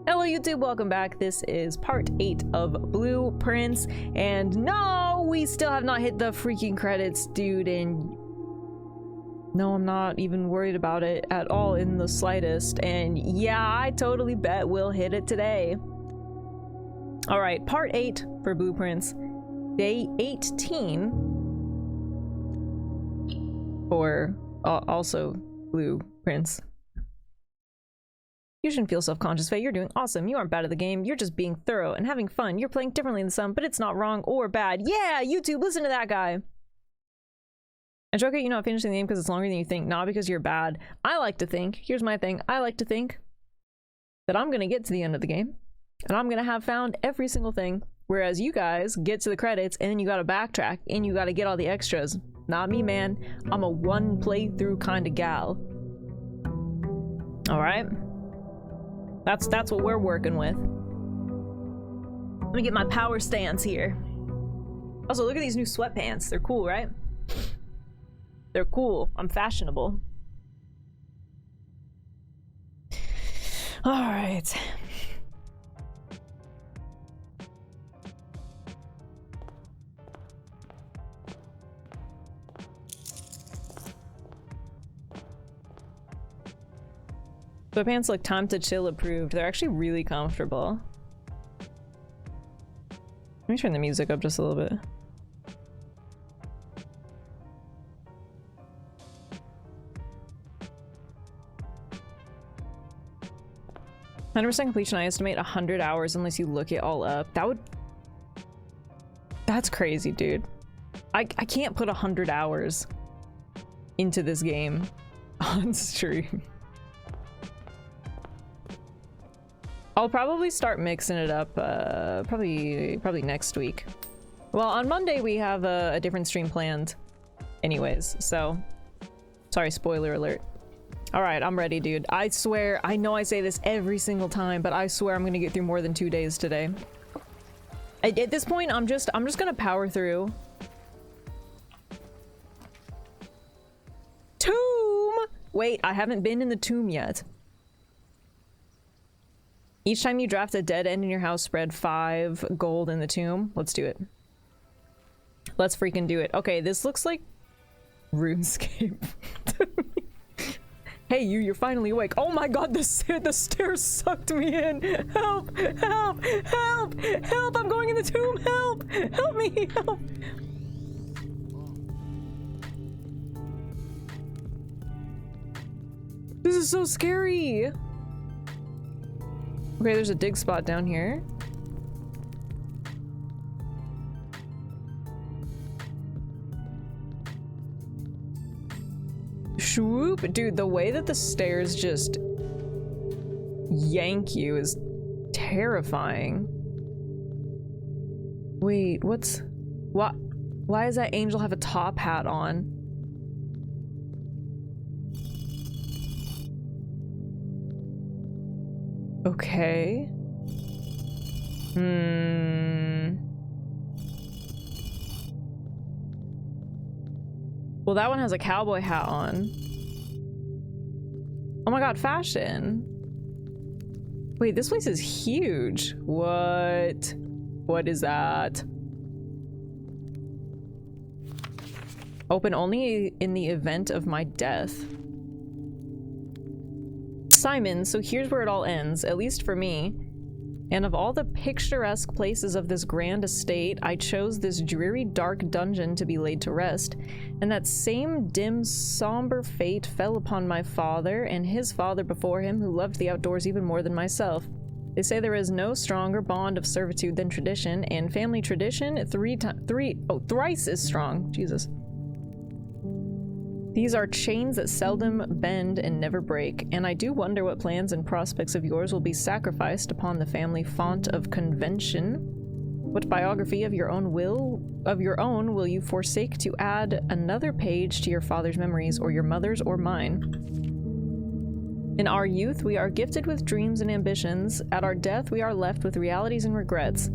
Hello YouTube, welcome back. This is part 8 of Blueprints, and no, we still have not hit the freaking credits, dude, and no, I'm not even worried about it at all in the slightest, and yeah, I totally bet we'll hit it today. Alright, part 8 for Blueprints, day 18, or also Blueprints. You shouldn't feel self-conscious, Faye. You're doing awesome. You aren't bad at the game. You're just being thorough and having fun. You're playing differently than some, but it's not wrong or bad. Yeah, YouTube, listen to that guy. And Joker, you're not finishing the game because it's longer than you think, not because you're bad. I like to think, here's my thing, I like to think that I'm gonna get to the end of the game, and I'm gonna have found every single thing, whereas you guys get to the credits, and then you gotta backtrack, and you gotta get all the extras. Not me, man. I'm a one playthrough kind of gal. Alright? That's what we're working with. Let me get my power stance here. Also, look at these new sweatpants. They're cool, right? They're cool. I'm fashionable. All right. Sweatpants look time to chill approved. They're actually really comfortable. Let me turn the music up just a little bit. 100% completion, I estimate 100 hours unless you look it all up. That's crazy, dude. I can't put 100 hours into this game on stream. I'll probably start mixing it up probably next week. Well, on Monday we have a different stream planned anyways, so sorry, spoiler alert. All right, I'm ready, dude. I swear, I know I say this every single time, but I swear I'm gonna get through more than 2 days today. At this point, I'm just gonna power through. Tomb! Wait, I haven't been in the tomb yet. Each time you draft a dead end in your house, spread 5 gold in the tomb. Let's do it. Let's freaking do it. Okay, this looks like RuneScape. Hey, you're finally awake. Oh my god, the stairs sucked me in. Help! Help! Help! Help! I'm going in the tomb! Help! Help me! Help! This is so scary! Okay, there's a dig spot down here. Swoop! Dude, the way that the stairs just yank you is terrifying. Wait, why does that angel have a top hat on? Okay. Well, that one has a cowboy hat on. Oh my god, fashion. Wait, this place is huge. What? What is that? Open only in the event of my death. Simon, so here's where it all ends, at least for me. And of all the picturesque places of this grand estate, I chose this dreary, dark dungeon to be laid to rest. And that same dim, somber fate fell upon my father and his father before him, who loved the outdoors even more than myself. They say there is no stronger bond of servitude than tradition, and family tradition thrice is strong. Jesus. These are chains that seldom bend and never break, and I do wonder what plans and prospects of yours will be sacrificed upon the family font of convention. What biography of your own will you forsake to add another page to your father's memories, or your mother's, or mine? In our youth, we are gifted with dreams and ambitions. At our death, we are left with realities and regrets.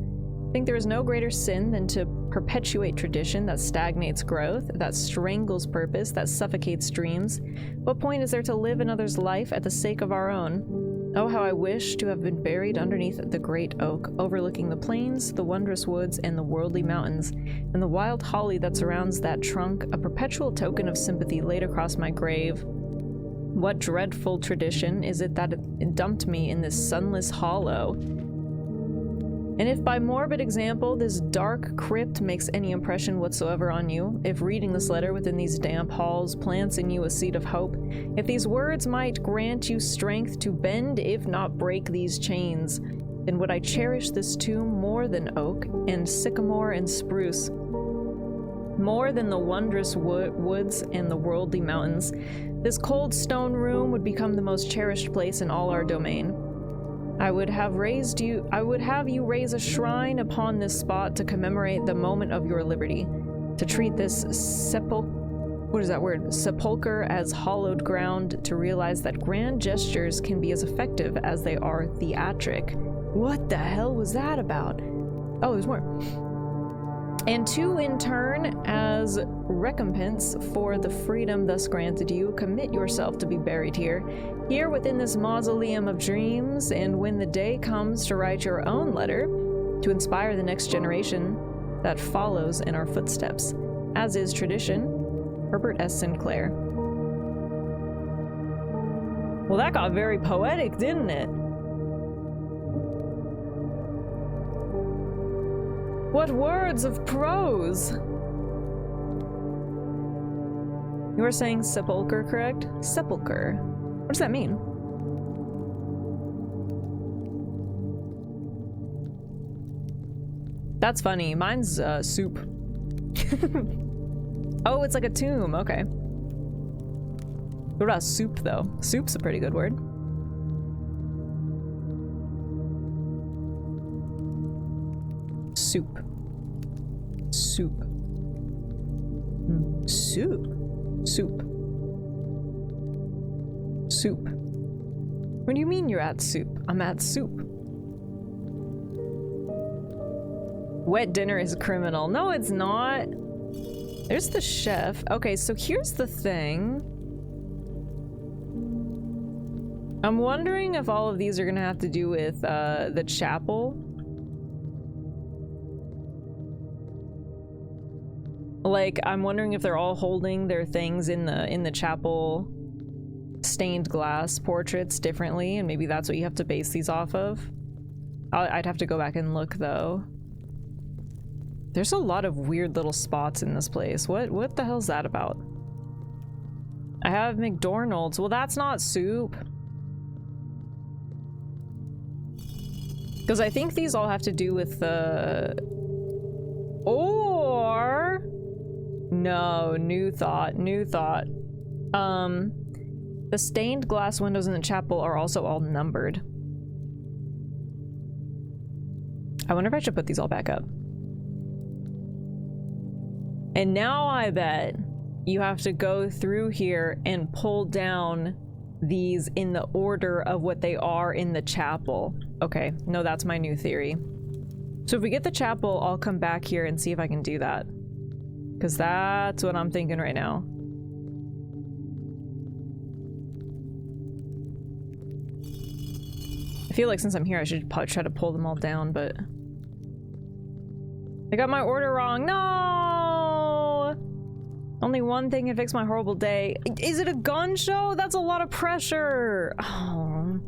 I think there is no greater sin than to perpetuate tradition that stagnates growth, that strangles purpose, that suffocates dreams. What point is there to live another's life at the sake of our own? Oh, how I wish to have been buried underneath the great oak, overlooking the plains, the wondrous woods, and the worldly mountains, and the wild holly that surrounds that trunk, a perpetual token of sympathy laid across my grave. What dreadful tradition is it that it dumped me in this sunless hollow? And if by morbid example this dark crypt makes any impression whatsoever on you, if reading this letter within these damp halls plants in you a seed of hope, if these words might grant you strength to bend if not break these chains, then would I cherish this tomb more than oak and sycamore and spruce, more than the wondrous woods and the worldly mountains. This cold stone room would become the most cherished place in all our domain. I would have you raise a shrine upon this spot to commemorate the moment of your liberty, to treat this sepulcher as hallowed ground, to realize that grand gestures can be as effective as they are theatric. What the hell was that about? Oh, there's more. And to, in turn, as recompense for the freedom thus granted you, commit yourself to be buried here within this mausoleum of dreams, and when the day comes to write your own letter, to inspire the next generation that follows in our footsteps. As is tradition, Herbert S. Sinclair. Well, that got very poetic, didn't it? What words of prose! You were saying sepulcher, correct? Sepulcher. What does that mean? That's funny. Mine's soup. Oh, it's like a tomb. Okay. What about soup, though? Soup's a pretty good word. Soup. Soup. Soup. Soup. Soup. What do you mean you're at soup? I'm at soup. Wet dinner is criminal. No, it's not. There's the chef. Okay, so here's the thing. I'm wondering if all of these are gonna have to do with the chapel. Like, I'm wondering if they're all holding their things in the chapel stained glass portraits differently, and maybe that's what you have to base these off of. I'd have to go back and look, though. There's a lot of weird little spots in this place. What the hell's that about? I have McDonald's. Well, that's not soup. Because I think these all have to do with the... Or... No, new thought. The stained glass windows in the chapel are also all numbered. I wonder if I should put these all back up. And now I bet you have to go through here and pull down these in the order of what they are in the chapel. Okay, no, that's my new theory. So if we get the chapel, I'll come back here and see if I can do that. Because that's what I'm thinking right now. I feel like since I'm here, I should probably try to pull them all down, but... I got my order wrong. No! Only one thing can fix my horrible day. Is it a gun show? That's a lot of pressure. Oh.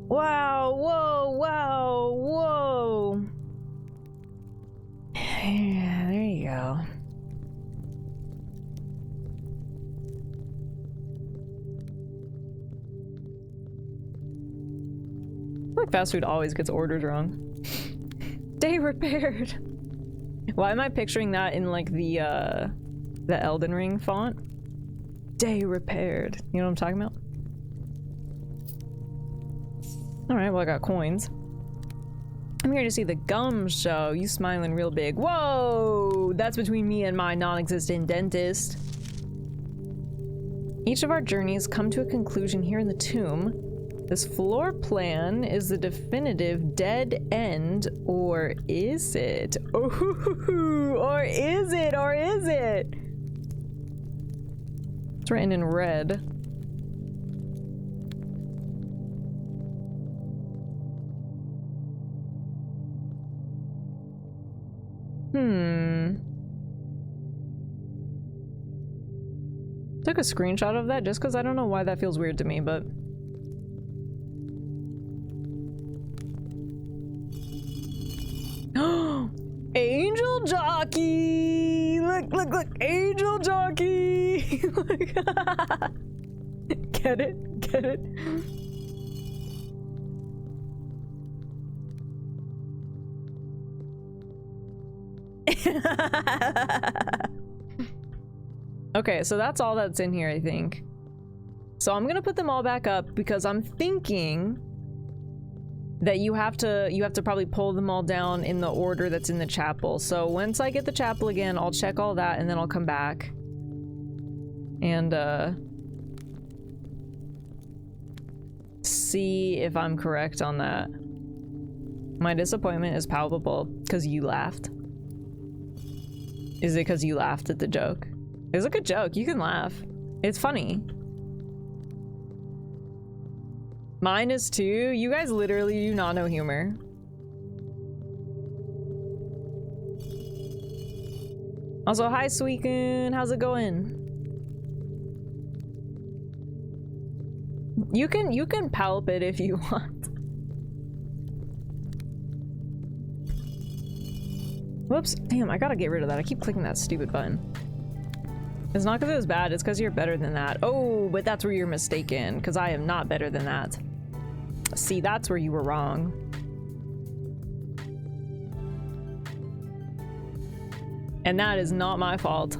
Wow, whoa, wow, whoa. Yeah, there you go. I feel like fast food always gets orders wrong. Day repaired. Why am I picturing that in like the Elden Ring font? Day repaired. You know what I'm talking about? Alright, well I got coins. I'm here to see the gum show. You smiling real big. Whoa! That's between me and my non-existent dentist. Each of our journeys come to a conclusion here in the tomb. This floor plan is the definitive dead end, or is it? Ooh, or is it? Or is it? It's written in red. Took a screenshot of that just because I don't know why that feels weird to me, but... Angel Jockey! Look, look, look! Angel Jockey! Get it? Get it? Okay, so that's all that's in here, I think. So I'm gonna put them all back up because I'm thinking that you have to probably pull them all down in the order that's in the chapel. So once I get the chapel again, I'll check all that and then I'll come back and see if I'm correct on that. My disappointment is palpable because you laughed. Is it because you laughed at the joke? It was a good joke. You can laugh. It's funny. Mine is too. You guys literally do not know humor. Also, hi Suikun. How's it going? You can palp it if you want. Whoops. Damn, I gotta get rid of that. I keep clicking that stupid button. It's not because it was bad, it's because you're better than that. Oh, but that's where you're mistaken, because I am not better than that. See, that's where you were wrong. And that is not my fault.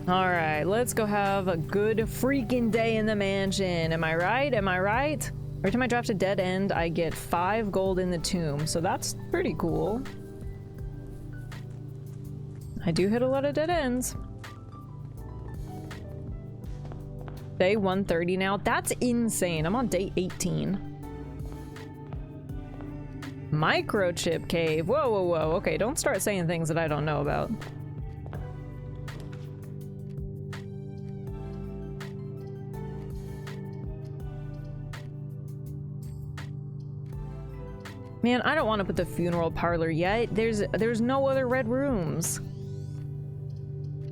Alright, let's go have a good freaking day in the mansion. Am I right? Am I right? Every time I draft a dead end, I get 5 gold in the tomb, so that's pretty cool. I do hit a lot of dead ends. Day 130 now. That's insane. I'm on day 18. Microchip cave. Whoa, whoa, whoa. Okay, don't start saying things that I don't know about. Man, I don't want to put the funeral parlor yet. There's no other red rooms.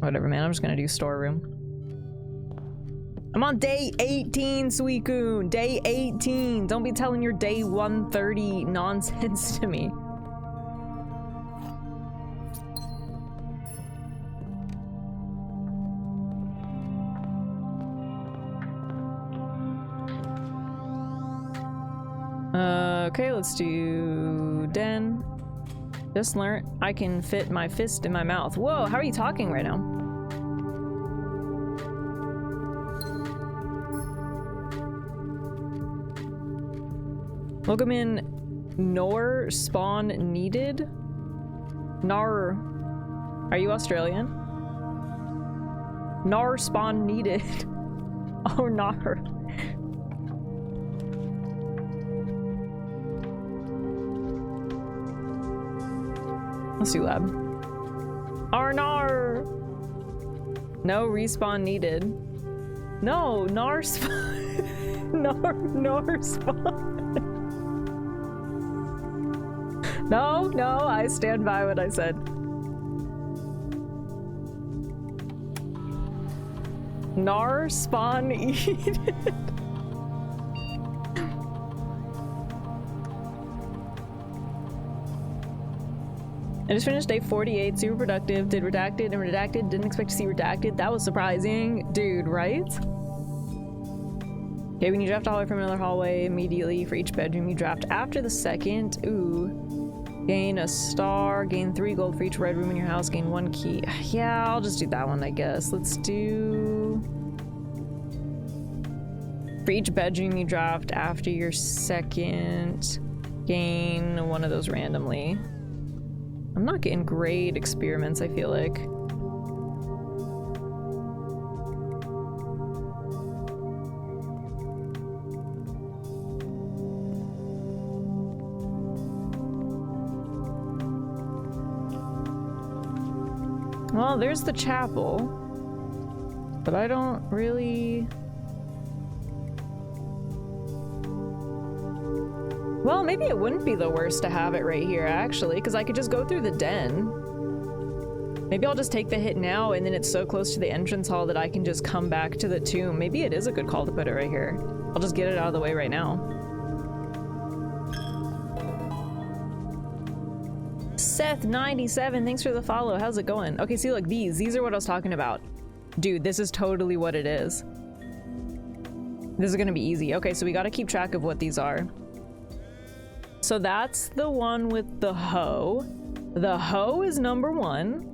Whatever, man. I'm just gonna do storeroom. I'm on day 18, Suikun. Day 18. Don't be telling your day 130 nonsense to me. Okay, let's do den. Just learned I can fit my fist in my mouth. Whoa, how are you talking right now? Welcome in. Nor spawn needed? Nar. Are you Australian? Nar spawn needed. Oh, nar. Let's do lab. Arnar! No respawn needed. No, nar spawn. Nar spawn. No, I stand by what I said. Nar spawn needed. I just finished day 48, super productive, did redacted and redacted, didn't expect to see redacted. That was surprising. Dude, right? Okay, when you draft a hallway from another hallway immediately for each bedroom you draft after the second, ooh. Gain a star, gain 3 gold for each red room in your house, gain 1 key. Yeah, I'll just do that one, I guess. Let's do... For each bedroom you draft after your second, gain 1 of those randomly. I'm not getting great experiments, I feel like. Well, there's the chapel. But I don't really... Well, maybe it wouldn't be the worst to have it right here, actually, because I could just go through the den. Maybe I'll just take the hit now, and then it's so close to the entrance hall that I can just come back to the tomb. Maybe it is a good call to put it right here. I'll just get it out of the way right now. Seth97, thanks for the follow. How's it going? Okay, see, look, these are what I was talking about. Dude, this is totally what it is. This is gonna be easy. Okay, so we gotta keep track of what these are. So that's the one with the hoe. The hoe is number 1.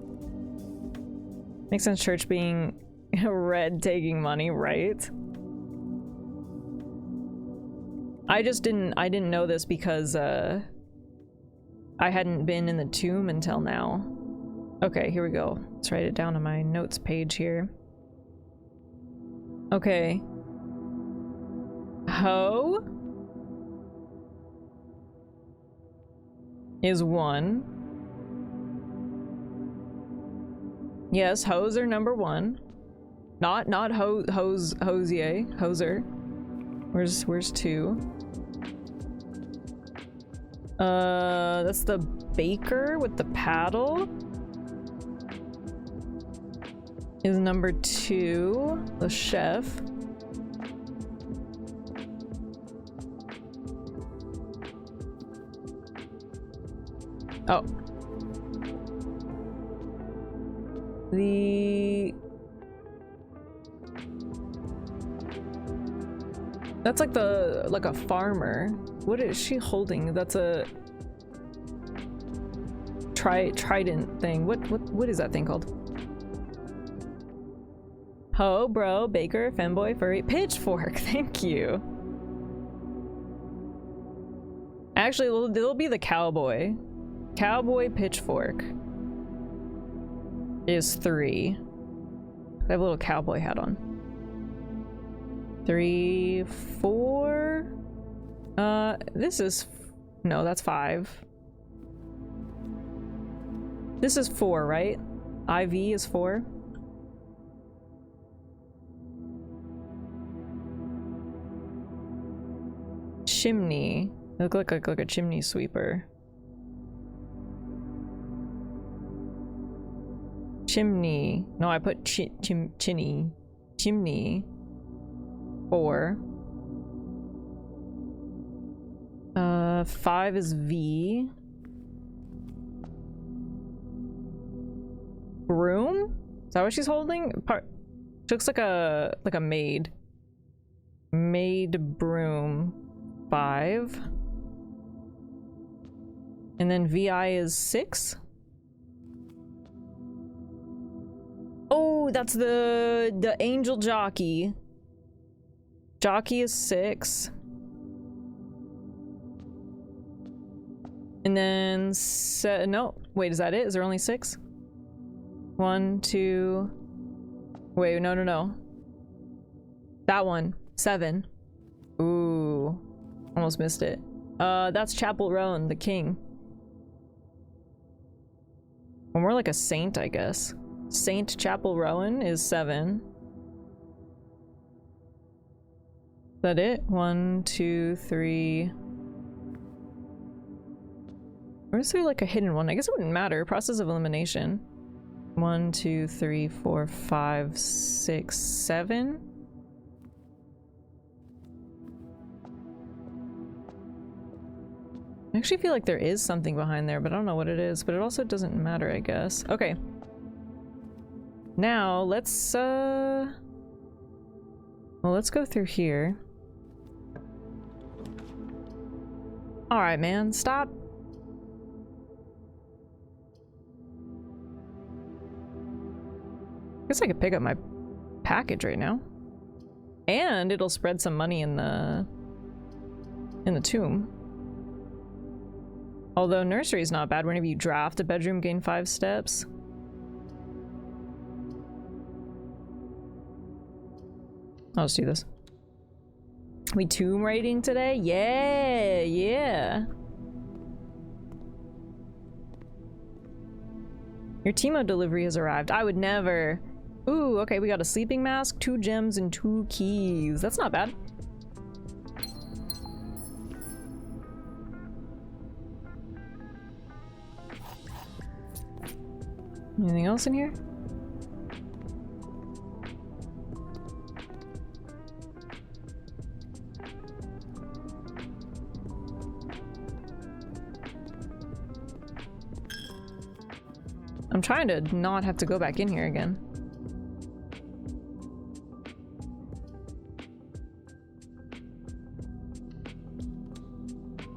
Makes sense, church being red taking money, right? I didn't know this because I hadn't been in the tomb until now. Okay, here we go. Let's write it down on my notes page here. Okay. Hoe is 1. Yes, hoes are number 1. Not hosier. Where's 2? That's the baker with the paddle. Is number 2. The chef. Oh. That's like a farmer. What is she holding? That's a trident thing. What is that thing called? Ho, bro, baker, femboy, furry, pitchfork. Thank you. Actually, it'll be the cowboy. Cowboy pitchfork is 3. I have a little cowboy hat on. 3, 4. This is... No, that's 5. This is 4, right? IV is 4. Chimney. Look like a chimney sweeper. Chimney. No, I put chimney. 4. 5 is V. Broom? Is that what she's holding? She looks like a maid. Maid broom. 5. And then VI is 6. Oh, that's the angel jockey. Jockey is 6. And then no, wait, is that it? Is there only 6? 1, 2. Wait, no. That one, 7. Ooh, almost missed it. That's Chapel Roan, the king. Or more like a saint, I guess. Saint Chapel Rowan is 7. Is that it? 1, 2, 3. Or is there like a hidden one? I guess it wouldn't matter. Process of elimination. 1, 2, 3, 4, 5, 6, 7. I actually feel like there is something behind there, but I don't know what it is. But it also doesn't matter, I guess. Okay. Now, let's, well, let's go through here. Alright, man, stop. Guess I could pick up my package right now. And it'll spread some money in the tomb. Although nursery is not bad. Whenever you draft a bedroom, gain 5 steps. I'll just do this. We tomb raiding today? Yeah. Your Timo delivery has arrived. I would never. Ooh, okay, we got a sleeping mask, 2 gems, and 2 keys. That's not bad. Anything else in here? I'm trying to not have to go back in here again.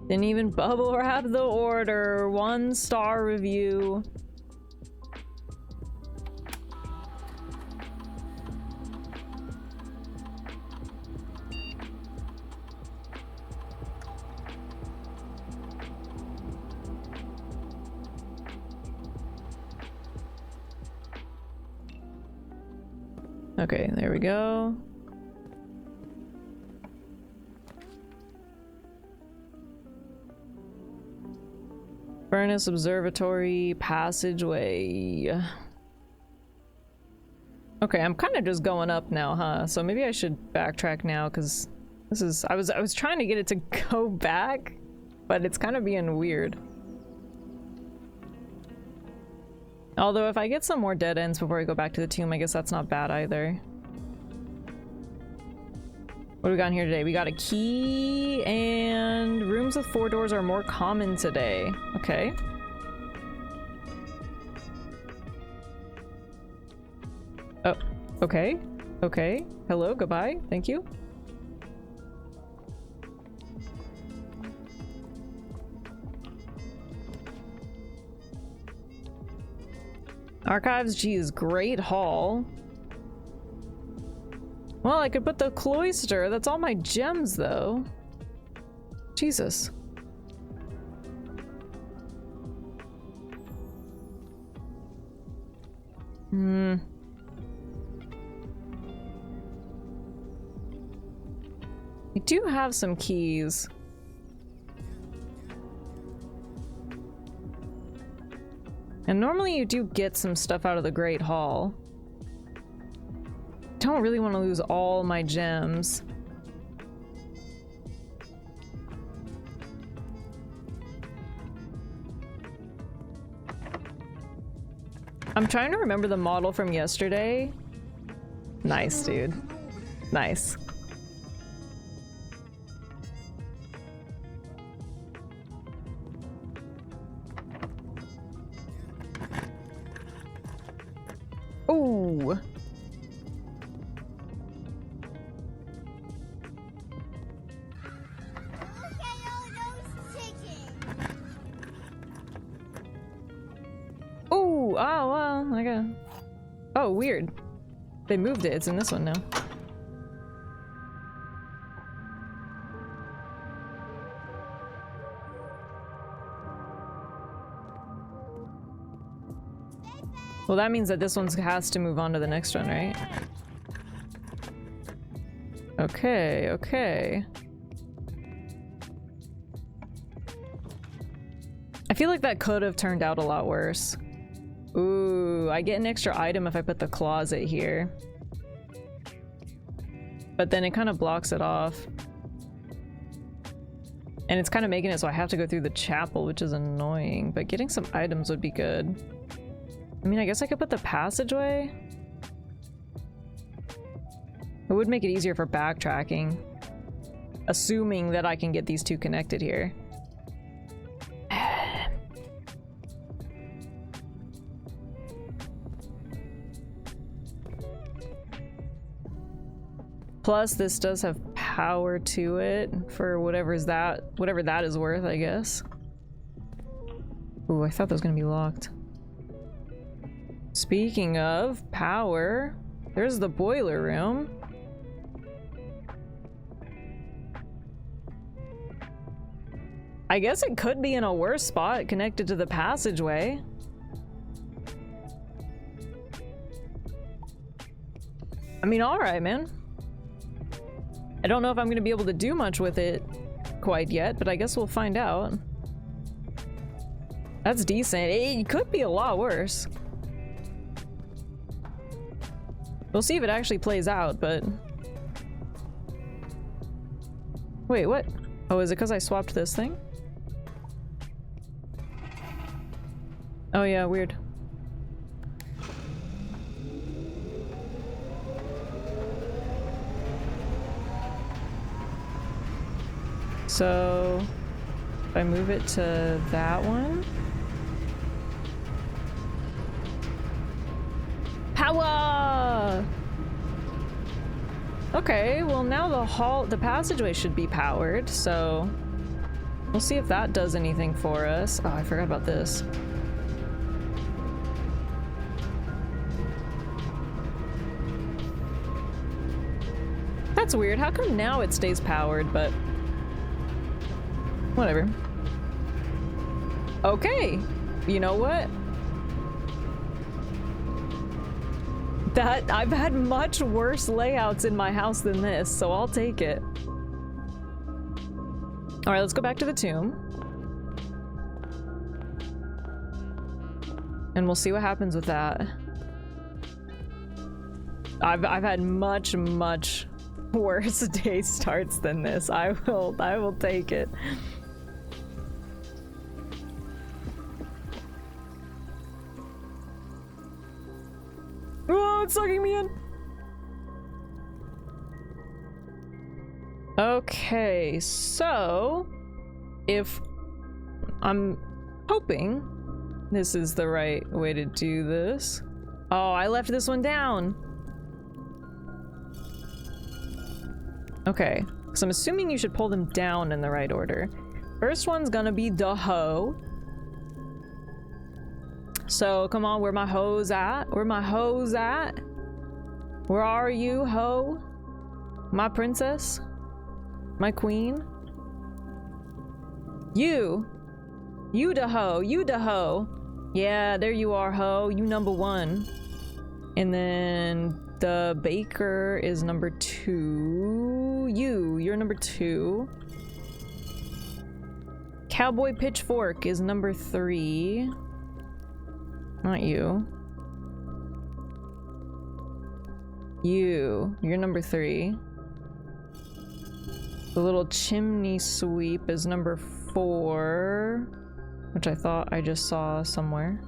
Didn't even bubble wrap the order. 1-star review. Okay, there we go. Furnace Observatory Passageway. Okay, I'm kind of just going up now, huh? So maybe I should backtrack now, because this is... I was trying to get it to go back, but it's kind of being weird. Although if I get some more dead ends before I go back to the tomb, I guess that's not bad either. What do we got in here today? We got a key, and rooms with 4 doors are more common today. Okay. Oh, okay. Okay. Hello, goodbye. Thank you. Archives, geez, great hall. Well, I could put the cloister. That's all my gems, though. Jesus. Hmm. I do have some keys. And normally you do get some stuff out of the Great Hall. Don't really want to lose all my gems. I'm trying to remember the model from yesterday. Nice, dude. Nice. Ooh. Ooh, oh, well, I got... Oh, weird. They moved it. It's in this one now. Well, that means that this one has to move on to the next one, right? Okay, okay. I feel like that could have turned out a lot worse. Ooh, I get an extra item if I put the closet here. But then it kind of blocks it off. And it's kind of making it so I have to go through the chapel, which is annoying. But getting some items would be good. I mean, I guess I could put the passageway. It would make it easier for backtracking. Assuming that I can get these two connected here. Plus, this does have power to it for whatever that is worth, I guess. Ooh, I thought that was gonna be locked. Speaking of power, there's the boiler room. I guess it could be in a worse spot connected to the passageway. I mean, alright, man. I don't know if I'm gonna be able to do much with it quite yet, but I guess we'll find out. That's decent. It could be a lot worse. We'll see if it actually plays out, but... Wait, what? Oh, is it because I swapped this thing? Oh yeah, weird. So... if I move it to that one... Power! Okay, well now the passageway should be powered, so we'll see if that does anything for us. Oh, I forgot about this. That's weird. How come now it stays powered, but whatever. Okay, you know what? I've had much worse layouts in my house than this, so I'll take it. All right, let's go back to the tomb. And we'll see what happens with that. I've had much worse day starts than this. I will take it. Oh, it's sucking me in. Okay, so if I'm hoping this is the right way to do this. Oh, I left this one down. Okay, so I'm assuming you should pull them down in the right order. First one's gonna be the hoe. So, come on, where my hoes at? Where my hoes at? Where are you, hoe? My princess? My queen? You! You da hoe! You da hoe! Yeah, there you are, hoe. You number one. And then the baker is number 2. You're number 2. Cowboy Pitchfork is number 3. Not you. You're number 3. The little chimney sweep is number 4, which I thought I just saw somewhere.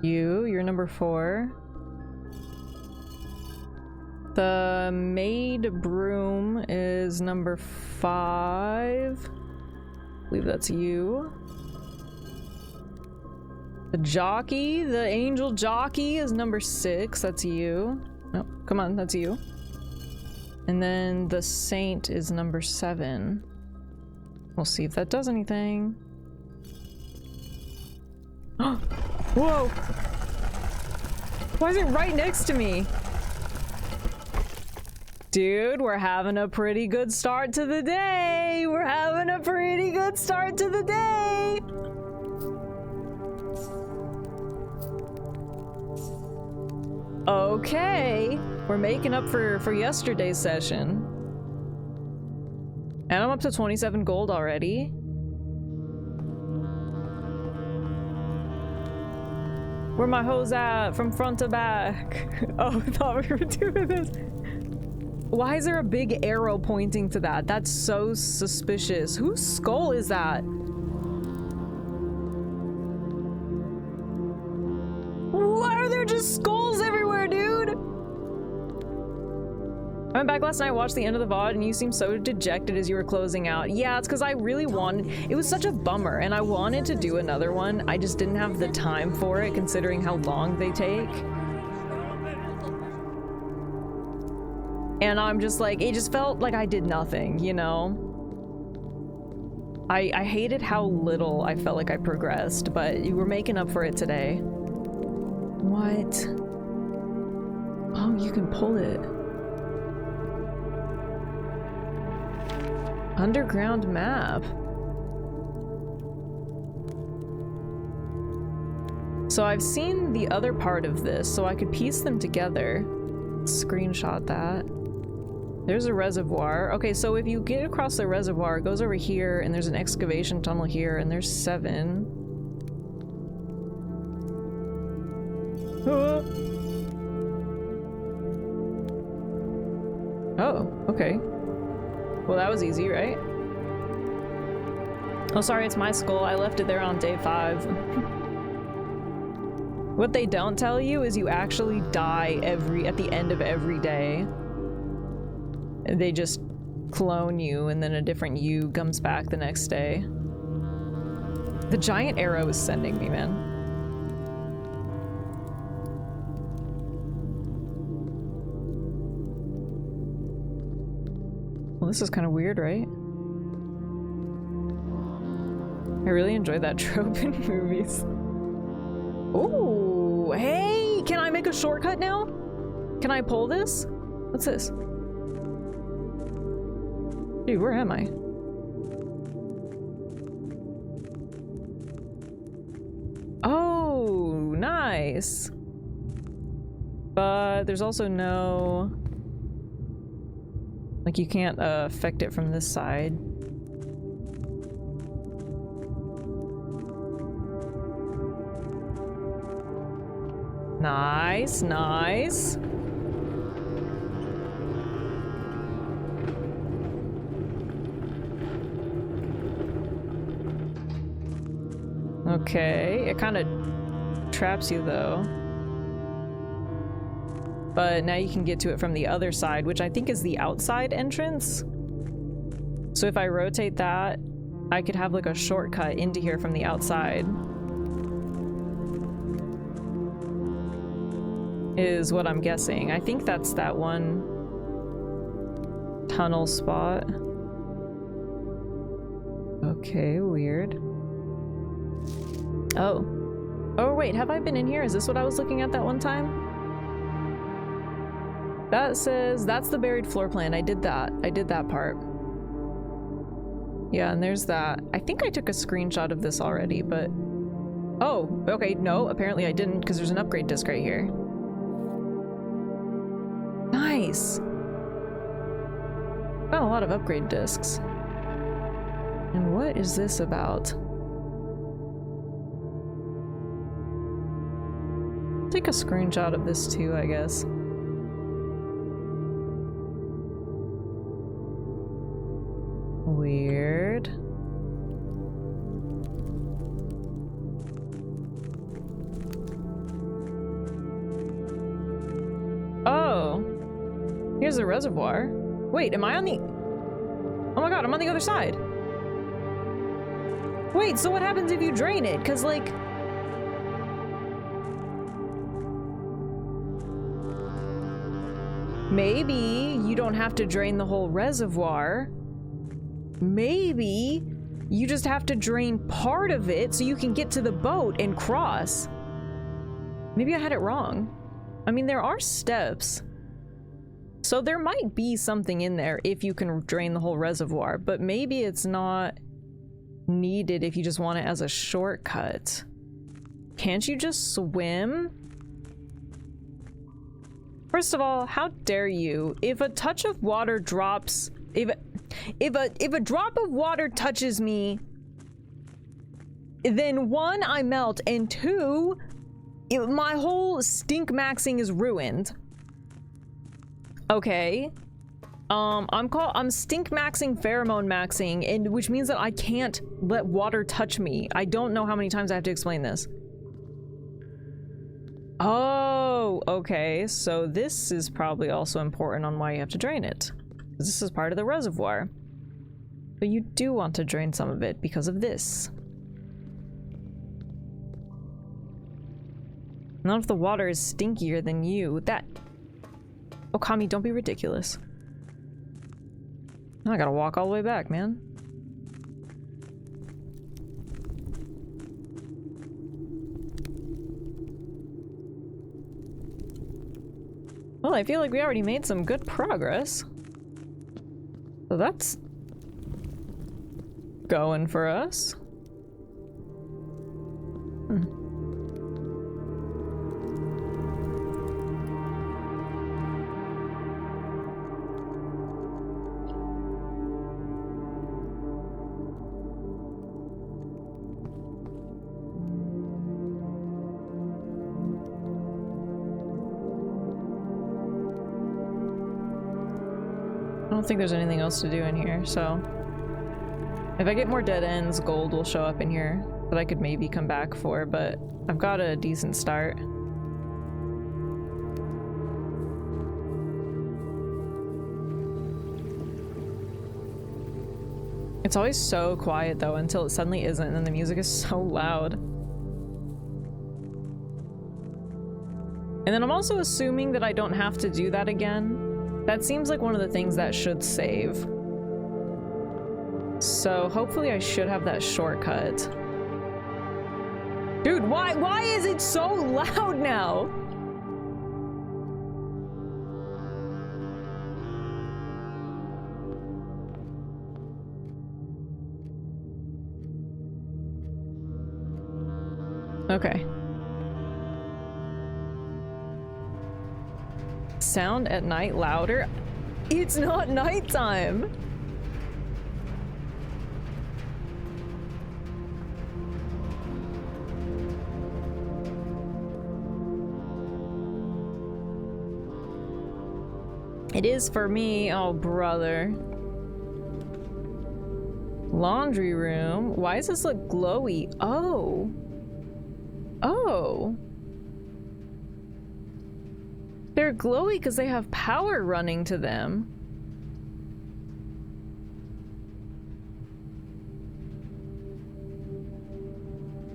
You're number 4. The maid broom is number 5. I believe that's you. The jockey, the angel jockey is number 6. That's you. No, come on, that's you. And then the saint is number 7. We'll see if that does anything. Whoa! Why is it right next to me? Dude, we're having a pretty good start to the day! We're having a pretty good start to the day! Okay, we're making up for yesterday's session. And I'm up to 27 gold already. Where my hoes at? From front to back. Oh, I thought we were doing this. Why is there a big arrow pointing to that? That's so suspicious. Whose skull is that? Why are there just skulls everywhere, dude? I went back last night, watched the end of the VOD, and you seemed so dejected as you were closing out. Yeah, it's because I really wanted... It was such a bummer, and I wanted to do another one. I just didn't have the time for it, considering how long they take. And I'm just like, it just felt like I did nothing, you know? I hated how little I felt like I progressed, but you were making up for it today. What? Oh, you can pull it. Underground map. So I've seen the other part of this, so I could piece them together. Screenshot that. There's a reservoir. Okay, so if you get across the reservoir, it goes over here, and there's an excavation tunnel here, and there's 7. Oh, okay. Well, that was easy, right? Oh, sorry, it's my skull. I left it there on day 5. What they don't tell you is you actually die at the end of every day. They just clone you and then a different you comes back the next day. The giant arrow is sending me, man. Well, this is kind of weird, right? I really enjoyed that trope in movies. Ooh, hey, can I make a shortcut now? Can I pull this? What's this? Dude, where am I? Oh, nice. But there's also no... Like, you can't affect it from this side. Nice, nice. Okay, it kind of traps you though. But now you can get to it from the other side, which I think is the outside entrance. So if I rotate that, I could have like a shortcut into here from the outside. Is what I'm guessing. I think that's that one tunnel spot. Okay, weird. Oh. Oh wait, have I been in here? Is this what I was looking at that one time? That says, that's the buried floor plan. I did that. I did that part. Yeah, and there's that. I think I took a screenshot of this already, but... Oh, okay, no, apparently I didn't, because there's an upgrade disc right here. Nice! Found a lot of upgrade discs. And what is this about? Take a screenshot of this too, I guess. Weird. Oh. Here's the reservoir. Wait, am I on the... Oh my god, I'm on the other side. Wait, so what happens if you drain it? 'Cause like... Maybe you don't have to drain the whole reservoir. Maybe you just have to drain part of it so you can get to the boat and cross. Maybe I had it wrong. I mean, there are steps. So there might be something in there if you can drain the whole reservoir, but maybe it's not needed if you just want it as a shortcut. Can't you just swim? First of all, how dare you? If a touch of water drops... If a drop of water touches me, then 1, I melt, and 2, my whole stink maxing is ruined. Okay. I'm stink maxing, pheromone maxing, and which means that I can't let water touch me. I don't know how many times I have to explain this. Oh, okay. So this is probably also important on why you have to drain it. This is part of the reservoir. But you do want to drain some of it because of this. None of the water is stinkier than you. That... Oh, Kami, don't be ridiculous. I gotta walk all the way back, man. Well, I feel like we already made some good progress. So that's going for us. I don't think there's anything else to do in here, so... If I get more dead ends, gold will show up in here that I could maybe come back for, but I've got a decent start. It's always so quiet though until it suddenly isn't, and then the music is so loud. And then I'm also assuming that I don't have to do that again. That seems like one of the things that should save. So hopefully I should have that shortcut. Dude, why is it so loud now? Okay. Sound at night louder? It's not nighttime! It is for me. Oh, brother. Laundry room. Why does this look glowy? Oh. Oh. They're glowy because they have power running to them.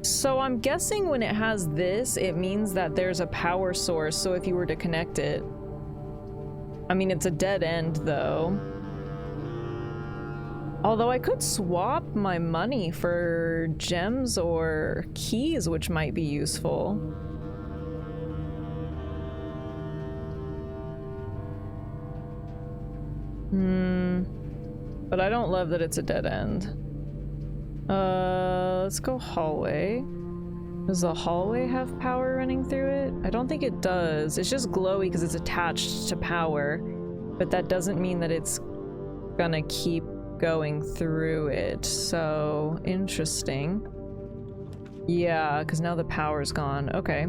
So I'm guessing when it has this, it means that there's a power source. So if you were to connect it, I mean, it's a dead end though. Although I could swap my money for gems or keys, which might be useful. But I don't love that it's a dead end. Let's go hallway. Does the hallway have power running through it? I don't think it does. It's just glowy because it's attached to power, but that doesn't mean that it's gonna keep going through it. So interesting. Yeah, because now the power's gone. Okay.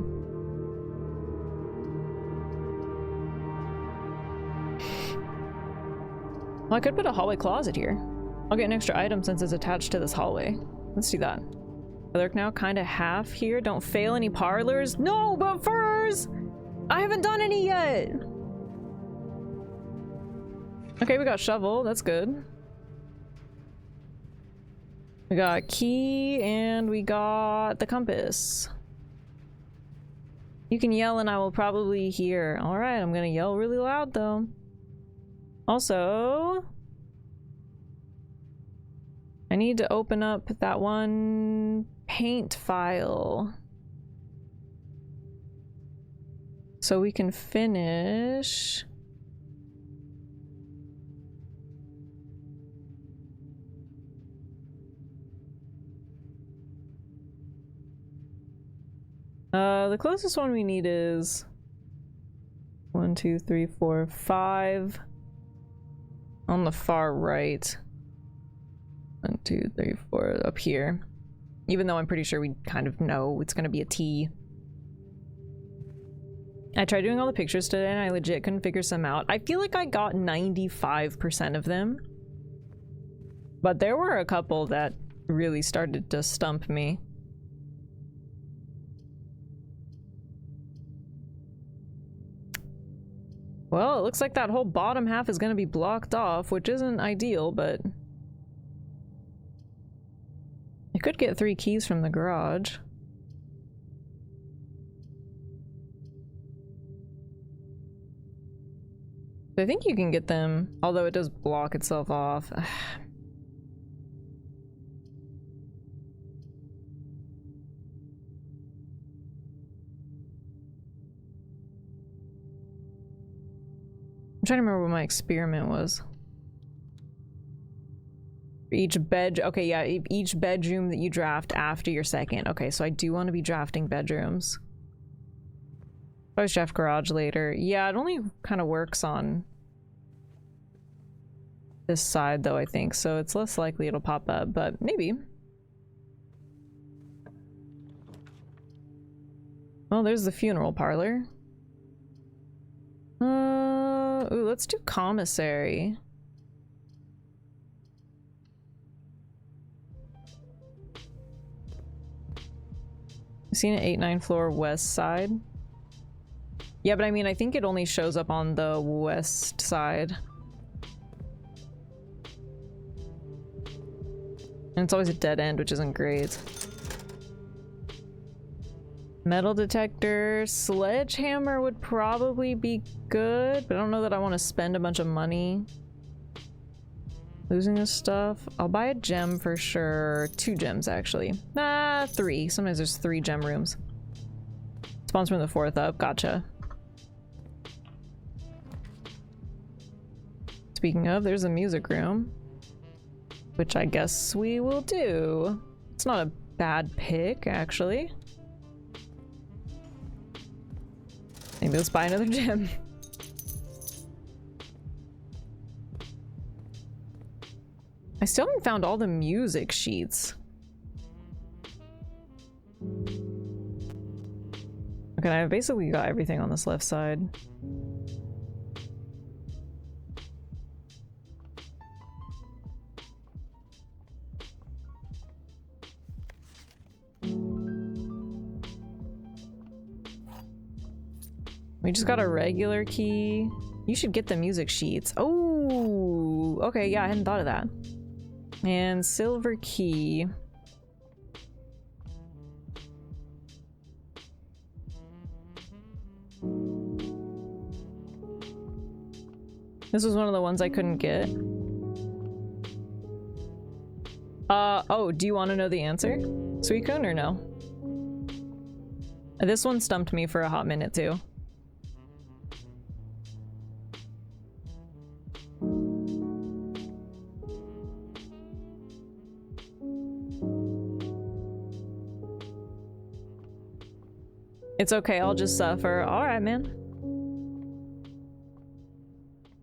Well, I could put a hallway closet here. I'll get an extra item since it's attached to this hallway. Let's do that. I lurk now, kind of half here. Don't fail any parlors. No, but furs! I haven't done any yet! Okay, we got shovel. That's good. We got key, and we got the compass. You can yell and I will probably hear. Alright, I'm gonna yell really loud though. Also, I need to open up that one paint file so we can finish. The closest one we need is 1, 2, 3, 4, 5 on the far right. 1, 2, 3, 4 up here. Even though I'm pretty sure we kind of know it's gonna be a T. I tried doing all the pictures today and I legit couldn't figure some out. I feel like I got 95% of them, but there were a couple that really started to stump me. Well, it looks like that whole bottom half is gonna be blocked off, which isn't ideal, but I could get 3 keys from the garage. I think you can get them, although it does block itself off. I'm trying to remember what my experiment was. Each bed, okay, yeah, each bedroom that you draft after your second. Okay, so I do want to be drafting bedrooms. I always draft garage later. Yeah, it only kind of works on this side though, I think, so it's less likely it'll pop up, but maybe. Well, there's the funeral parlor. Ooh, let's do commissary. Seen it 8-9 floor west side. Yeah, but I mean, I think it only shows up on the west side. And it's always a dead end, which isn't great. Metal detector, sledgehammer would probably be good, but I don't know that I want to spend a bunch of money losing this stuff. I'll buy a gem for sure. 2 gems, actually. Nah, 3. Sometimes there's 3 gem rooms. Spawns from the 4th up. Gotcha. Speaking of, there's a music room, which I guess we will do. It's not a bad pick, actually. Maybe let's buy another gem. I still haven't found all the music sheets. Okay, I've basically got everything on this left side. We just got a regular key. You should get the music sheets. Oh, okay, yeah, I hadn't thought of that. And silver key. This was one of the ones I couldn't get. Oh, do you want to know the answer, Suicune, or no? This one stumped me for a hot minute too. It's okay, I'll just suffer. Alright, man.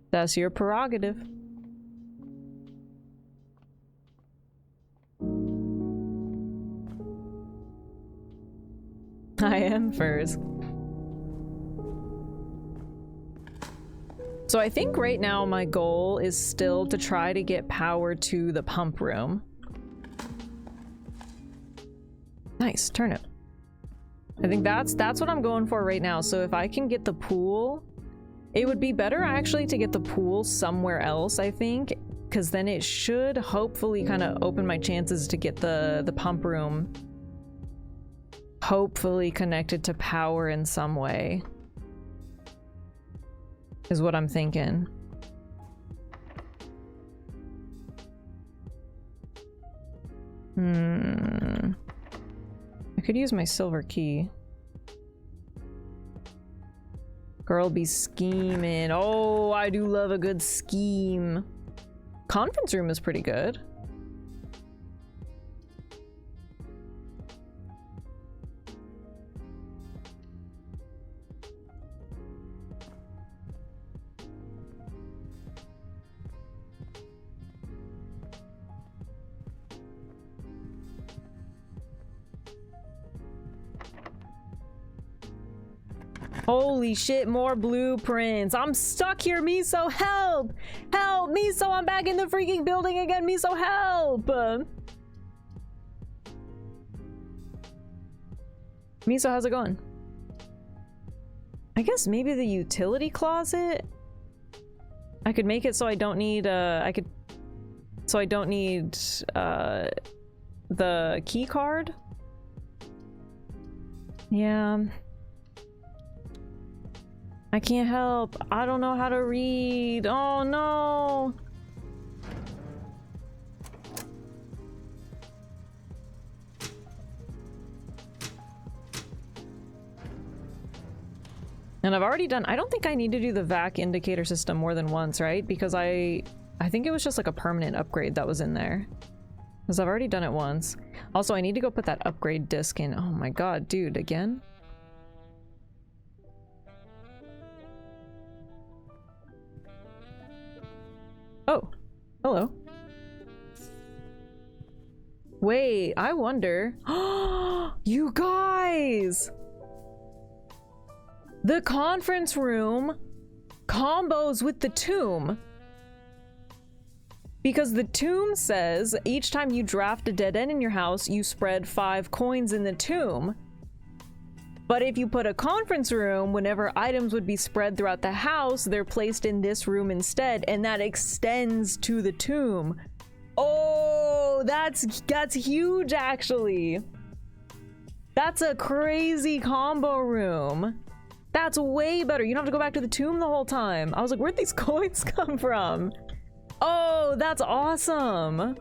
That's your prerogative. I am furs. So I think right now my goal is still to try to get power to the pump room. Nice, turnip. I think that's what I'm going for right now. So if I can get the pool, it would be better actually to get the pool somewhere else, I think, because then it should hopefully kind of open my chances to get the pump room hopefully connected to power in some way, is what I'm thinking. I could use my silver key. Girl be scheming. Oh, I do love a good scheme. Conference room is pretty good. Holy shit, more blueprints. I'm stuck here, Miso, help! Help, Miso, I'm back in the freaking building again, Miso, help! Miso, how's it going? I guess maybe the utility closet? I could make it so I don't need, the key card? Yeah. I can't help. I don't know how to read. Oh no. And I've already done, I don't think I need to do the vac indicator system more than once, right? Because I think it was just like a permanent upgrade that was in there. Because I've already done it once. Also, I need to go put that upgrade disc in. Oh my god, dude, again? Oh, hello. Wait, I wonder. You guys! The conference room combos with the tomb. Because the tomb says each time you draft a dead end in your house, you spread 5 coins in the tomb. But if you put a conference room, whenever items would be spread throughout the house, they're placed in this room instead, and that extends to the tomb. Oh, that's huge, actually. That's a crazy combo room. That's way better. You don't have to go back to the tomb the whole time. I was like, where'd these coins come from? Oh, that's awesome.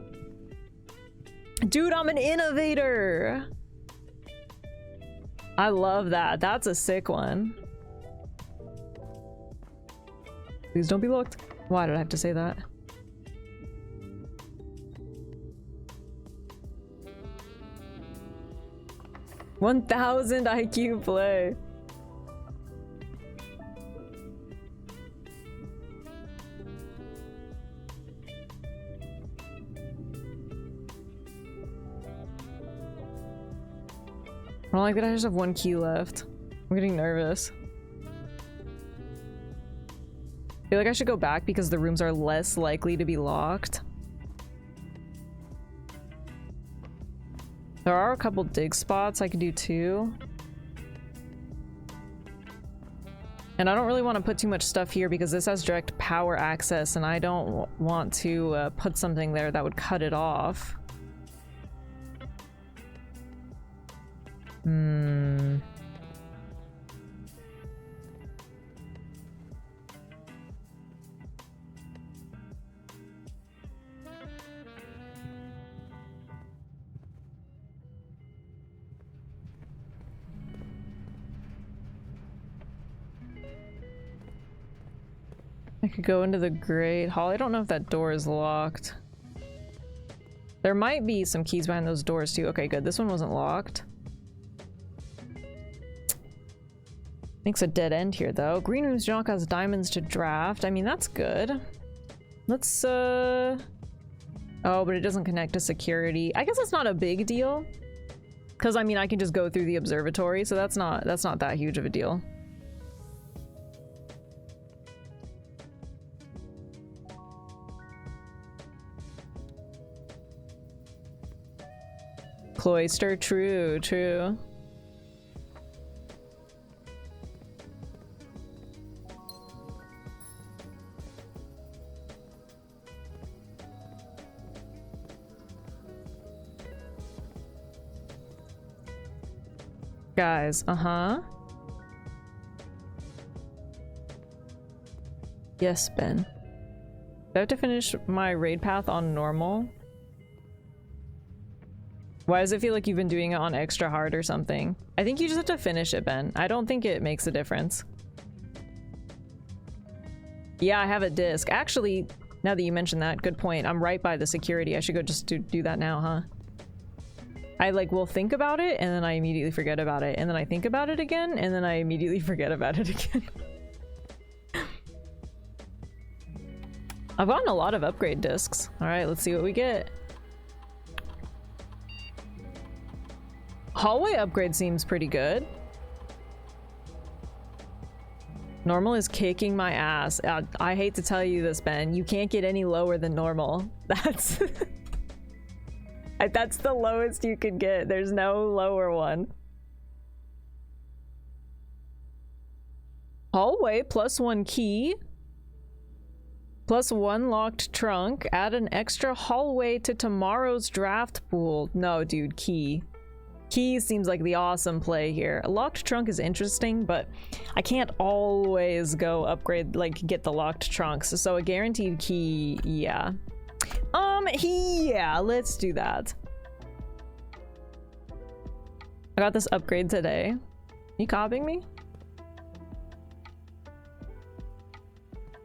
Dude, I'm an innovator. I love that. That's a sick one. Please don't be locked. Why did I have to say that? $1,000 IQ play. I don't like that I just have one key left. I'm getting nervous. I feel like I should go back because the rooms are less likely to be locked. There are a couple dig spots I could do too. And I don't really want to put too much stuff here because this has direct power access and I don't want to put something there that would cut it off. I could go into the Great Hall. I don't know if that door is locked. There might be some keys behind those doors too. Okay, good. This one wasn't locked. Makes a dead end here though. Green Room's junk has diamonds to draft. I mean, that's good. Let's oh, but it doesn't connect to security. I guess that's not a big deal. Cause I mean I can just go through the observatory, so that's not that huge of a deal. Cloister, true, true. Guys, uh-huh. Yes, Ben. Do I have to finish my raid path on normal? Why does it feel like you've been doing it on extra hard or something? I think you just have to finish it, Ben. I don't think it makes a difference. Yeah, I have a disc. Actually, now that you mention that, good point. I'm right by the security. I should go just do that now, huh? I like will think about it and then I immediately forget about it, and then I think about it again and then I immediately forget about it again. I've gotten a lot of upgrade discs. All right, let's see what we get. Hallway upgrade seems pretty good. Normal is kicking my ass. I hate to tell you this, Ben. You can't get any lower than normal. That's that's the lowest you could get. There's no lower one. Hallway +1 key. +1 locked trunk. Add an extra hallway to tomorrow's draft pool. No, dude, key. Key seems like the awesome play here. A locked trunk is interesting, but I can't always go upgrade, like, get the locked trunks. So a guaranteed key, yeah. Yeah, let's do that. I got this upgrade today. You copying me?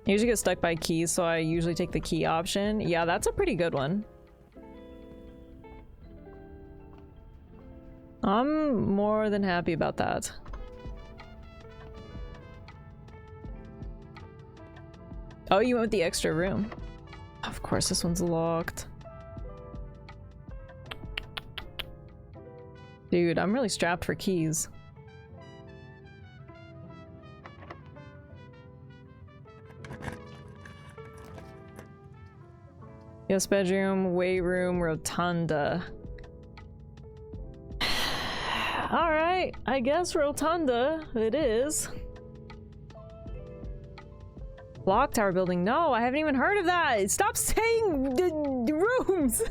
I usually get stuck by keys, so I usually take the key option. Yeah, that's a pretty good one. I'm more than happy about that. Oh, you went with the extra room. Of course, this one's locked. Dude, I'm really strapped for keys. Yes, bedroom, weight room, rotunda. All right. Alright, I guess rotunda it is. Clock tower building. No, I haven't even heard of that. Stop saying the rooms.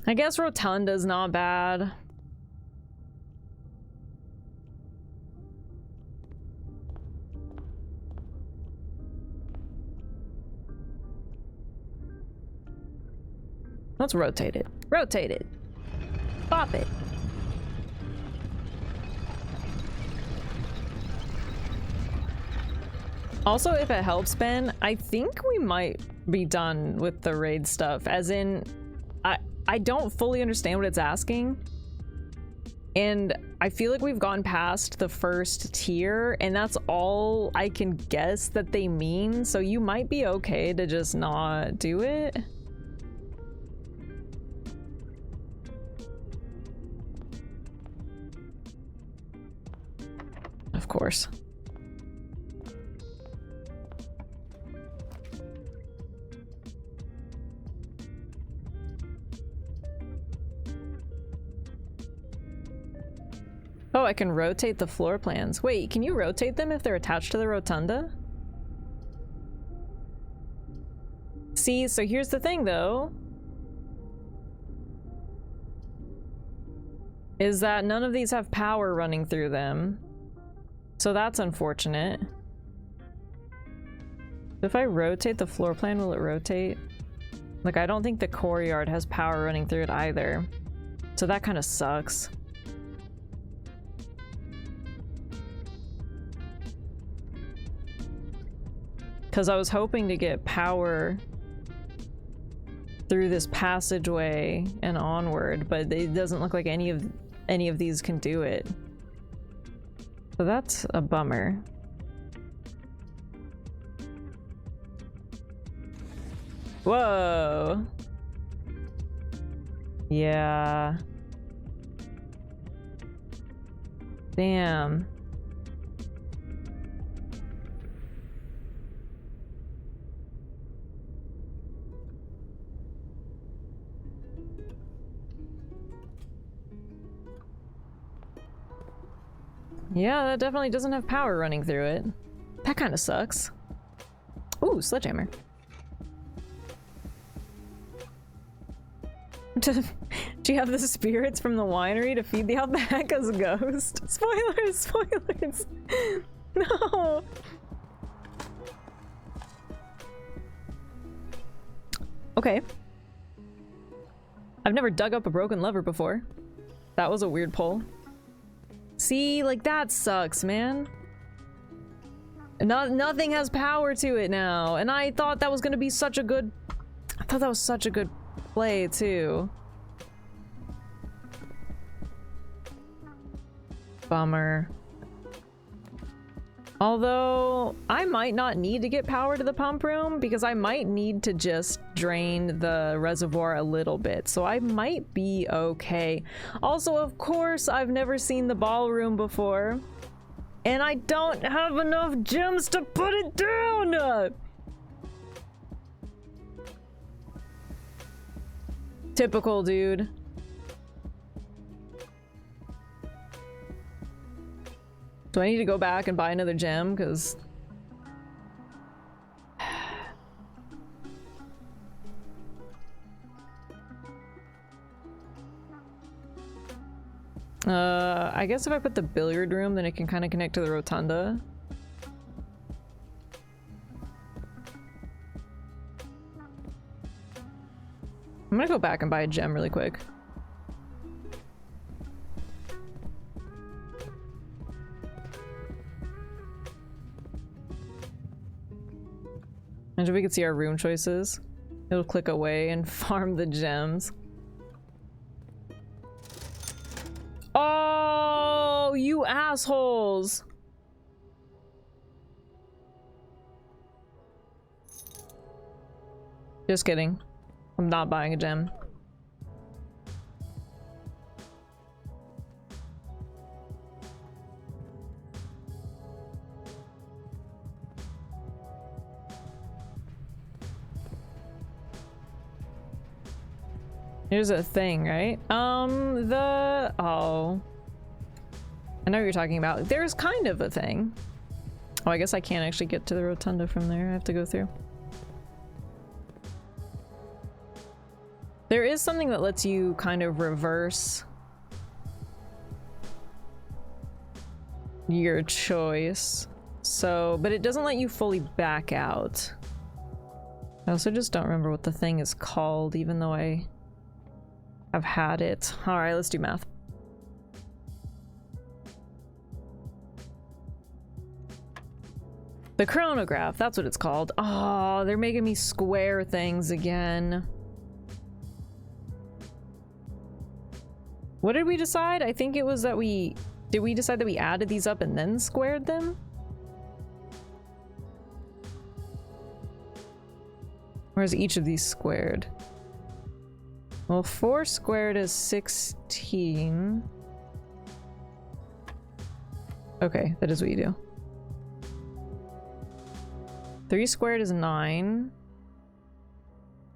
I guess rotunda's not bad. Let's rotate it. Rotate it. Pop it. Also, if it helps, Ben, I think we might be done with the raid stuff. As in, I don't fully understand what it's asking. And I feel like we've gone past the first tier, and that's all I can guess that they mean. So you might be okay to just not do it. Of course. Oh, I can rotate the floor plans. Wait, can you rotate them if they're attached to the rotunda? See, so here's the thing though. Is that none of these have power running through them. So that's unfortunate. If I rotate the floor plan, will it rotate? Like, I don't think the courtyard has power running through it either. So that kind of sucks. Because I was hoping to get power through this passageway and onward, but it doesn't look like any of these can do it. So that's a bummer. Whoa. Yeah. Damn. Yeah, that definitely doesn't have power running through it. That kind of sucks. Ooh, sledgehammer. Do you have the spirits from the winery to feed the alpaca's ghost? Spoilers, spoilers. No. Okay. I've never dug up a broken lever before. That was a weird pull. See, like, that sucks, man. Nothing has power to it now, and I thought that was gonna be such a good... I thought that was such a good play, too. Bummer. Although, I might not need to get power to the pump room, because I might need to just drain the reservoir a little bit, so I might be okay. Also, of course, I've never seen the ballroom before, and I don't have enough gems to put it down! Typical, dude. Do I need to go back and buy another gem? Because... I guess if I put the billiard room, then it can kind of connect to the rotunda. I'm gonna go back and buy a gem really quick. Imagine if we could see our room choices. It'll click away and farm the gems. Oh, you assholes! Just kidding. I'm not buying a gem. Here's a thing, right? Oh. I know what you're talking about. There's kind of a thing. Oh, I guess I can't actually get to the rotunda from there. I have to go through. There is something that lets you kind of reverse your choice. So, but it doesn't let you fully back out. I also just don't remember what the thing is called, even though I have had it. Alright, let's do math. The chronograph, that's what it's called. Oh, they're making me square things again. What did we decide? I think it was that did we decide that we added these up and then squared them? Or is each of these squared? Well, 4 squared is 16. Okay, that is what you do. 3 squared is 9.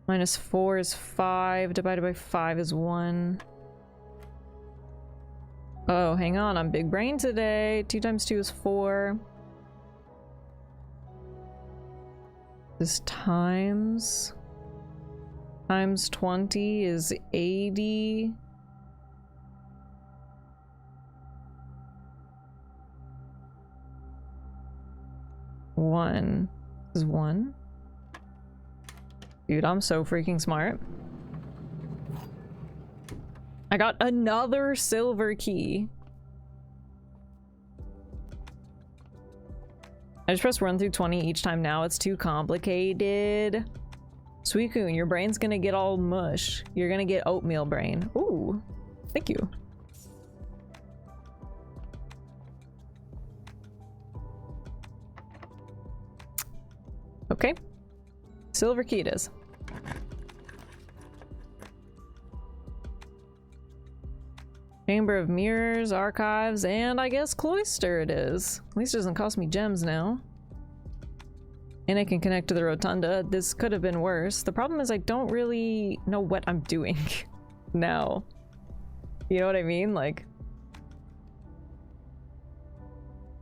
Minus 4 is 5. Divided by 5 is 1. Oh, hang on. I'm big brain today. 2 times 2 is 4. This times 20 is 80. One is 1. Dude, I'm so freaking smart. I got another silver key. I just press run through 20 each time now. It's too complicated. Suicune, your brain's gonna get all mush. You're gonna get oatmeal brain. Ooh, thank you. Okay. Silver key it is. Chamber of Mirrors, Archives, and I guess Cloister it is. At least it doesn't cost me gems now. And I can connect to the rotunda. This could have been worse. The problem is I don't really know what I'm doing now. You know what I mean? Like...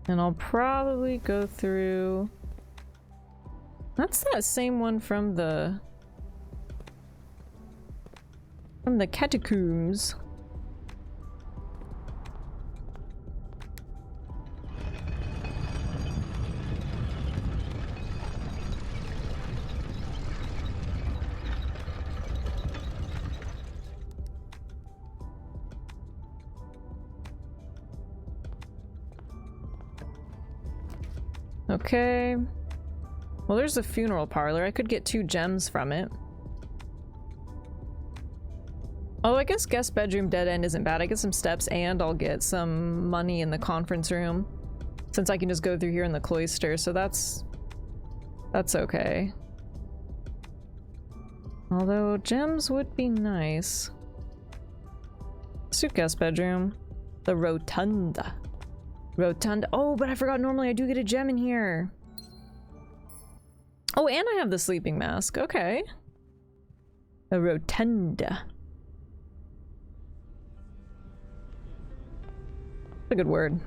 And I'll probably go through... That's that same one from the catacombs. Okay. Well, there's the funeral parlor. I could get 2 gems from it. Oh, I guess guest bedroom dead end isn't bad. I get some steps and I'll get some money in the conference room. Since I can just go through here in the cloister, so that's okay. Although gems would be nice. Let's do guest bedroom. The rotunda. Rotunda. Oh, but I forgot normally I do get a gem in here. Oh, and I have the sleeping mask. Okay. A rotunda. That's a good word.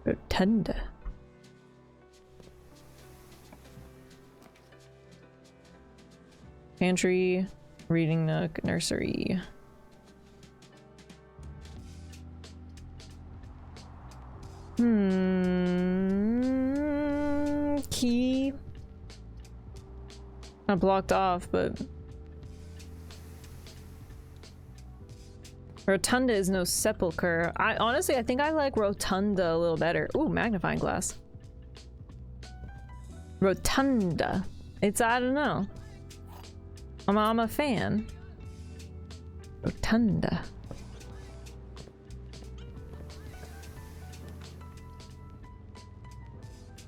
Rotunda. Pantry, reading nook, nursery. Key. Not blocked off, but rotunda is no sepulcher. I honestly, I think I like rotunda a little better. Ooh, magnifying glass. Rotunda. It's, I don't know. I'm a fan. Rotunda.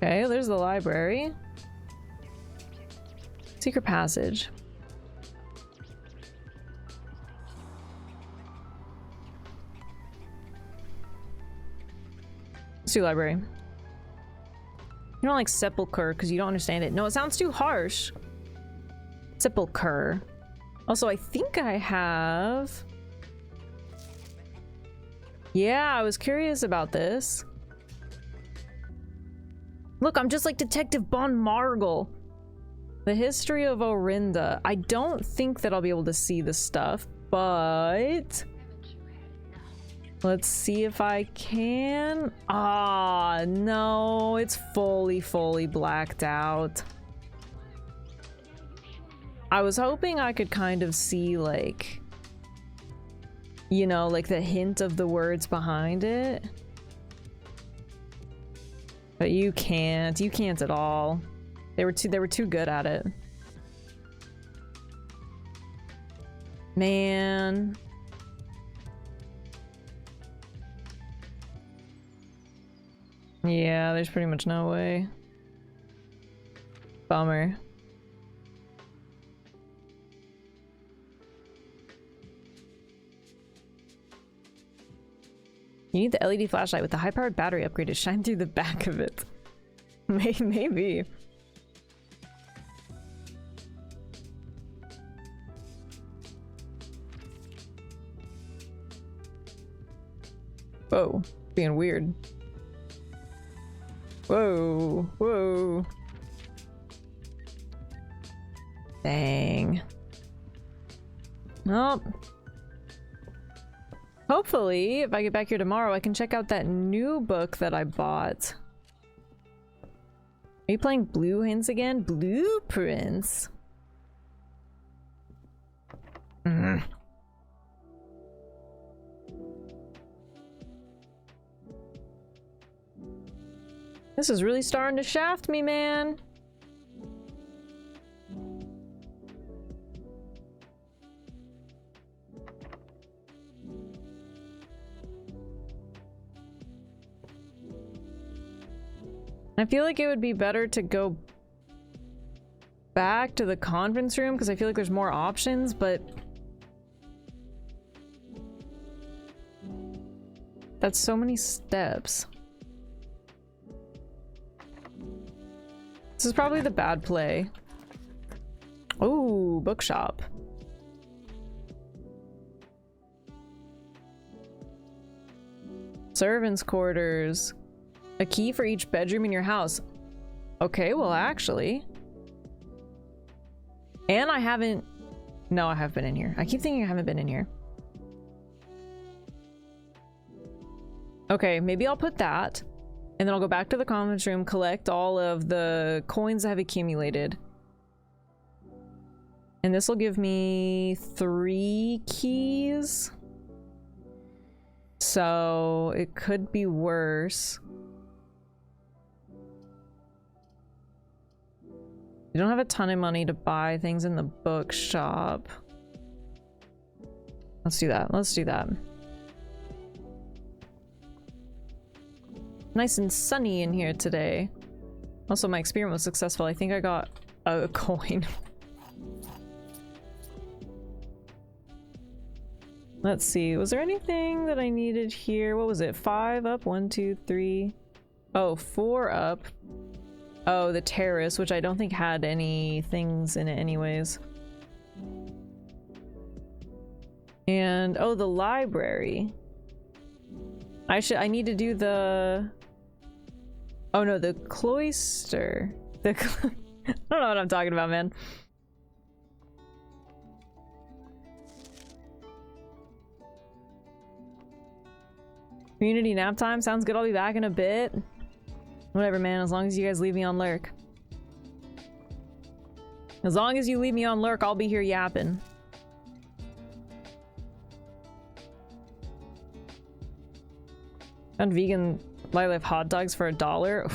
Okay, there's the library. Secret passage. Let's do library. You don't like sepulcher because you don't understand it. No, it sounds too harsh. Sepulcher. Also, I think I have... Yeah, I was curious about this. Look, I'm just like Detective Bon Margle. The History of Orinda. I don't think that I'll be able to see this stuff, but... Let's see if I can. Ah, no, it's fully blacked out. I was hoping I could kind of see, like, you know, like the hint of the words behind it. But you can't at all. They were too good at it. Man. Yeah, there's pretty much no way. Bummer. You need the LED flashlight with the high-powered battery upgrade to shine through the back of it. Maybe. Whoa, being weird. Whoa, whoa. Dang. Nope. Hopefully, if I get back here tomorrow, I can check out that new book that I bought. Are you playing Blue Hints again? Blueprints? Mm. This is really starting to shaft me, man. I feel like it would be better to go back to the conference room because I feel like there's more options, but that's so many steps. This is probably the bad play. Oh, bookshop. Servants' quarters. A key for each bedroom in your house. Okay, well, actually. And I haven't... No, I have been in here. I keep thinking I haven't been in here. Okay, maybe I'll put that. And then I'll go back to the conference room, collect all of the coins that have accumulated. And this will give me 3 keys. So it could be worse. You don't have a ton of money to buy things in the bookshop. Let's do that. Let's do that. Nice and sunny in here today. Also, my experiment was successful. I think I got a coin. Let's see. Was there anything that I needed here? What was it? 5 up? 1, 2, 3. Oh, 4 up. Oh, the terrace, which I don't think had any things in it anyways. And, oh, the library. I need to do the... Oh no, the cloister. I don't know what I'm talking about, man. Community nap time? Sounds good, I'll be back in a bit. Whatever, man, as long as you guys leave me on lurk. As long as you leave me on lurk, I'll be here yapping. Found vegan life hot dogs for $1.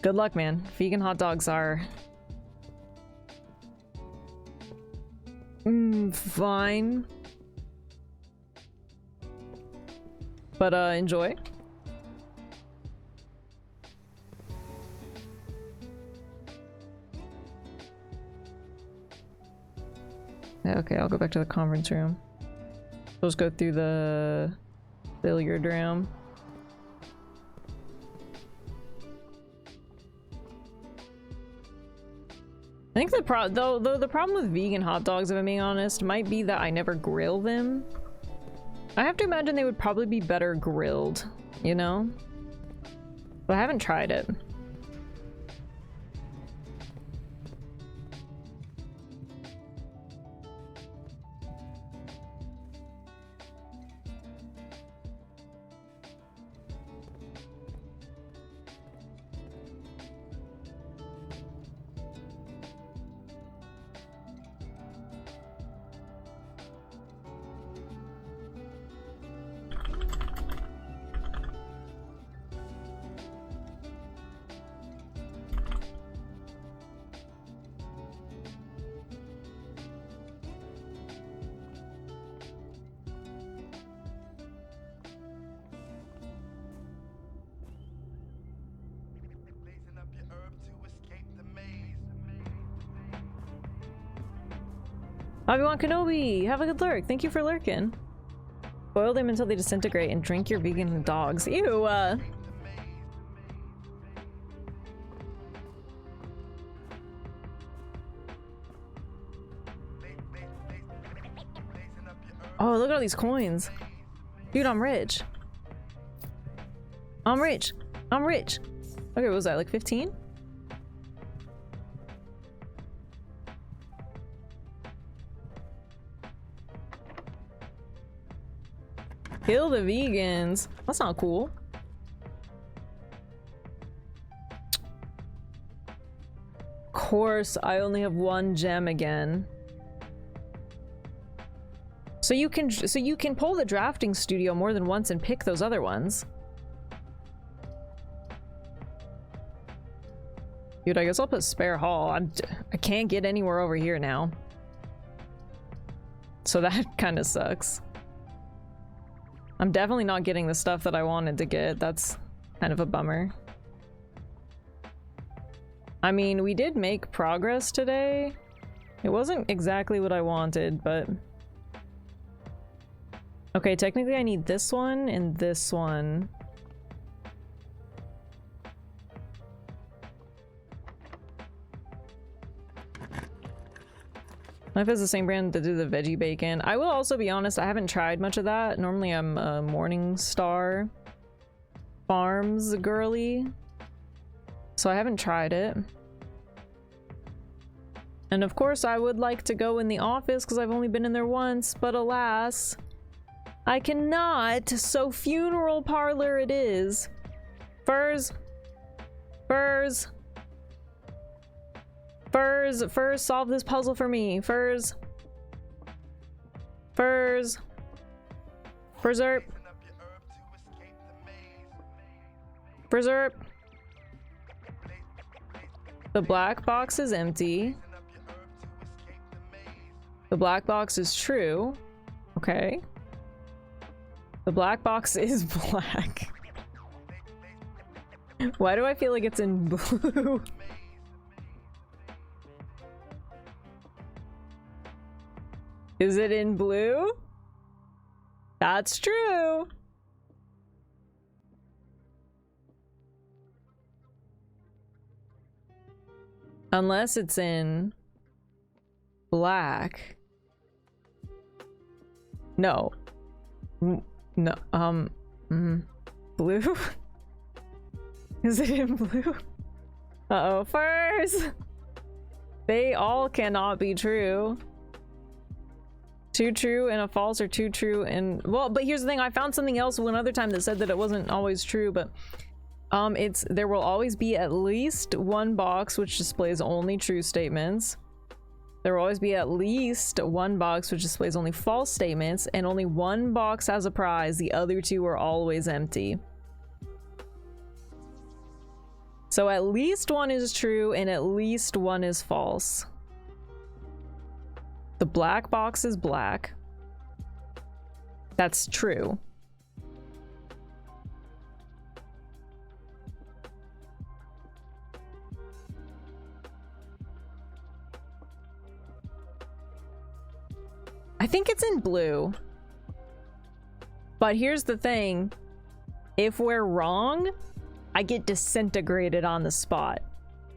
Good luck, man. Vegan hot dogs are... fine. But, enjoy. Okay, I'll go back to the conference room. Let's go through the billiard room. I think the problem with vegan hot dogs, if I'm being honest, might be that I never grill them. I have to imagine they would probably be better grilled, you know? But I haven't tried it. Obi-Wan Kenobi, have a good lurk. Thank you for lurking. Boil them until they disintegrate and drink your vegan dogs. Ew, Oh, look at all these coins. Dude, I'm rich. I'm rich. I'm rich. Okay, what was that, like 15? Kill the vegans. That's not cool. Of course, I only have one gem again. So you can pull the drafting studio more than once and pick those other ones. Dude, I guess I'll put spare hall. I can't get anywhere over here now. So that kind of sucks. I'm definitely not getting the stuff that I wanted to get. That's kind of a bummer. I mean, we did make progress today. It wasn't exactly what I wanted, but... Okay, technically I need this one and this one. Life is the same brand that did the veggie bacon. I will also be honest, I haven't tried much of that. Normally I'm a Morningstar Farms girly, so I haven't tried it. And of course I would like to go in the office because I've only been in there once, but alas, I cannot, so funeral parlor it is. Furs. Furs. Furs, Furs, solve this puzzle for me. Furs. Furs. Furzerp. Furzerp. The black box is empty. The black box is true. Okay. The black box is black. Why do I feel like it's in blue? Is it in blue? That's true. Unless it's in black. No. No, blue? Is it in blue? Uh-oh, furs! They all cannot be true. Two true and a false, or two true and... Well, but here's the thing, I found something else one other time that said that it wasn't always true, but... there will always be at least one box which displays only true statements. There will always be at least one box which displays only false statements, and only one box has a prize. The other two are always empty. So at least one is true and at least one is false. The black box is black. That's true. I think it's in blue. But here's the thing. If we're wrong, I get disintegrated on the spot.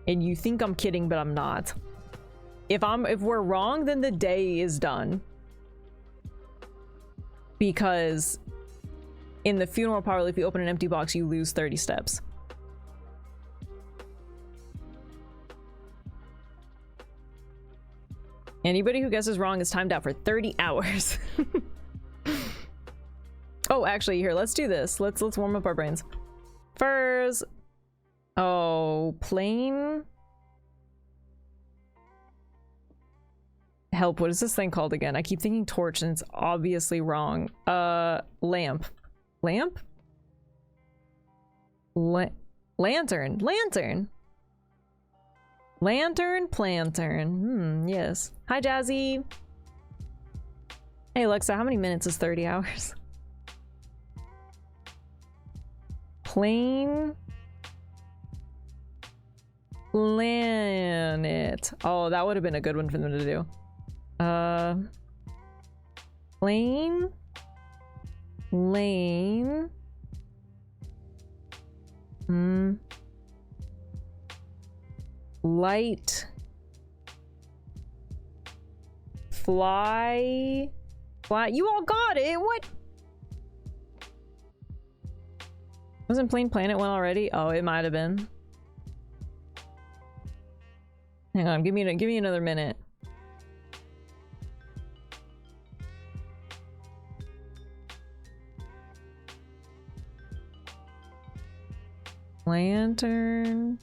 And you think I'm kidding, but I'm not. If we're wrong, then the day is done. Because in the funeral parlor, if you open an empty box, you lose 30 steps. Anybody who guesses wrong is timed out for 30 hours. Oh, actually, here, let's do this. Let's warm up our brains. Furs. Oh, plain. Help, what is this thing called again? I keep thinking torch and it's obviously wrong. Lamp. Lamp? Lantern. Lantern. Lantern, plantern. Yes. Hi, Jazzy. Hey, Alexa, how many minutes is 30 hours? Plain. Planet. Oh, that would have been a good one for them to do. Plain. Lane. Light. Fly. Fly. You all got it. What? Wasn't Plain Planet one already? Oh, it might have been. Hang on, give me another minute. Lantern.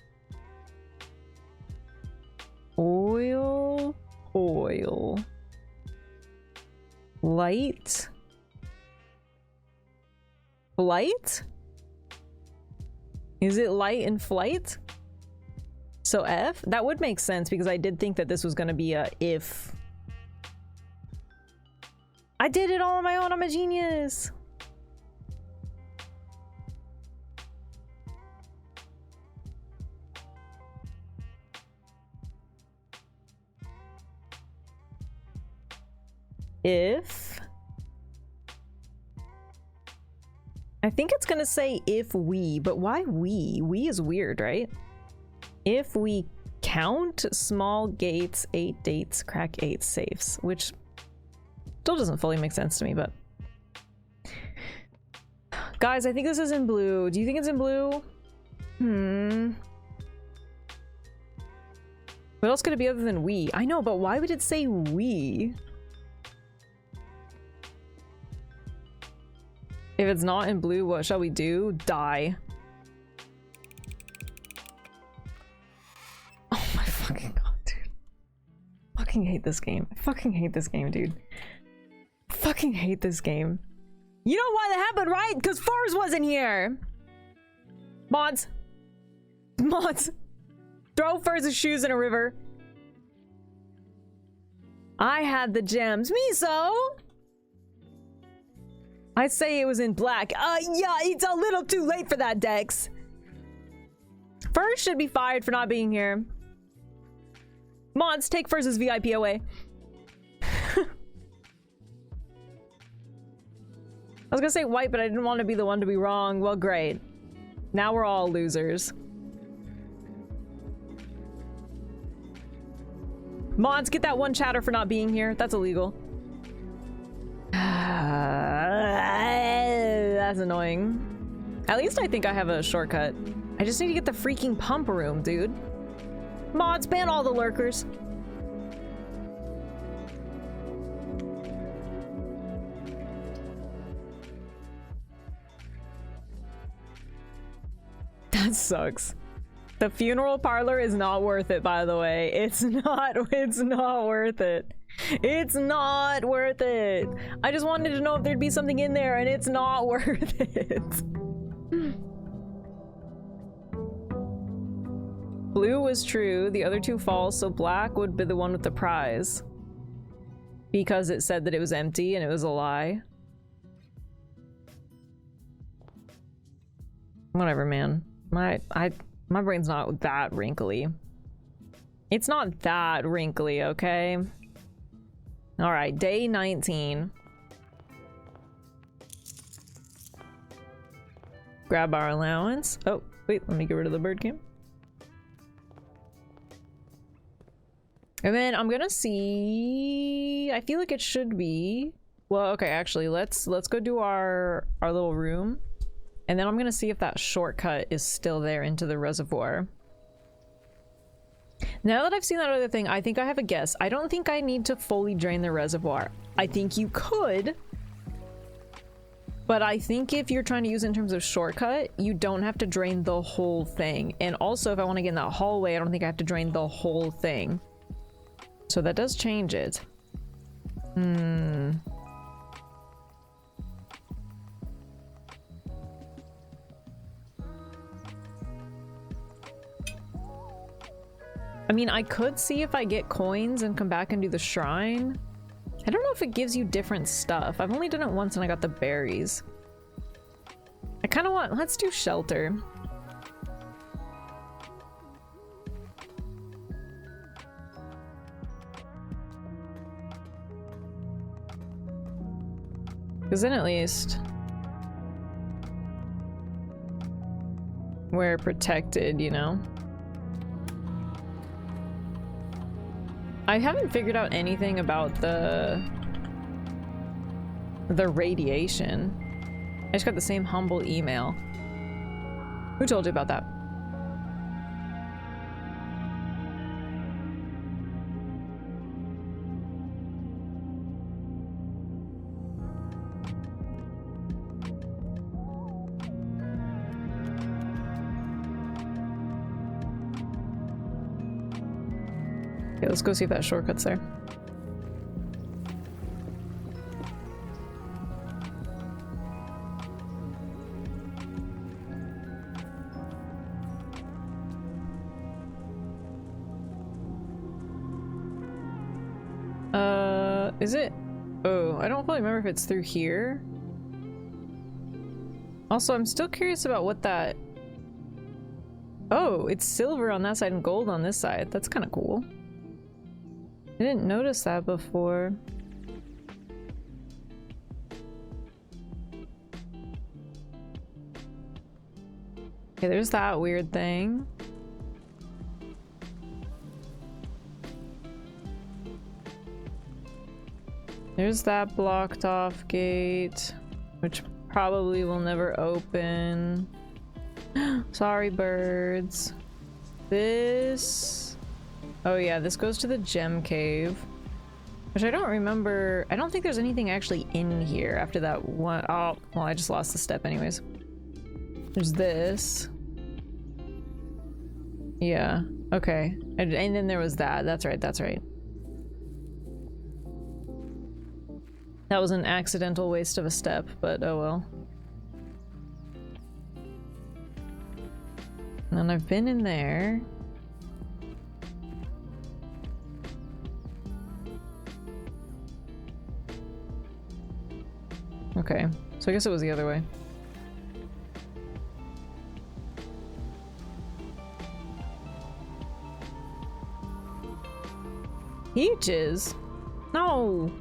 Oil. Oil. Light. Flight? Is it light and flight? So F? That would make sense because I did think that this was gonna be a if. I did it all on my own, I'm a genius! If... I think it's gonna say if we, but why we? We is weird, right? If we count small gates, 8 dates, crack 8 safes, which still doesn't fully make sense to me, but... Guys, I think this is in blue. Do you think it's in blue? What else could it be other than we? I know, but why would it say we? If it's not in blue, what shall we do? Die. Oh my fucking god, dude. Fucking hate this game. I fucking hate this game, dude. Fucking hate this game. You know why that happened, right? Because Furs wasn't here. Mods. Mods. Throw Furs' shoes in a river. I had the gems. Miso! I say it was in black. Yeah, it's a little too late for that, Dex. Furs should be fired for not being here. Mods, take Furs' VIP away. I was gonna say white, but I didn't want to be the one to be wrong. Well, great. Now we're all losers. Mods, get that one chatter for not being here. That's illegal. That's annoying. At least I think I have a shortcut. I just need to get the freaking pump room, dude. Mods, ban all the lurkers. That sucks. The funeral parlor is not worth it, by the way. It's not worth it. It's not worth it. I just wanted to know if there'd be something in there, and it's not worth it. Blue was true, the other two false, so black would be the one with the prize. Because it said that it was empty and it was a lie. Whatever, man. My brain's not that wrinkly. It's not that wrinkly, okay? Alright, day 19. Grab our allowance. Oh, wait, let me get rid of the bird cam. And then I'm gonna see, I feel like it should be, well, okay, actually, let's go do our little room. And then I'm gonna see if that shortcut is still there into the reservoir. Now that I've seen that other thing, I think I have a guess. I don't think I need to fully drain the reservoir. I think you could, but I think if you're trying to use it in terms of shortcut, you don't have to drain the whole thing. And also, if I want to get in that hallway, I don't think I have to drain the whole thing. So that does change it. I mean, I could see if I get coins and come back and do the shrine. I don't know if it gives you different stuff. I've only done it once and I got the berries. I kind of want... Let's do shelter. Because then at least... we're protected, you know? I haven't figured out anything about the radiation. I just got the same humble email. Who told you about that? Okay, let's go see if that shortcut's there. Is it? Oh, I don't really remember if it's through here. Also, I'm still curious about what that... Oh, it's silver on that side and gold on this side. That's kind of cool. I didn't notice that before. Okay, there's that weird thing. There's that blocked off gate, which probably will never open. Sorry, birds. This... Oh yeah, this goes to the gem cave. Which I don't remember. I don't think there's anything actually in here after that one. Oh, well, I just lost the step anyways. There's this. Yeah, okay. And then there was that. That's right, that's right. That was an accidental waste of a step, but oh well. And I've been in there. Okay, so I guess it was the other way. Peaches? No!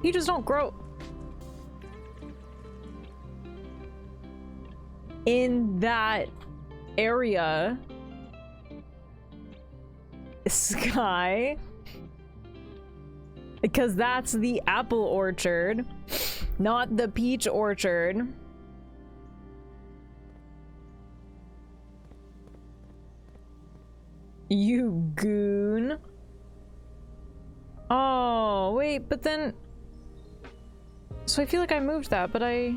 Peaches don't grow in that area. Sky. Because that's the apple orchard, not the peach orchard. You goon. Oh, wait, but then... So I feel like I moved that, but I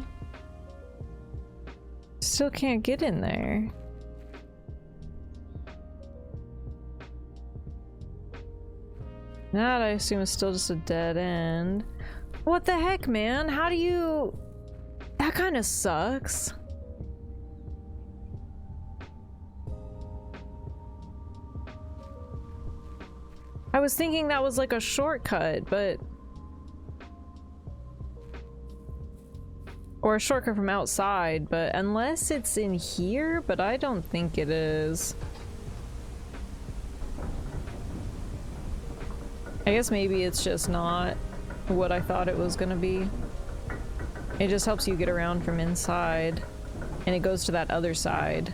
still can't get in there. That I assume is still just a dead end. What the heck, man? How do you... That kind of sucks. I was thinking that was like a shortcut, but... Or a shortcut from outside, but unless it's in here, but I don't think it is. I guess maybe it's just not what I thought it was gonna be. It just helps you get around from inside, and it goes to that other side.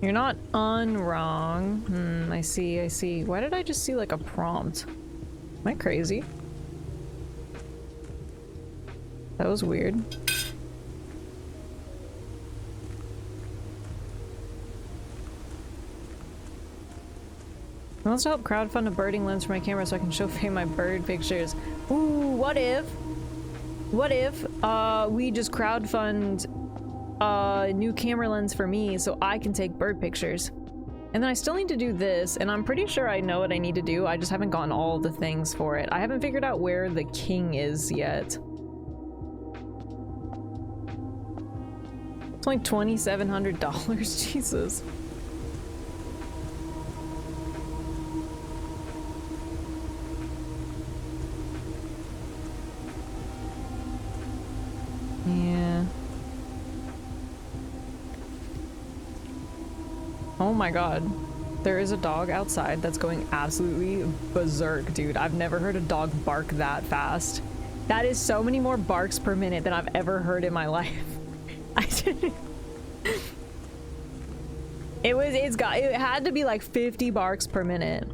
You're not unwrong. I see, I see. Why did I just see like a prompt? Am I crazy? That was weird. I also help crowdfund a birding lens for my camera so I can show Faye my bird pictures. Ooh, what if we just crowdfund a new camera lens for me so I can take bird pictures? And then I still need to do this, and I'm pretty sure I know what I need to do. I just haven't gotten all the things for it. I haven't figured out where the king is yet. It's like $2,700. Jesus. Yeah. Oh my god. There is a dog outside that's going absolutely berserk, dude. I've never heard a dog bark that fast. That is so many more barks per minute than I've ever heard in my life. I didn't. It had to be like 50 barks per minute.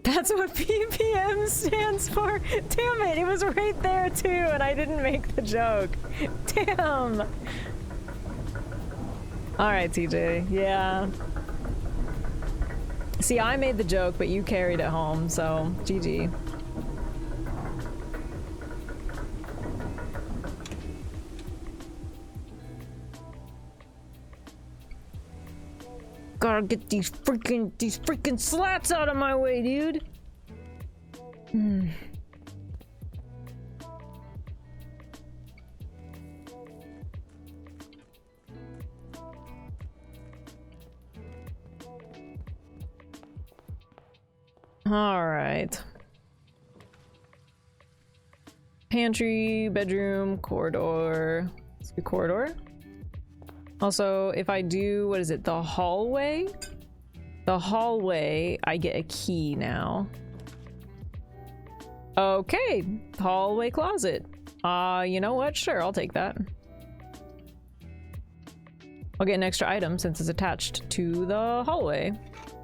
That's what PPM stands for. Damn it, it was right there too, and I didn't make the joke. Damn. Alright, TJ. Yeah. See, I made the joke, but you carried it home, so GG. Gotta get these freaking slats out of my way, dude. All right. Pantry, bedroom, corridor. Let's do corridor. Also, if I do, what is it, the hallway? The hallway, I get a key now. Okay, hallway closet. You know what? Sure, I'll take that. I'll get an extra item since it's attached to the hallway.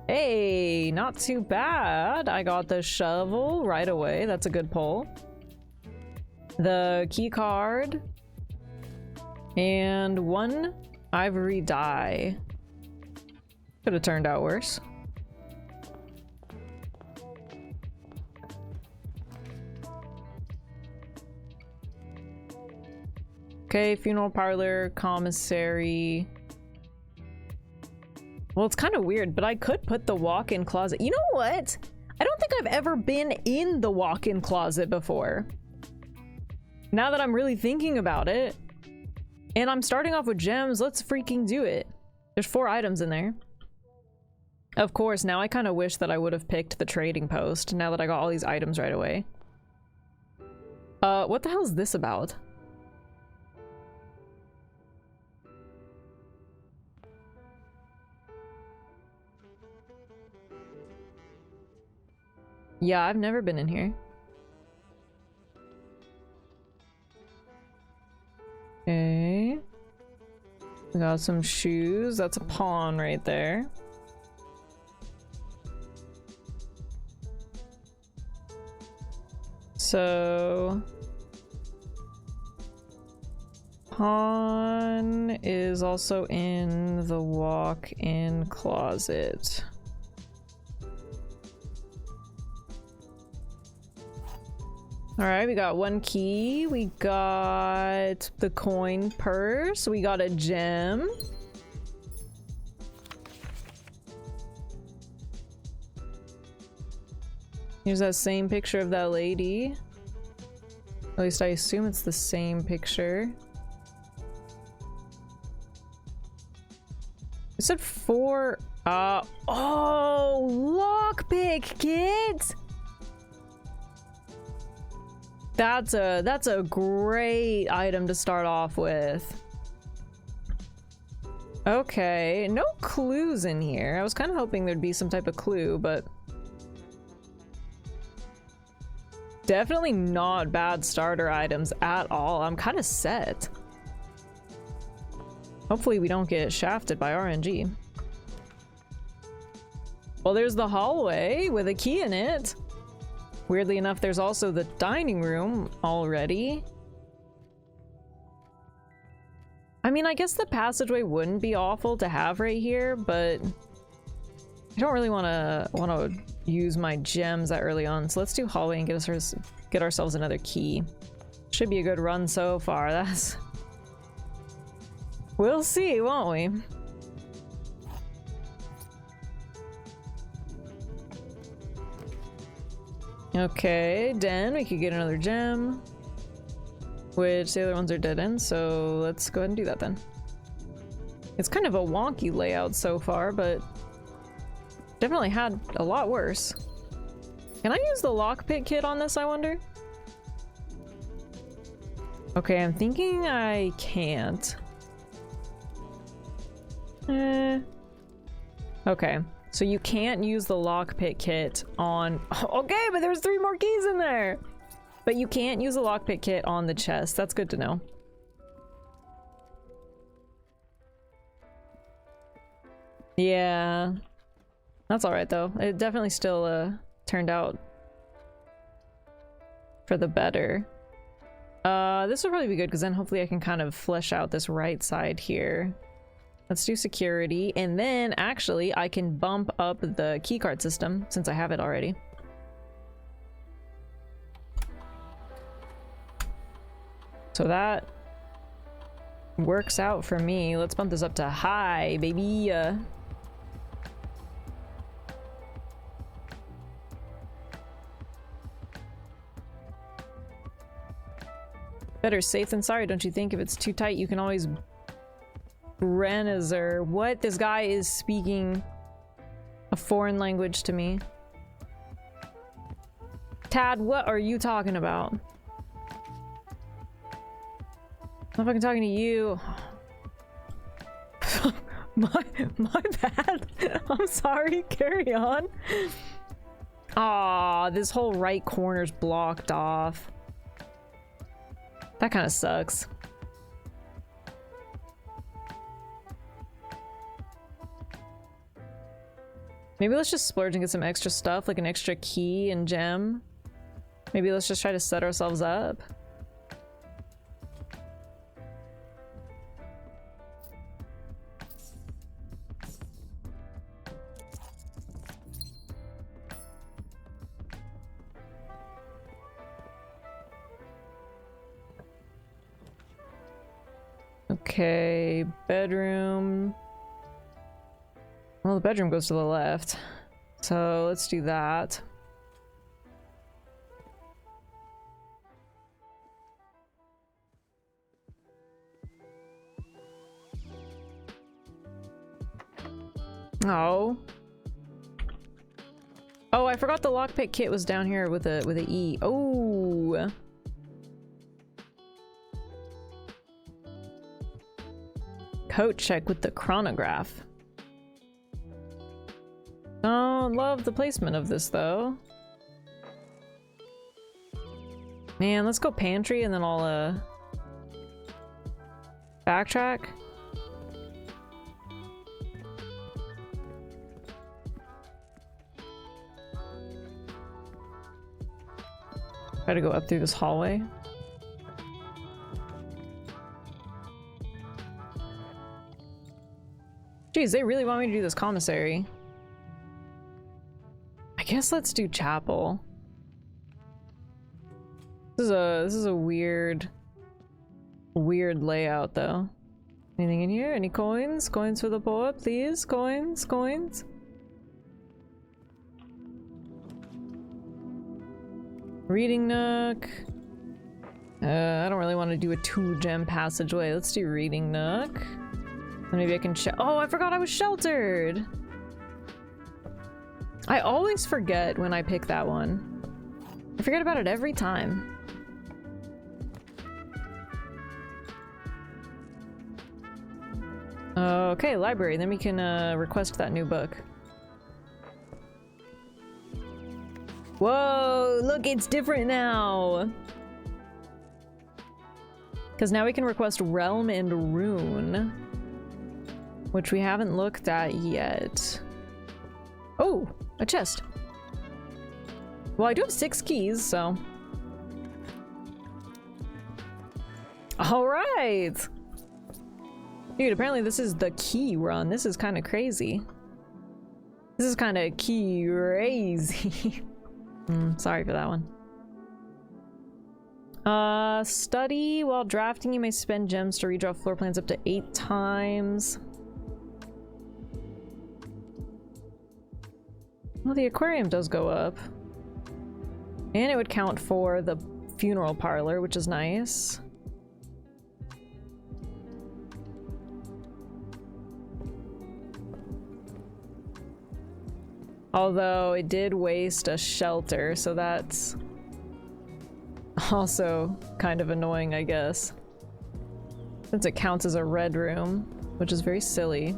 Hey, not too bad. I got the shovel right away. That's a good pull. The key card. And one ivory die. Could have turned out worse. Okay, funeral parlor, commissary. Well, it's kind of weird, but I could put the walk-in closet. You know what? I don't think I've ever been in the walk-in closet before. Now that I'm really thinking about it. And I'm starting off with gems, let's freaking do it. There's 4 items in there. Of course, now I kind of wish that I would have picked the trading post now that I got all these items right away. What the hell is this about? Yeah, I've never been in here. Okay. We got some shoes. That's a pawn right there. So... pawn is also in the walk-in closet. Alright, we got 1 key, we got the coin purse, we got a gem. Here's that same picture of that lady. At least I assume it's the same picture. It said 4, oh, lockpick, kids! That's a great item to start off with. Okay, no clues in here. I was kind of hoping there'd be some type of clue, but... Definitely not bad starter items at all. I'm kind of set. Hopefully we don't get shafted by RNG. Well, there's the hallway with a key in it. Weirdly enough, there's also the dining room already. I mean, I guess the passageway wouldn't be awful to have right here, but I don't really want to use my gems that early on. So let's do hallway and get ourselves another key. Should be a good run so far. We'll see, won't we? Okay, den, we could get another gem. Which the other ones are dead ends, so let's go ahead and do that then. It's kind of a wonky layout so far, but definitely had a lot worse. Can I use the lockpick kit on this, I wonder? Okay, I'm thinking I can't. Okay, so you can't use the lockpick kit on... Okay, but there's 3 more keys in there! But you can't use the lockpick kit on the chest. That's good to know. Yeah. That's alright though. It definitely still turned out for the better. This will probably be good because then hopefully I can kind of flesh out this right side here. Let's do security, and then actually I can bump up the keycard system since I have it already. So that works out for me. Let's bump this up to high, baby. Better safe than sorry, don't you think? If it's too tight, you can always Renazer. What? This guy is speaking a foreign language to me. Tad, what are you talking about? I'm not fucking talking to you. my bad. I'm sorry. Carry on. Aw, this whole right corner's blocked off. That kind of sucks. Maybe let's just splurge and get some extra stuff, like an extra key and gem. Maybe let's just try to set ourselves up. Okay, bedroom. Well, the bedroom goes to the left, so let's do that. Oh. Oh, I forgot the lockpick kit was down here with a E. Oh. Coat check with the chronograph. Don't love the placement of this though. Man, let's go pantry and then I'll backtrack. Try to go up through this hallway. Jeez, they really want me to do this commissary. I guess let's do chapel. This is a weird layout though. Anything in here? Any coins? Coins for the poor, please? Coins, coins. Reading nook. I don't really want to do a 2-gem passageway. Let's do reading nook. Maybe I can oh, I forgot I was sheltered. I always forget when I pick that one. I forget about it every time. Okay, library. Then we can request that new book. Whoa, look, it's different now. Because now we can request Realm and Rune, which we haven't looked at yet. Oh, a chest. Well, I do have 6 keys, so. All right. Dude, apparently this is the key run. This is kind of crazy. This is kind of crazy. Sorry for that one. Study. While drafting, you may spend gems to redraw floor plans up to 8 times. Well, the aquarium does go up. And it would count for the funeral parlor, which is nice. Although it did waste a shelter, so that's also kind of annoying, I guess. Since it counts as a red room, which is very silly.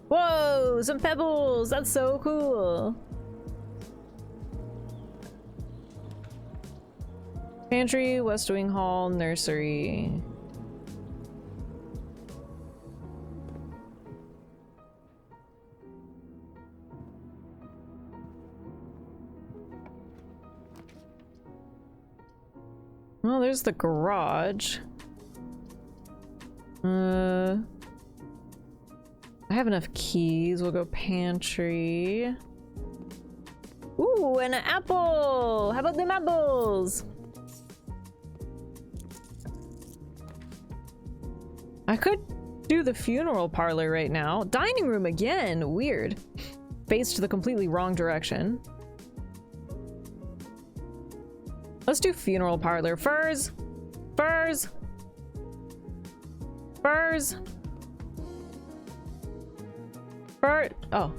Whoa, some pebbles! That's so cool! Pantry, West Wing Hall, nursery. Well, there's the garage. I have enough keys. We'll go pantry. Ooh, and an apple! How about them apples? I could do the funeral parlor right now. Dining room again! Weird. Faced the completely wrong direction. Let's do funeral parlor. Furs! Furs! Furs! Fur- oh.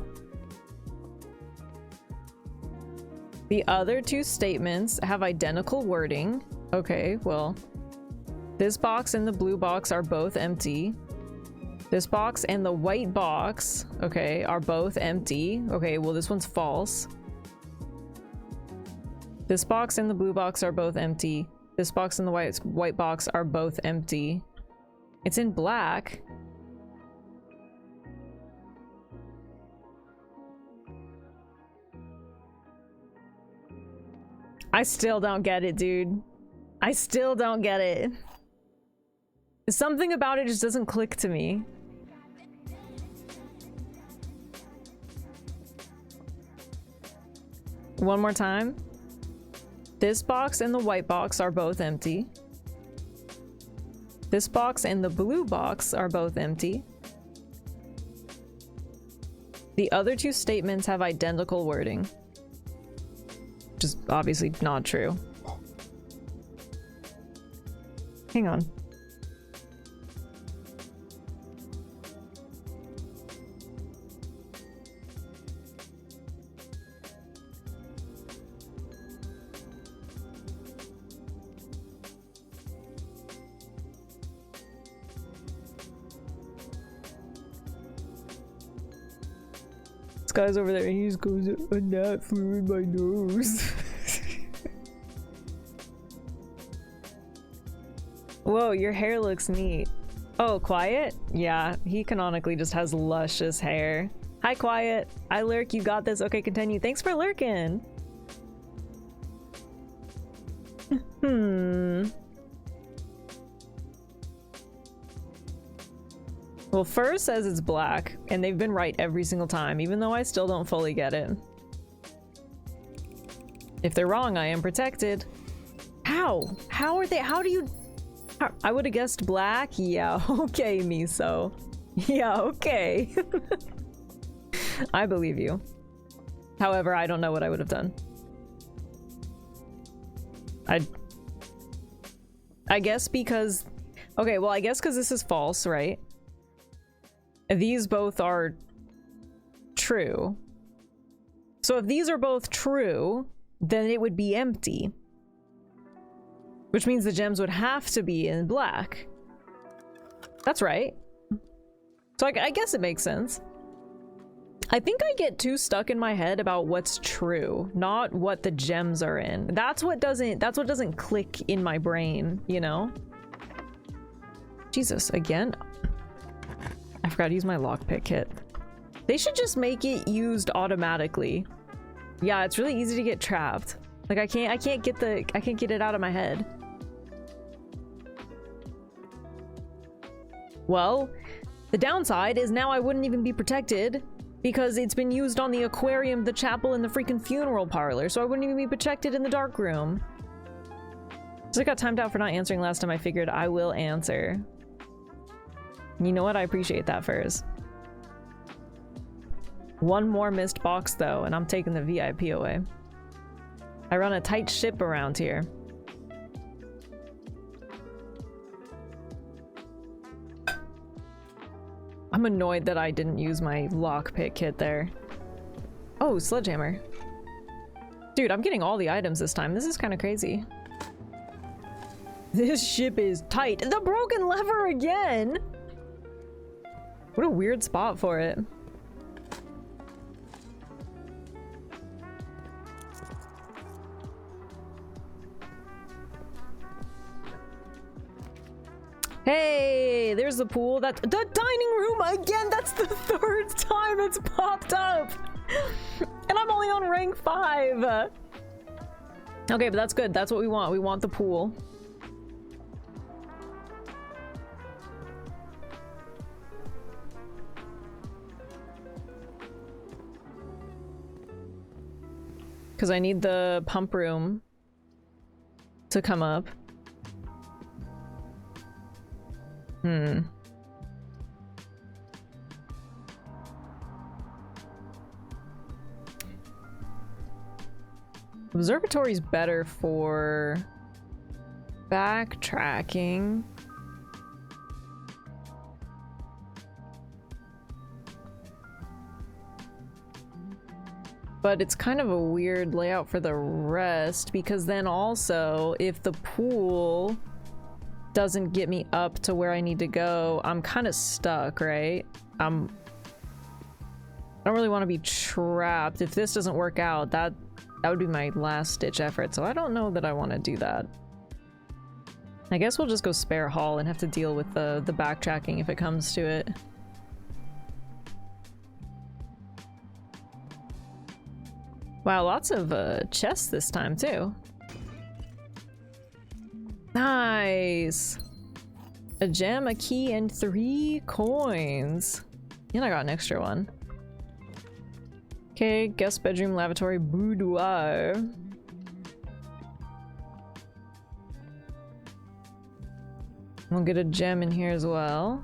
The other 2 statements have identical wording. Okay, well. This box and the blue box are both empty. This box and the white box, okay, are both empty. Okay, well this one's false. This box and the blue box are both empty. This box and the white box are both empty. It's in black. I still don't get it, dude. I still don't get it. Something about it just doesn't click to me. One more time. This box and the white box are both empty. This box and the blue box are both empty. The other 2 statements have identical wording. Which is obviously not true. Hang on. Guy's over there and he just goes, a gnat flew in my nose. Whoa, your hair looks neat. Oh, Quiet? Yeah, he canonically just has luscious hair. Hi, Quiet. I lurk, you got this. Okay, continue. Thanks for lurking. Well, Fur says it's black, and they've been right every single time, even though I still don't fully get it. If they're wrong, I am protected. How? How are they? How do you... I would have guessed black? Yeah, okay, Miso. Yeah, okay. I believe you. However, I don't know what I would have done. I guess because... Okay, well, I guess because this is false, right? These both are true. So if these are both true, then it would be empty. Which means the gems would have to be in black. That's right. So I guess it makes sense. I think I get too stuck in my head about what's true, not what the gems are in. That's what doesn't click in my brain, you know? Jesus, again? I forgot to use my lockpick kit. They should just make it used automatically. Yeah, it's really easy to get trapped. Like I can't get it out of my head. Well, the downside is now I wouldn't even be protected because it's been used on the aquarium, the chapel, and the freaking funeral parlor, so I wouldn't even be protected in the dark room. So I got timed out for not answering last time. I figured I will answer. You know what? I appreciate that, Furs. One more missed box though, and I'm taking the VIP away. I run a tight ship around here. I'm annoyed that I didn't use my lockpick kit there. Oh, sledgehammer. Dude, I'm getting all the items this time. This is kind of crazy. This ship is tight. The broken lever again! What a weird spot for it. Hey, there's the pool. That's the dining room again. That's the third time it's popped up. And I'm only on rank 5. Okay, but that's good. That's what we want. We want the pool. Because I need the pump room to come up. Observatory's better for backtracking. But it's kind of a weird layout for the rest, because then also if the pool doesn't get me up to where I need to go, I'm kind of stuck, right? I don't really want to be trapped. If this doesn't work out, that would be my last ditch effort, so I don't know that I want to do that. I guess we'll just go spare hall and have to deal with the backtracking if it comes to it. Wow, lots of chests this time too. Nice! A gem, a key, and 3 coins. And I got an extra one. Okay, guest bedroom, lavatory, boudoir. We'll get a gem in here as well.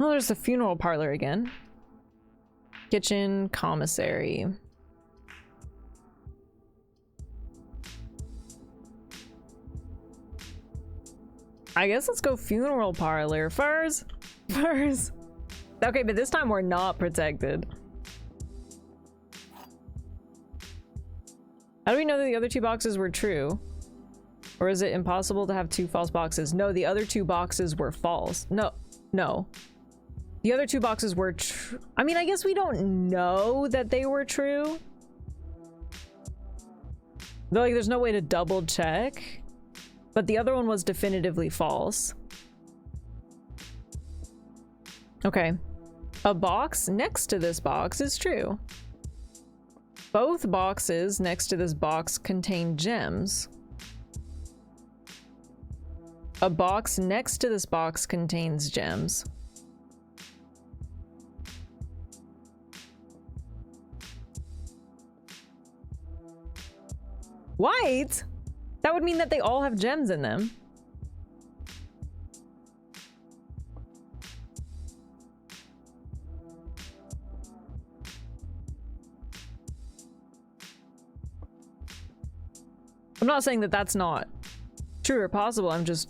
Oh, there's the funeral parlor again. Kitchen, commissary. I guess let's go funeral parlor. Furs! Furs! Okay, but this time we're not protected. How do we know that the other 2 boxes were true? Or is it impossible to have 2 false boxes? No, the other 2 boxes were false. No. The other 2 boxes were true. I mean, I guess we don't know that they were true. Though, like, there's no way to double check. But the other one was definitively false. Okay. A box next to this box is true. Both boxes next to this box contain gems. A box next to this box contains gems. White? That would mean that they all have gems in them. I'm not saying that that's not true or possible, I'm just...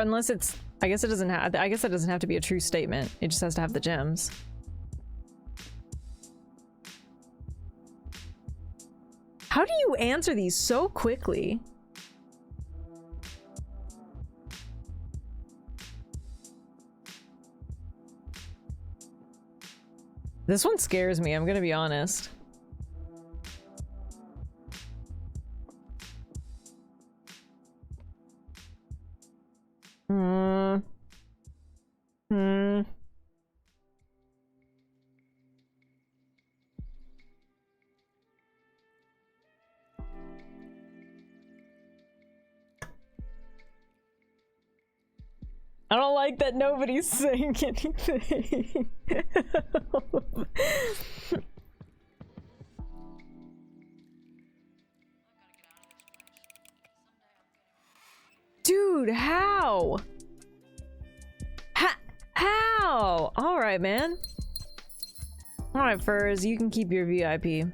unless it's, I guess it doesn't have, I guess it doesn't have to be a true statement. It just has to have the gems. How do you answer these so quickly? This one scares me, I'm gonna be honest. I don't like that nobody's saying anything. Dude, how? How? All right, man. All right, Furs, you can keep your VIP.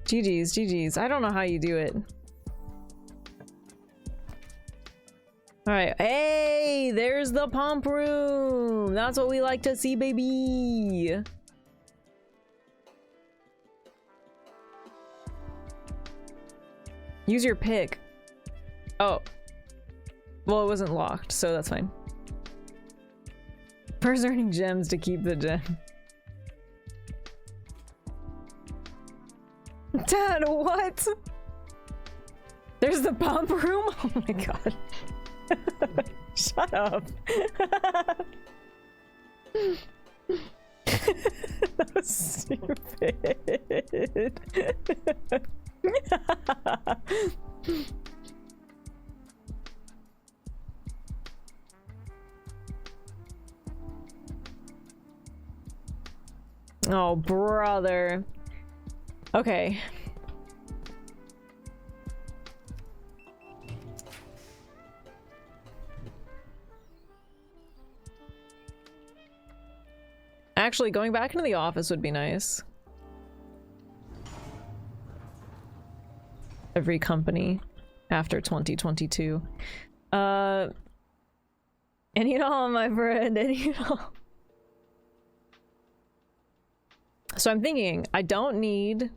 GG's, GG's. I don't know how you do it. All right, hey, there's the pump room. That's what we like to see, baby. Use your pick. Oh. Well, it wasn't locked, so that's fine. First earning gems to keep the gem. Dad, what? There's the pump room? Oh my god. Shut up. That was stupid. Oh, brother. Okay. Actually, going back into the office would be nice. Every company after 2022. Any and all, my friend, any and all. So I'm thinking, I don't need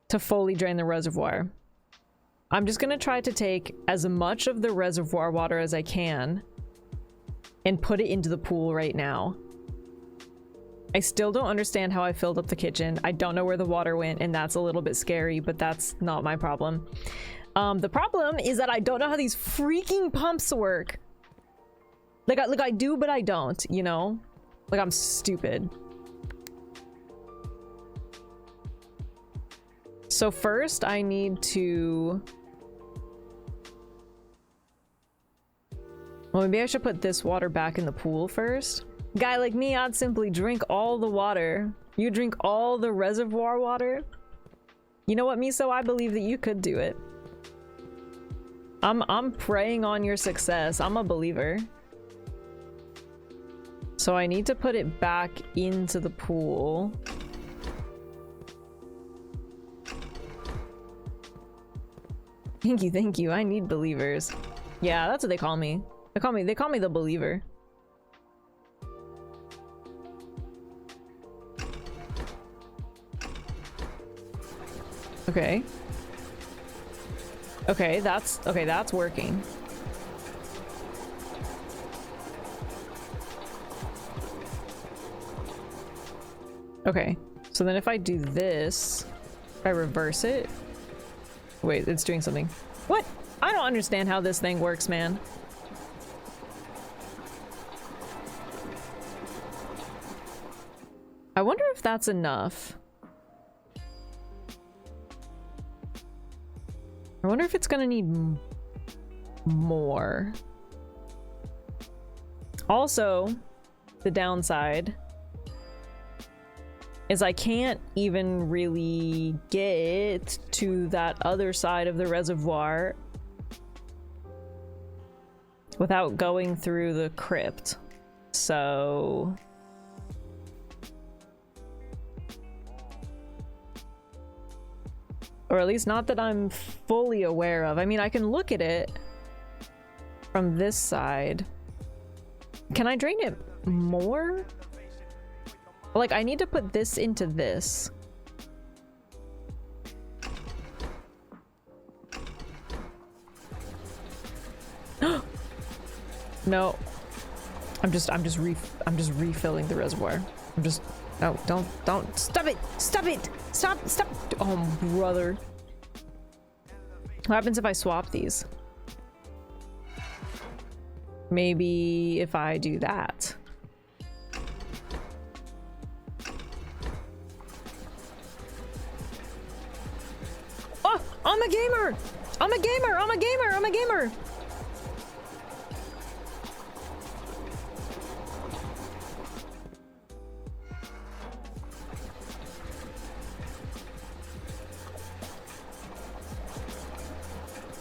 to fully drain the reservoir. I'm just gonna try to take as much of the reservoir water as I can and put it into the pool right now. I still don't understand how I filled up the kitchen. I don't know where the water went, and that's a little bit scary, but that's not my problem. The problem is that I don't know how these freaking pumps work. Like I do, but I don't, you know? Like, I'm stupid. So first, I need to... Well, maybe I should put this water back in the pool first. Guy like me, I'd simply drink all the water. You drink all the reservoir water? You know what, Miso? I believe that you could do it. I'm preying on your success. I'm a believer. So I need to put it back into the pool. Thank you. I need believers. Yeah, that's what they call me. They call me the believer. Okay. Okay, that's working. Okay. So then if I do this, if I reverse it. Wait, it's doing something. What? I don't understand how this thing works, man. I wonder if that's enough. I wonder if it's gonna need more. Also, the downside is I can't even really get to that other side of the reservoir without going through the crypt. So... or at least not that I'm fully aware of. I mean, I can look at it. from this side. Can I drain it more? Like, I need to put this into this. No. I'm just refilling the reservoir. No, don't stop it! Stop it! Stop! Oh, brother. What happens if I swap these? Maybe if I do that. Oh, I'm a gamer! I'm a gamer! I'm a gamer! I'm a gamer!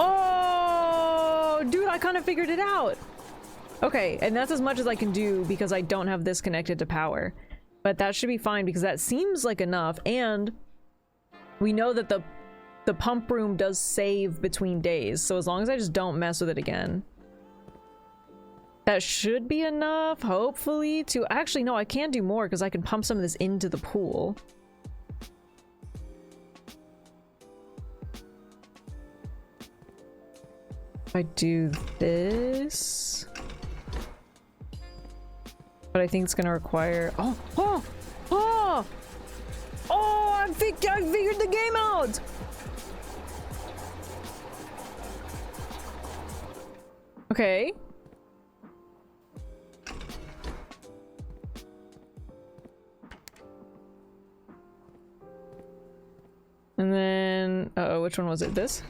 Oh, dude, I kind of figured it out. Okay, and that's as much as I can do because I don't have this connected to power. But that should be fine because that seems like enough, and we know that the pump room does save between days, so as long as I just don't mess with it again. That should be enough, hopefully, to... Actually, no, I can do more because I can pump some of this into the pool. If I do this... But I think it's gonna require... Oh! I figured the game out! Okay. And then... Uh-oh, which one was it? This?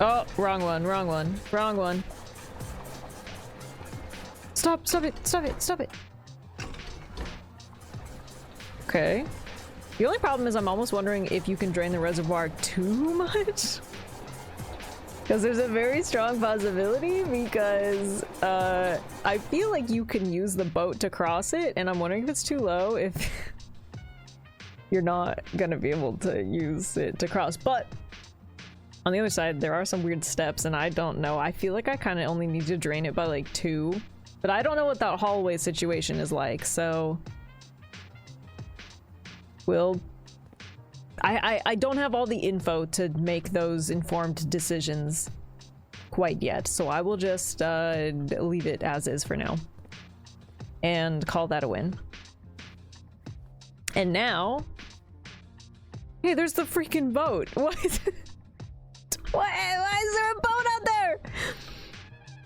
Oh, wrong one. Stop it. Okay. The only problem is I'm almost wondering if you can drain the reservoir too much. Because there's a very strong possibility because I feel like you can use the boat to cross it, and I'm wondering if it's too low, if you're not gonna be able to use it to cross. But on the other side, there are some weird steps, and I don't know. I feel like I kind of only need to drain it by like 2. But I don't know what that hallway situation is like, so... I don't have all the info to make those informed decisions quite yet, so I will just leave it as is for now. And call that a win. And now... Hey, there's the freaking boat! What is it? Why is there a boat out there?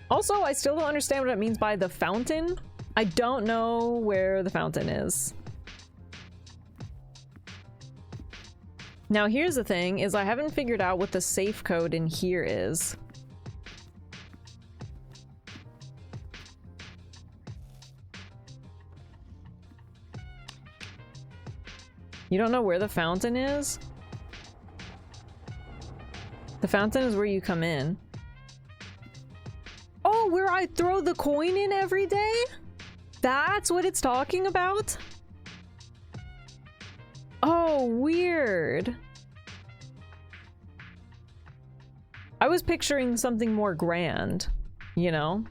Also, I still don't understand what it means by the fountain. I don't know where the fountain is. Now, here's the thing, is I haven't figured out what the safe code in here is. You don't know where the fountain is? The fountain is where you come in. Oh, where I throw the coin in every day? That's what it's talking about? Oh, weird. I was picturing something more grand, you know?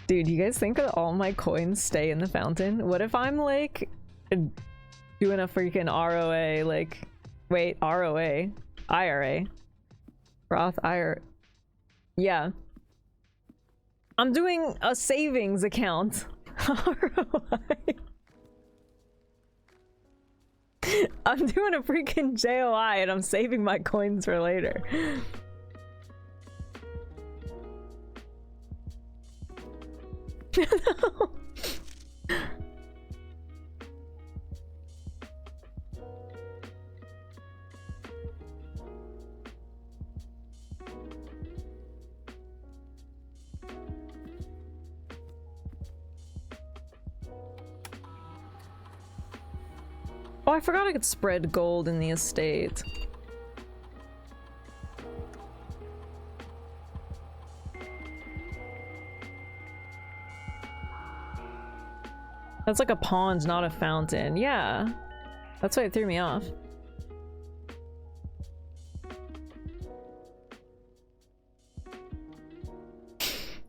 Dude, you guys think that all my coins stay in the fountain? What if I'm like doing a freaking ROA, like, wait, ROA, IRA, Roth IRA, yeah. I'm doing a savings account. ROI. I'm doing a freaking JOI and I'm saving my coins for later. No. Oh, I forgot I could spread gold in the estate. That's like a pond, not a fountain. Yeah. That's why it threw me off.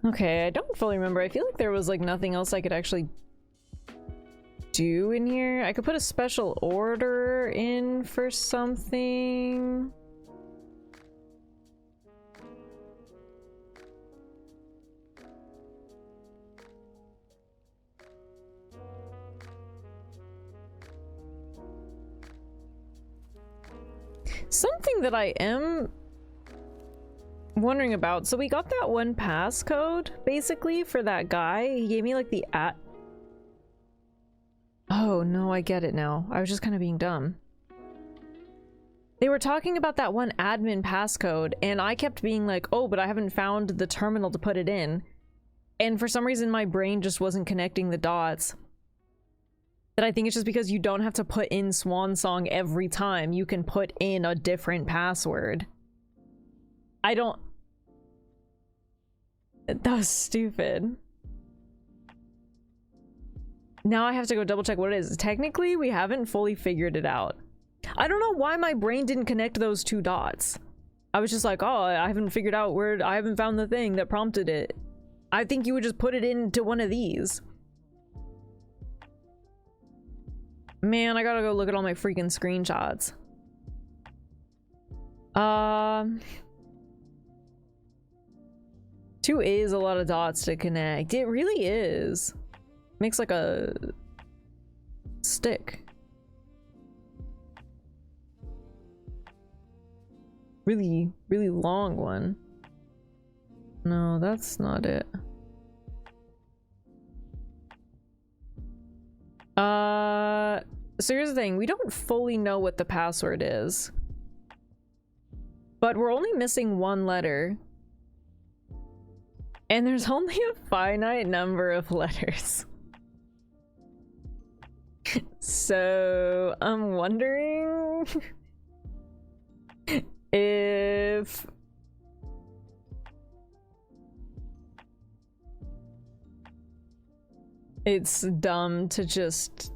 Okay, I don't fully remember. I feel like there was like nothing else I could actually do in here. I could put a special order in for something. Something that I am wondering about. So we got that one passcode basically for that guy. He gave me like the Oh no, I get it now. I was just kind of being dumb. They were talking about that one admin passcode and I kept being like, oh, but I haven't found the terminal to put it in. And for some reason my brain just wasn't connecting the dots. But I think it's just because you don't have to put in Swan Song every time. You can put in a different password. That was stupid. Now I have to go double check what it is. Technically, we haven't fully figured it out. I don't know why my brain didn't connect those two dots. I was just like, oh, I haven't figured out where, I haven't found the thing that prompted it. I think you would just put it into one of these. Man, I gotta go look at all my freaking screenshots. 2 is a lot of dots to connect. It really is. Makes like a stick. Really, really long one. No, that's not it. So here's the thing. We don't fully know what the password is. But we're only missing 1 letter. And there's only a finite number of letters. So I'm wondering if it's dumb to just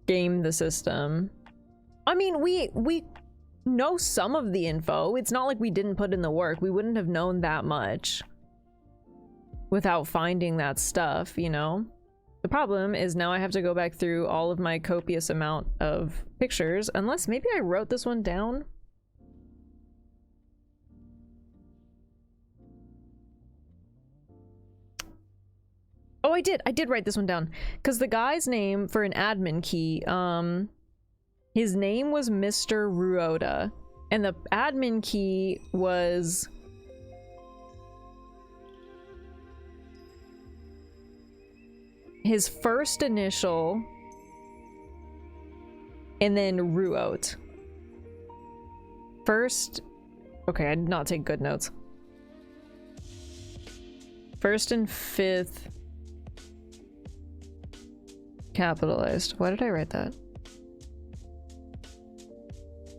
game the system. I mean, we know some of the info. It's not like we didn't put in the work. We wouldn't have known that much without finding that stuff, you know? The problem is now I have to go back through all of my copious amount of pictures, unless maybe I wrote this one down. Oh, I did write this one down. Because the guy's name for an admin key, his name was Mr. Ruoda. And the admin key was... his first initial, and then Ruot. First... okay, I did not take good notes. First and 5th... capitalized. Why did I write that?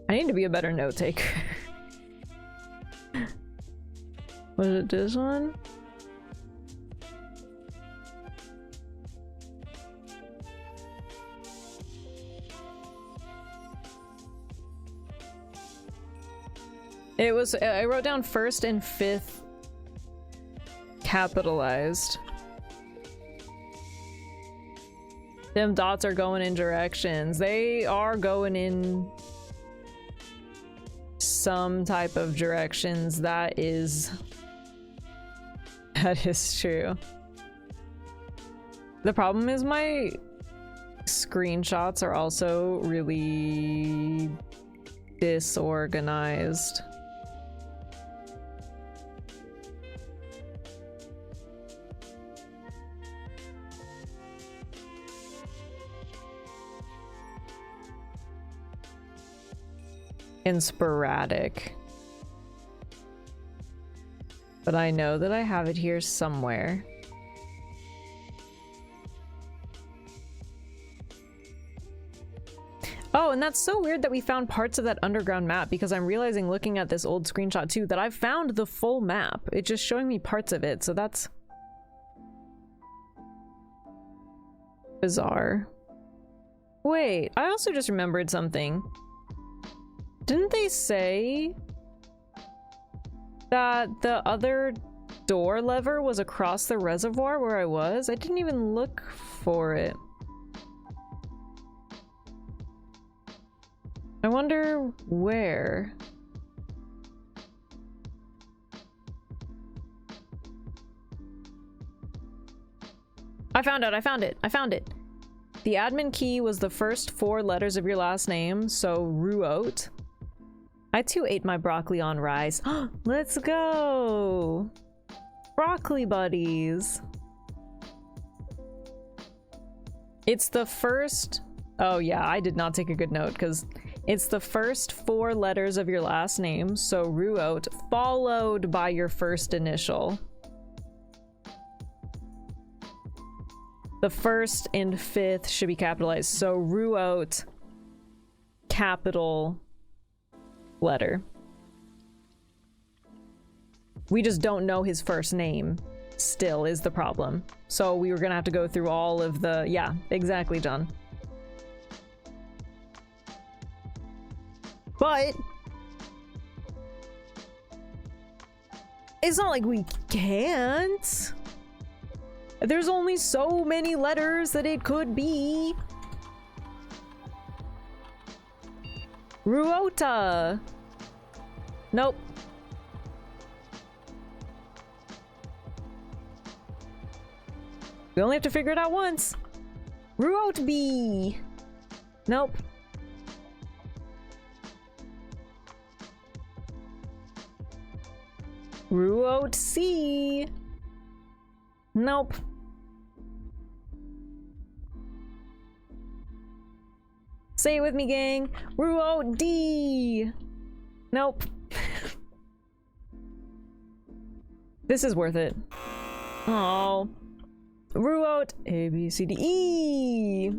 I need to be a better note taker. Was it this one? It was, I wrote down 1st and 5th capitalized. Them dots are going in directions. They are going in some type of directions. That is true. The problem is my screenshots are also really disorganized. And sporadic. But I know that I have it here somewhere. Oh, and that's so weird that we found parts of that underground map, because I'm realizing looking at this old screenshot too that I've found the full map. It's just showing me parts of it, so that's bizarre. Wait, I also just remembered something. Didn't they say that the other door lever was across the reservoir where I was? I didn't even look for it. I wonder where. I found it, I found it, I found it. The admin key was the first 4 letters of your last name, so Ruot. I too ate my broccoli on rice. Let's go! Broccoli buddies. It's the first... Oh yeah, I did not take a good note because it's the first 4 letters of your last name, so Ruot, followed by your first initial. The first and 5th should be capitalized, so Ruot, capital letter. We just don't know his first name still is the problem. So we were gonna have to go through all of the... Yeah, exactly, John. But it's not like we can't. There's only so many letters that it could be. Ruota. Nope. We only have to figure it out once. Ruotb. Nope. Ruotc. Nope. Say it with me, gang. Ruot-D. Nope. This is worth it. Oh. Ruot A, B, C, D, E.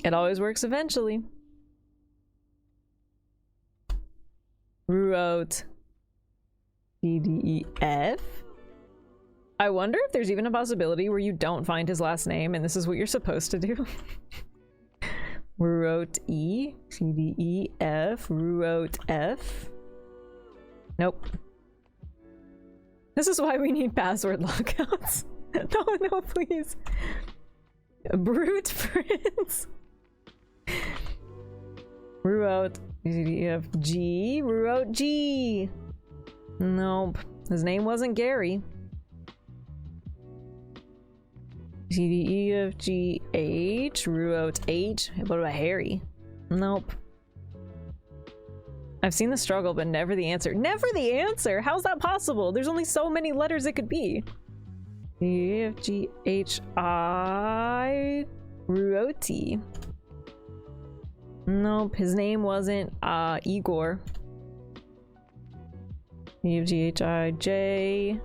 It always works eventually. Ruot D, D, E, F. I wonder if there's even a possibility where you don't find his last name and this is what you're supposed to do. Ruot E, C, D, E, F, Ruot F. Nope. This is why we need password lockouts. No, no, please. Brute Prince. Ruot E, C, D, E, F, G. Ruot G. Nope. His name wasn't Gary. C, D, E, F, G, H. Ruot H. What about Harry? Nope. I've seen the struggle, but never the answer. Never the answer? How's that possible? There's only so many letters it could be. E, F, G, H, I. Ruoti. Nope. His name wasn't Igor. E, F, G, H, I, J.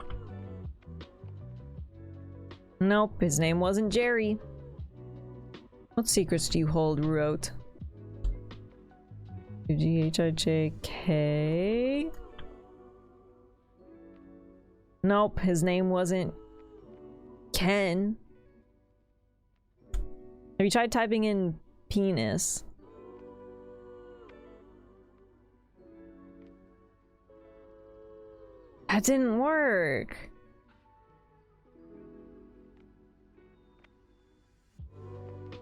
Nope, his name wasn't Jerry. What secrets do you hold, Ruot? G, H, I, J, K. Nope, his name wasn't Ken. Have you tried typing in penis? That didn't work.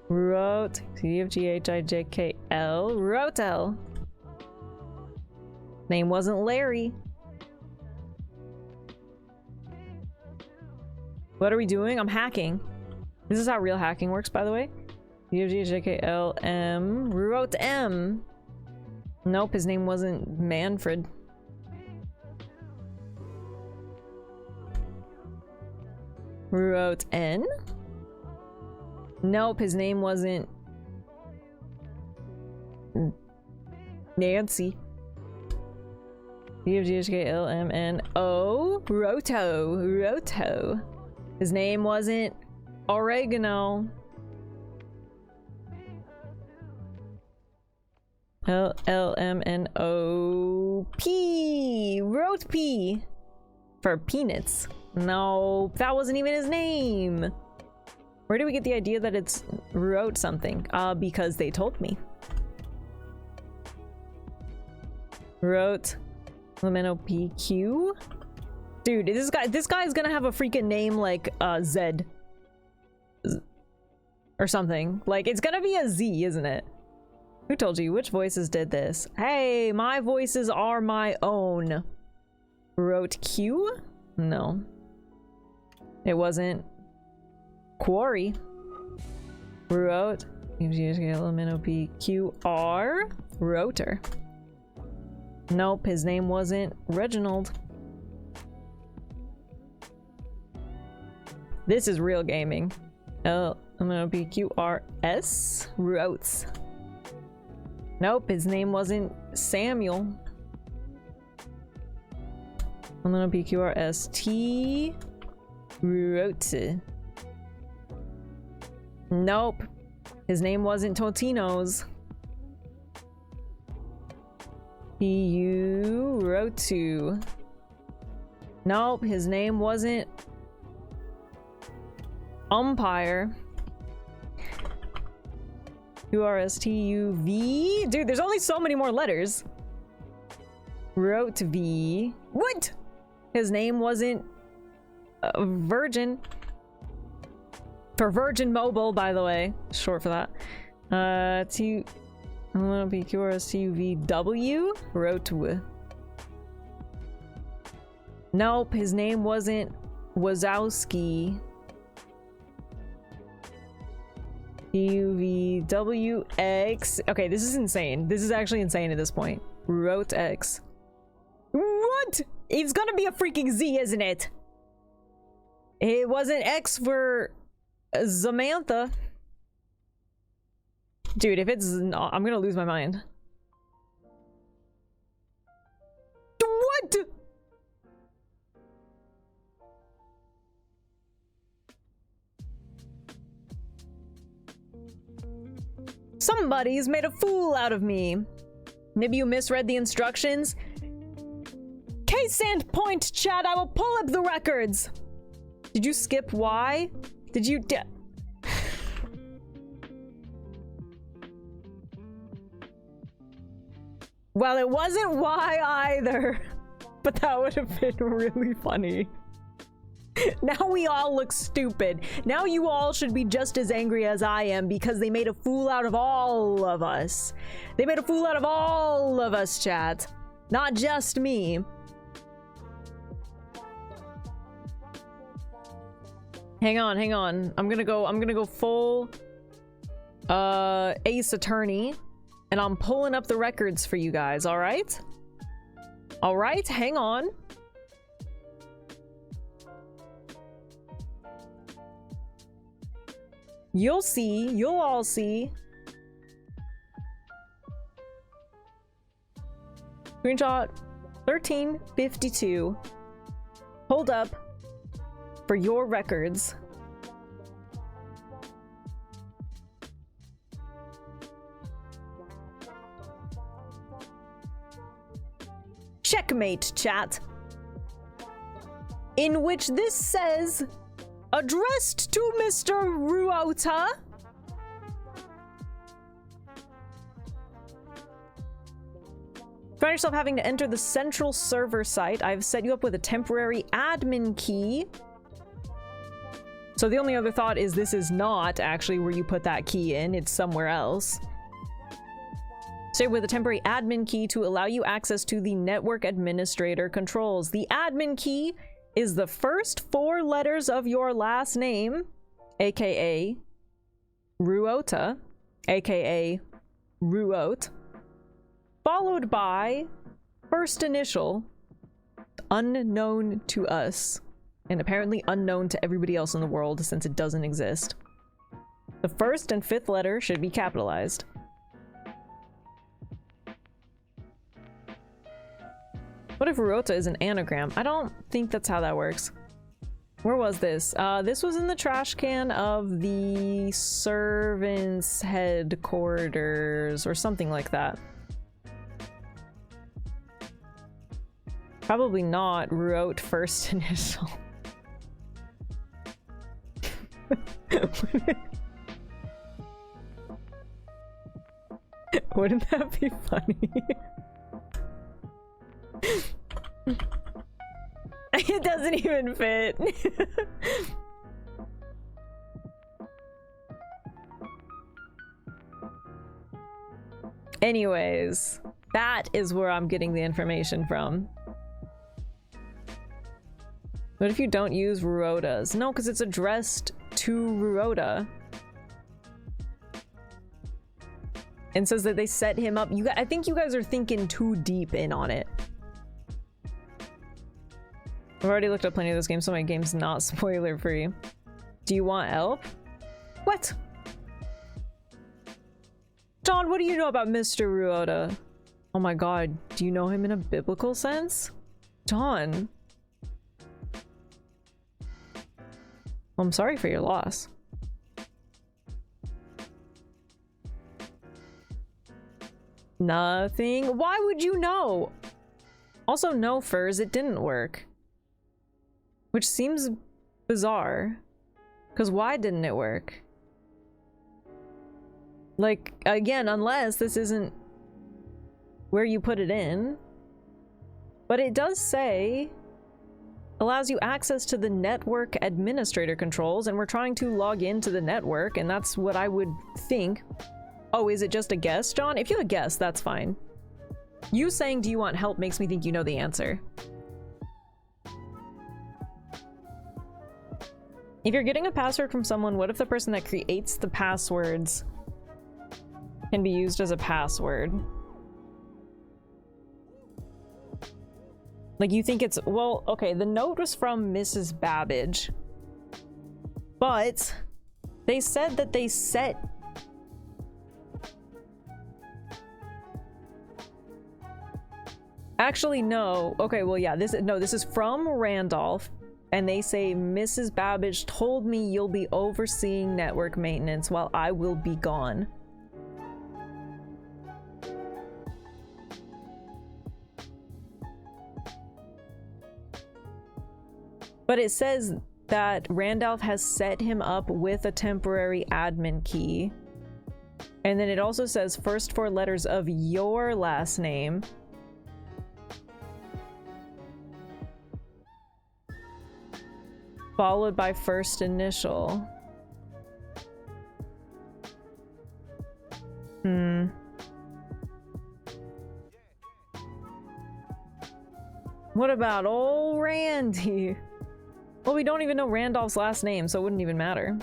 Ruot, C, F, G, H, I, J, K, L, Rotel. Name wasn't Larry. What are we doing? I'm hacking. This is how real hacking works, by the way. C, F, G, H, J, K, L, M, Ruot M. Nope, his name wasn't Manfred. Ruot N. Nope, his name wasn't Nancy. U-G-H-K-L-M-N-O. Roto. His name wasn't Oregano. L-M-N-O-P. Wrote P. For peanuts. No, that wasn't even his name. Where do we get the idea that it's wrote something? Because they told me. Wrote M-N-O-P-Q. Dude, this guy's gonna have a freaking name like Zed or something. Like, it's gonna be a Z, isn't it? Who told you? Which voices did this? Hey, my voices are my own. Wrote Q? No. It wasn't. Quarry. Wrote. QR. Rotor. Nope, his name wasn't Reginald. This is real gaming. Oh, I'm gonna be QRS. Rotes. Nope, his name wasn't Samuel. I'm gonna be QRST. Rote. Nope, his name wasn't Totino's. PU Rotu. Nope, his name wasn't Umpire. QRSTUV. Dude, there's only so many more letters. Wrote V. What? His name wasn't Virgin. For Virgin Mobile, by the way. Short for that. I'm gonna be QRSTUVW. Wrote. Nope, his name wasn't Wazowski. UVWX. Okay, this is insane. This is actually insane at this point. Wrote X. What? It's gonna be a freaking Z, isn't it? It wasn't X for Samantha. Dude, if it's not, I'm gonna lose my mind. What? Somebody's made a fool out of me. Maybe you misread the instructions. Case and point, chat. I will pull up the records. Did you skip Y? Did you? Well, it wasn't Y either, but that would have been really funny. Now we all look stupid. Now you all should be just as angry as I am because they made a fool out of all of us. They made a fool out of all of us, chat. Not just me. Hang on, hang on. I'm gonna go full Ace Attorney, and I'm pulling up the records for you guys, all right? All right, hang on. You'll see. You'll all see. Screenshot 1352. Hold up for your records. Checkmate, chat. In which this says, addressed to Mr. Ruota. Find yourself having to enter the central server site. I've set you up with a temporary admin key. So the only other thought is this is not actually where you put that key in. It's somewhere else. Save with a temporary admin key to allow you access to the network administrator controls. The admin key is the first 4 letters of your last name, aka Ruota, aka Ruot, followed by first initial, unknown to us, and apparently unknown to everybody else in the world since it doesn't exist. The first and 5th letter should be capitalized. What if Ruota is an anagram? I don't think that's how that works. Where was this? This was in the trash can of the servants' headquarters or something like that. Probably not Ruot first initial. Wouldn't that be funny? It doesn't even fit. Anyways, that is where I'm getting the information from. What if you don't use Ruoda's? No, because it's addressed to Ruoda. And says that they set him up. I think you guys are thinking too deep in on it. I've already looked up plenty of this game, so my game's not spoiler free. Do you want help? What? John, what do you know about Mr. Ruoda? Oh my god, do you know him in a biblical sense? John. Well, I'm sorry for your loss. Nothing. Why would you know? Also, no, Furs, it didn't work. Which seems bizarre. Because why didn't it work? Like, again, unless this isn't where you put it in. But it does say allows you access to the network administrator controls, and we're trying to log into the network, and that's what I would think. Oh, is it just a guess, John? If you a guess, that's fine. You saying, do you want help, makes me think you know the answer. If you're getting a password from someone, what if the person that creates the passwords can be used as a password? Like, you think it's... Well, okay, the note was from Mrs. Babbage. But they said that they set... Actually, no. Okay, well, yeah, this is from Randolph. And they say, Mrs. Babbage told me you'll be overseeing network maintenance while I will be gone. But it says that Randolph has set him up with a temporary admin key. And then it also says first four letters of your last name. Followed by first initial. What about old Randy? Well, we don't even know Randolph's last name, so it wouldn't even matter.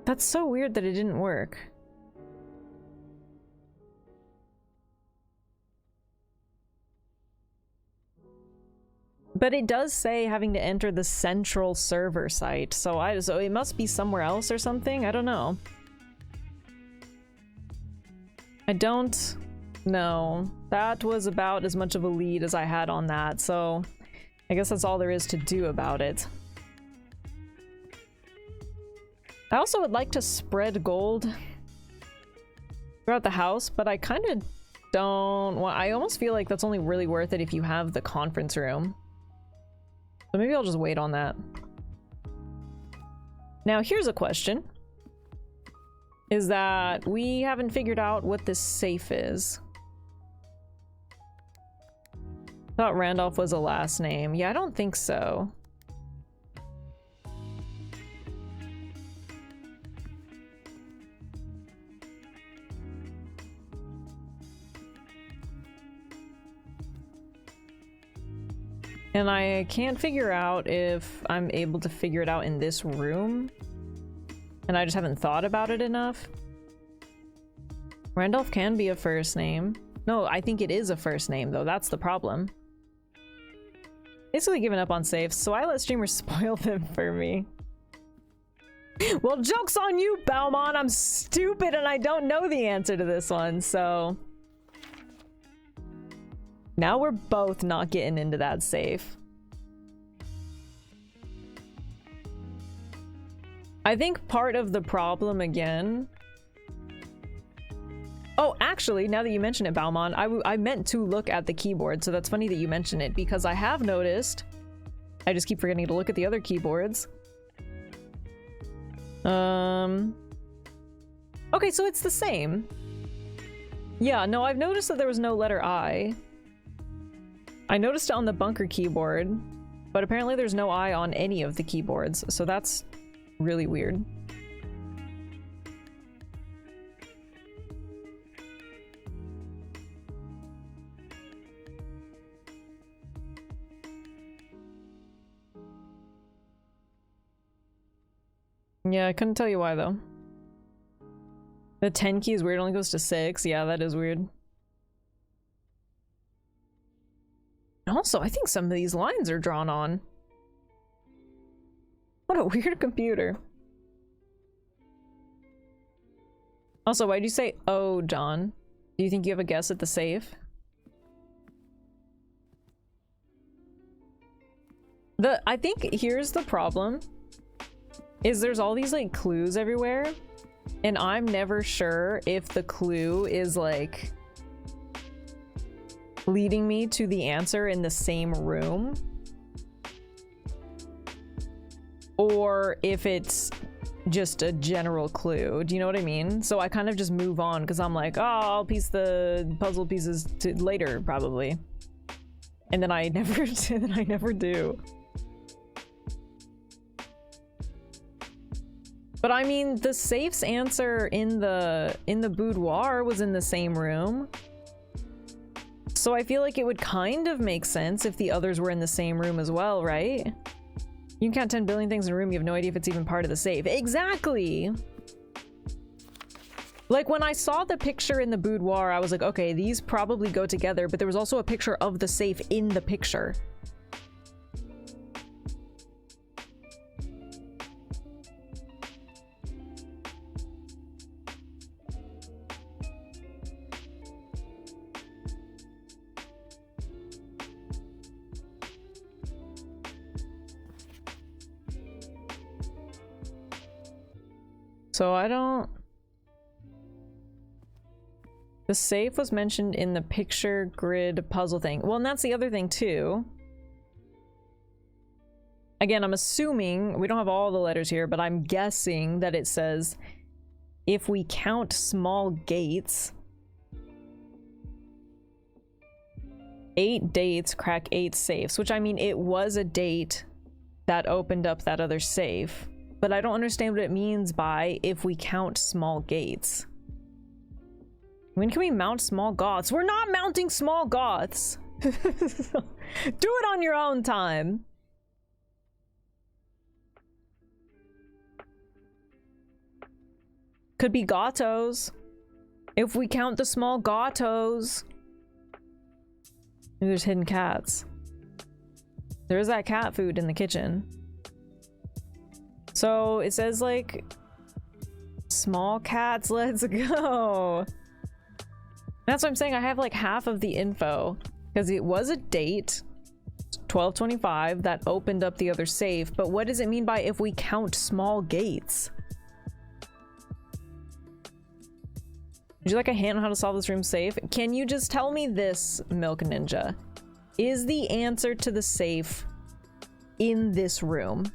That's so weird that it didn't work. But it does say having to enter the central server site, so it must be somewhere else or something? I don't know. I don't know. That was about as much of a lead as I had on that, so I guess that's all there is to do about it. I also would like to spread gold throughout the house, but I kind of don't want... I almost feel like that's only really worth it if you have the conference room. So maybe I'll just wait on that. Now, here's a question. Is that we haven't figured out what this safe is. Thought Randolph was a last name. Yeah, I don't think so. And I can't figure out if I'm able to figure it out in this room. And I just haven't thought about it enough. Randolph can be a first name. No, I think it is a first name, though. That's the problem. Basically giving up on safes, so I let streamers spoil them for me. Well, joke's on you, Belmont! I'm stupid and I don't know the answer to this one, so... Now we're both not getting into that safe. I think part of the problem again... Oh, actually, now that you mention it, Balmon, I meant to look at the keyboard, so that's funny that you mention it, because I have noticed... I just keep forgetting to look at the other keyboards. Okay, so it's the same. Yeah, no, I've noticed that there was no letter I. I noticed it on the bunker keyboard, but apparently there's no I on any of the keyboards, so that's really weird. Yeah, I couldn't tell you why though. The 10 key is weird, it only goes to 6. Yeah, that is weird. Also, I think some of these lines are drawn on. What a weird computer. Also, why'd you say, oh, John? Do you think you have a guess at the safe? I think here's the problem. Is there's all these like clues everywhere, and I'm never sure if the clue is like leading me to the answer in the same room, or if it's just a general clue. Do you know what I mean? So I kind of just move on because I'm like, oh, I'll piece the puzzle pieces to later probably, and then I never do. But I mean, the safe's answer in the boudoir was in the same room. So I feel like it would kind of make sense if the others were in the same room as well, right? You can count 10 billion things in a room, you have no idea if it's even part of the safe. Exactly! Like, when I saw the picture in the boudoir, I was like, okay, these probably go together, but there was also a picture of the safe in the picture. So I don't... The safe was mentioned in the picture grid puzzle thing. Well, and that's the other thing too. Again, I'm assuming, we don't have all the letters here, but I'm guessing that it says, if we count small gates, 8 dates crack 8 safes, which I mean, it was a date that opened up that other safe. But I don't understand what it means by if we count small gates. When can we mount small goths? We're not mounting small goths! Do it on your own time! Could be gatos. If we count the small gatos. Maybe there's hidden cats. There is that cat food in the kitchen. So it says like small cats, let's go. That's what I'm saying. I have like half of the info because it was a date 12/25 that opened up the other safe. But what does it mean by if we count small gates? Would you like a hint on how to solve this room safe? Can you just tell me this, Milk Ninja? Is the answer to the safe in this room?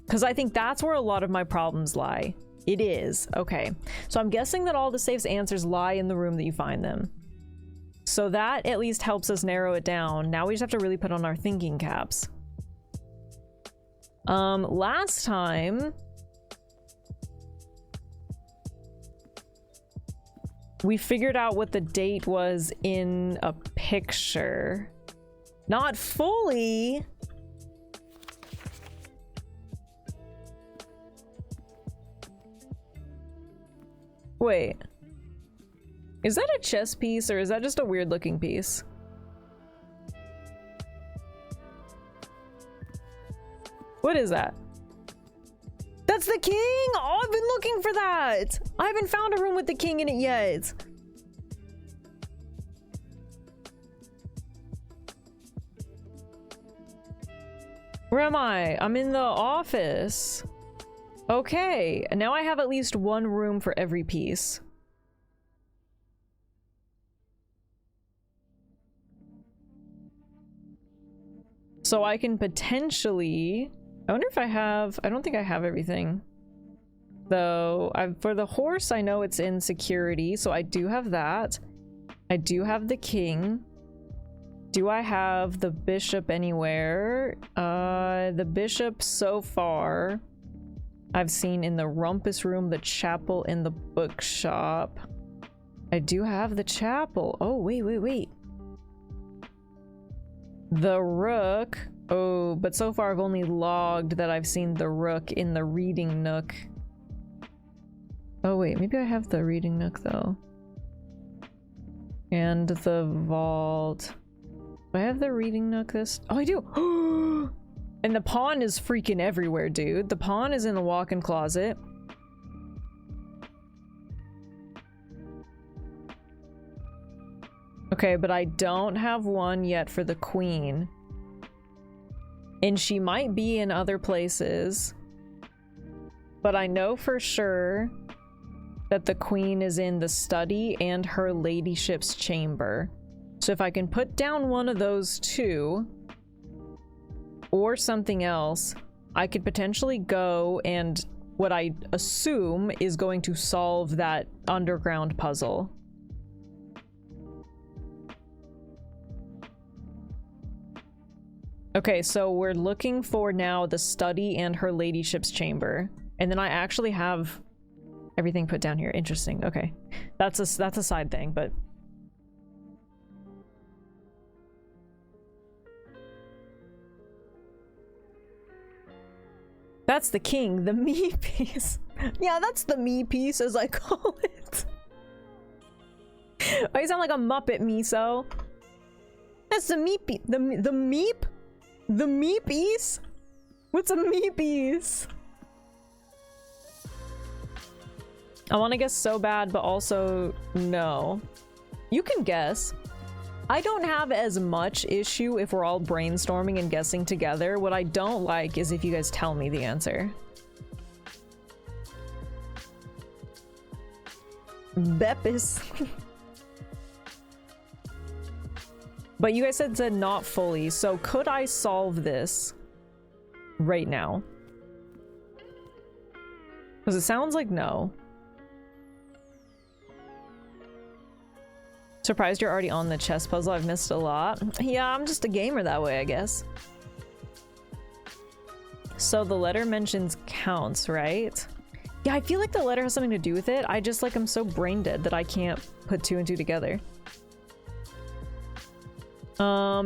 Because I think that's where a lot of my problems lie. It is. Okay. So I'm guessing that all the safe's answers lie in the room that you find them. So that at least helps us narrow it down. Now we just have to really put on our thinking caps. Last time... we figured out what the date was in a picture. Not fully! Wait. Is that a chess piece or is that just a weird looking piece? What is that? That's the king! Oh, I've been looking for that! I haven't found a room with the king in it yet. Where am I? I'm in the office. Okay, and now I have at least one room for every piece. So I can potentially... I wonder if I have... I don't think I have everything. So for the horse, I know it's in security, so I do have that. I do have the king. Do I have the bishop anywhere? The bishop so far I've seen in the rumpus room, the chapel, and the bookshop. I do have the chapel. Oh, wait. The rook. Oh, but so far I've only logged that I've seen the rook in the reading nook. Oh wait, maybe I have the reading nook though. And the vault. Do I have the reading nook this? Oh, I do! And the pawn is freaking everywhere, dude. The pawn is in the walk-in closet. Okay, but I don't have one yet for the queen. And she might be in other places. But I know for sure that the queen is in the study and her ladyship's chamber. So if I can put down one of those two, or something else, I could potentially go and what I assume is going to solve that underground puzzle. Okay, so we're looking for now the study and her ladyship's chamber. And then I actually have everything put down here. Interesting. Okay. That's a side thing, but that's the king, the me piece. Yeah, that's the me piece, as I call it. Oh, you sound like a Muppet, Miso. That's the me piece. The meep? The me piece? What's a me piece? I want to guess so bad, but also no. You can guess. I don't have as much issue if we're all brainstorming and guessing together. What I don't like is if you guys tell me the answer. Beppis. But you guys said not fully, so could I solve this right now? Because it sounds like no. Surprised you're already on the chess puzzle. I've missed a lot. Yeah, I'm just a gamer that way, I guess. So the letter mentions counts, right? Yeah, I feel like the letter has something to do with it. I just like I'm so brain dead that I can't put two and two together.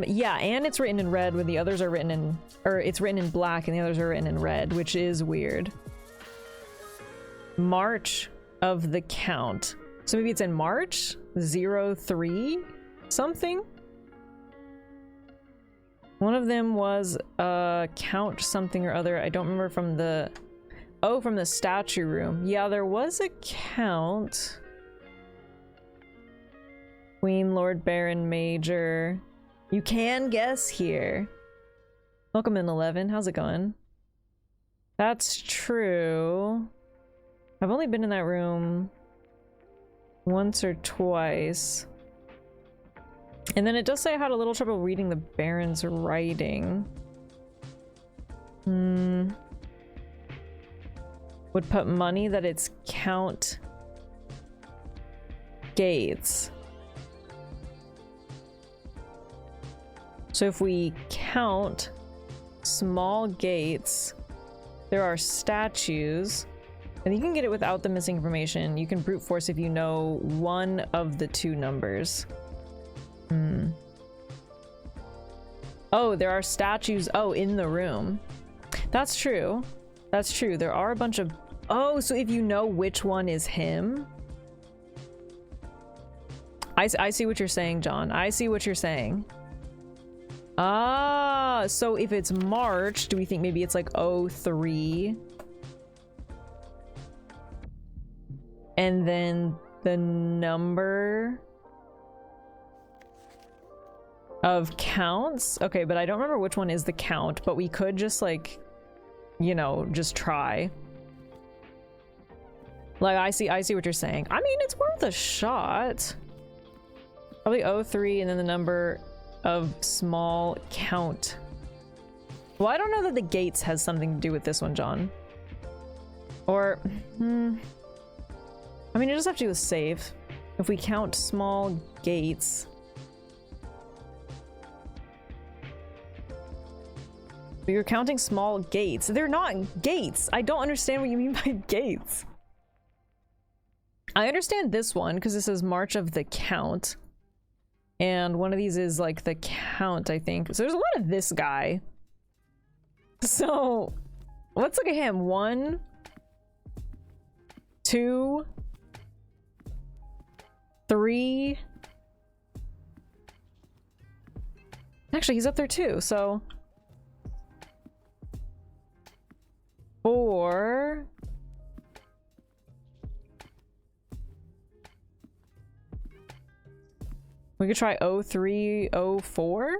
Yeah, and it's written in red when the others are written in, or it's written in black and the others are written in red, which is weird. March of the count. So maybe it's in March? 03 something? One of them was count something or other. I don't remember from the... Oh, from the statue room. Yeah, there was a count. Queen, Lord, Baron, Major. You can guess here. Welcome in 11. How's it going? That's true. I've only been in that room once or twice. And then it does say I had a little trouble reading the Baron's writing. Would put money that it's count gates. So if we count small gates, there are statues, and you can get it without the missing information. You can brute force if you know one of the two numbers. Oh, there are statues. Oh, in the room. That's true. That's true. There are a bunch of... Oh, so if you know which one is him... I see what you're saying, John. I see what you're saying. Ah, so if it's March, do we think maybe it's like 03? And then the number of counts? Okay, but I don't remember which one is the count, but we could just like, you know, just try. Like, I see what you're saying. I mean, it's worth a shot. Probably 03 and then the number of small count. Well, I don't know that the gates has something to do with this one, John. Or I mean, you just have to do a save. If we count small gates. But you're counting small gates. They're not gates. I don't understand what you mean by gates. I understand this one because this is March of the Count. And one of these is like the Count, I think. So there's a lot of this guy. So let's look at him. 1, 2, 3. Actually, he's up there too, so 4. We could try 03, 04.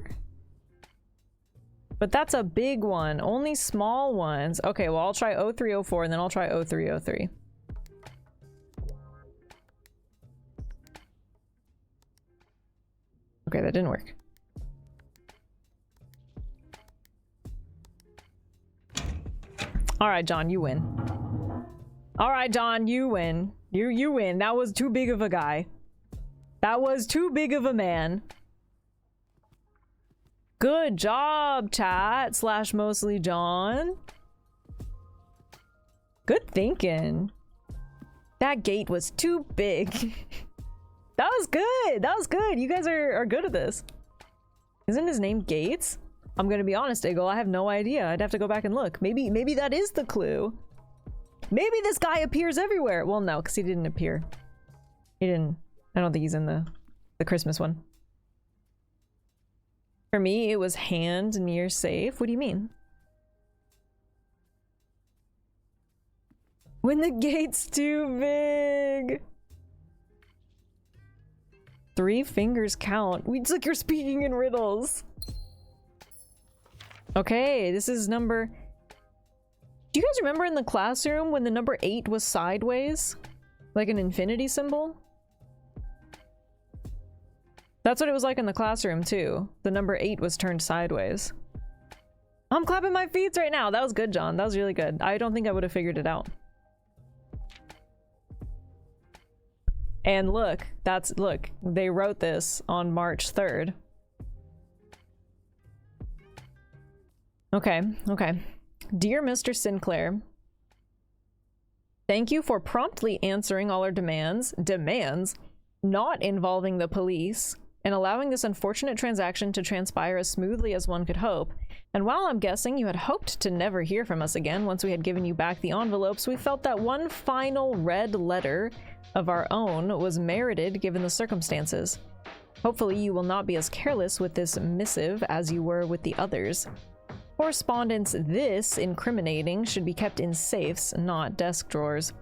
But that's a big one. Only small ones. Okay, well, I'll try 03, 04, and then I'll try 03, 03. Okay, that didn't work. All right, John, you win. All right, John, you win. You win. That was too big of a guy. That was too big of a man. Good job, chat / mostly John. Good thinking. That gate was too big. That was good. That was good. You guys are good at this. Isn't his name Gates? I'm gonna be honest, Eagle. I have no idea. I'd have to go back and look. Maybe that is the clue. Maybe this guy appears everywhere. Well, no, because he didn't appear. He didn't. I don't think he's in the Christmas one. For me, it was hand near safe. What do you mean? When the gate's too big. 3 fingers count. It's like you're speaking in riddles. Okay, this is number... Do you guys remember in the classroom when the number 8 was sideways? Like an infinity symbol? That's what it was like in the classroom too. The number 8 was turned sideways. I'm clapping my feet right now. That was good, John. That was really good. I don't think I would have figured it out. And look, look, they wrote this on March 3rd. Okay, okay. Dear Mr. Sinclair, thank you for promptly answering all our demands, not involving the police, and allowing this unfortunate transaction to transpire as smoothly as one could hope. And while I'm guessing you had hoped to never hear from us again once we had given you back the envelopes, we felt that one final red letter of our own was merited given the circumstances. Hopefully you will not be as careless with this missive as you were with the others. Correspondence this incriminating should be kept in safes, not desk drawers.